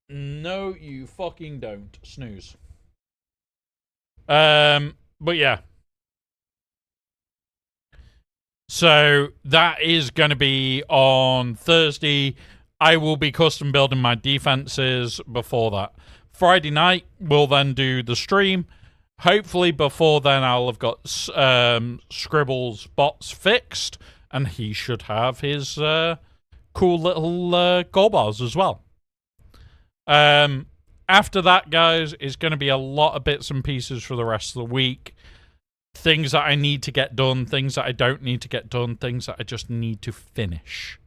No, you fucking don't. Snooze. But yeah. So that is going to be on Thursday. I will be custom building my defenses before that. Friday night, we'll then do the stream. Hopefully before then I'll have got Scribble's bots fixed, and he should have his cool little gold bars as well. After that, guys, it's going to be a lot of bits and pieces for the rest of the week. Things that I need to get done, things that I don't need to get done, things that I just need to finish.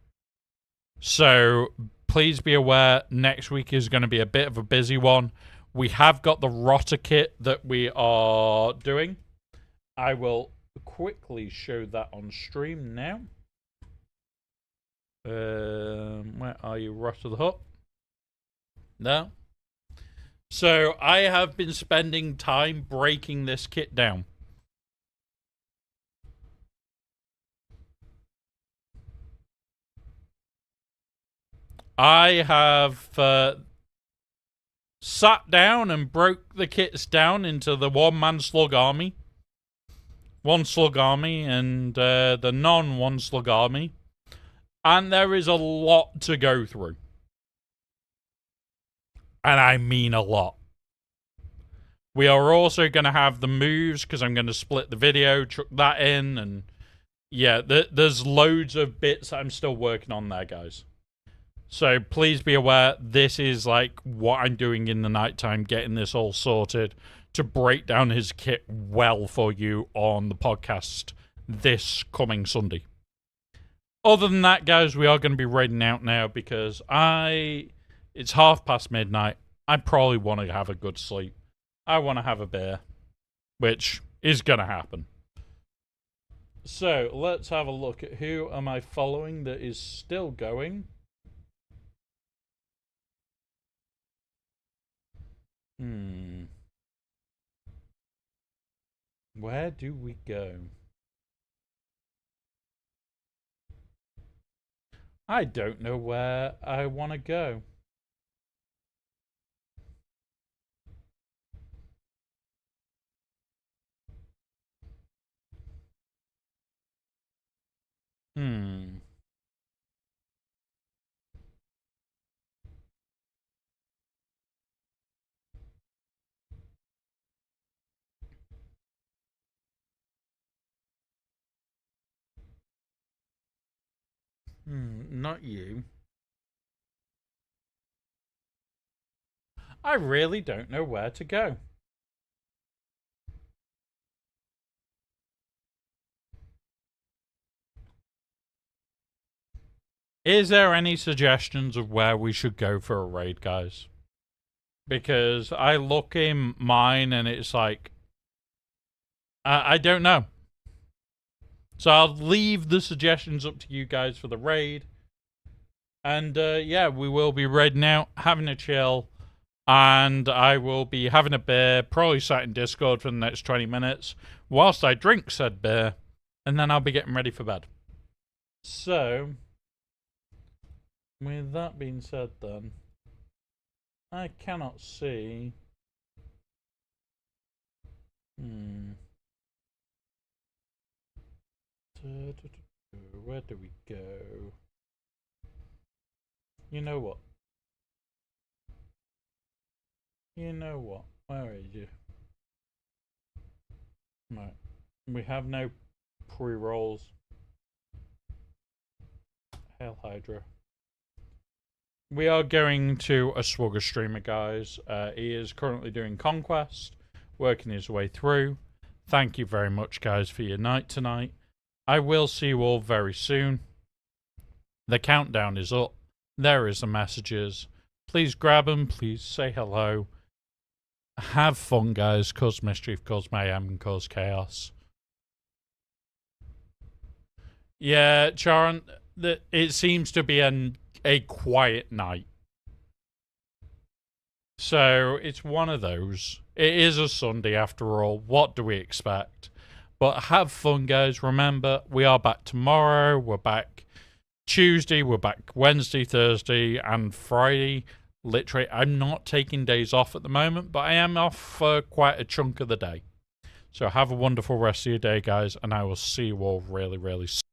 So please be aware, next week is going to be a bit of a busy one. We have got the rotter kit that we are doing. I will quickly show that on stream now. Where are you, Rotter the Hut? No. So I have been spending time breaking this kit down. I have sat down and broke the kits down into the one-man slug army, one slug army, and the non-one slug army. And there is a lot to go through. And I mean a lot. We are also going to have the moves, because I'm going to split the video, chuck that in, and yeah, there's loads of bits that I'm still working on there, guys. So please be aware, this is like what I'm doing in the nighttime, getting this all sorted to break down his kit well for you on the podcast this coming Sunday. Other than that, guys, we are going to be raiding out now because it's midnight. I probably want to have a good sleep. I want to have a beer, which is going to happen. So let's have a look at who am I following that is still going. Where do we go? I don't know where I want to go. Not you. I really don't know where to go. Is there any suggestions of where we should go for a raid, guys? Because I look in mine and it's like, I don't know. So I'll leave the suggestions up to you guys for the raid. And yeah, we will be raiding out, having a chill. And I will be having a beer, probably sat in Discord for the next 20 minutes, whilst I drink said beer. And then I'll be getting ready for bed. So, with that being said then, I cannot see. Where do we go? You know what? You know what? Where is you? Right. We have no pre-rolls. Hail Hydra. We are going to a Swugger streamer, guys. He is currently doing Conquest, working his way through. Thank you very much, guys, for your night tonight. I will see you all very soon. The countdown is up. There is the messages. Please grab them. Please say hello. Have fun, guys. Cause mischief, cause mayhem, and cause chaos. Yeah, Charon, it seems to be a quiet night. So it's one of those. It is a Sunday after all. What do we expect? But have fun, guys. Remember, we are back tomorrow. We're back Tuesday. We're back Wednesday, Thursday, and Friday. Literally, I'm not taking days off at the moment, but I am off for quite a chunk of the day. So have a wonderful rest of your day, guys, and I will see you all really, really soon.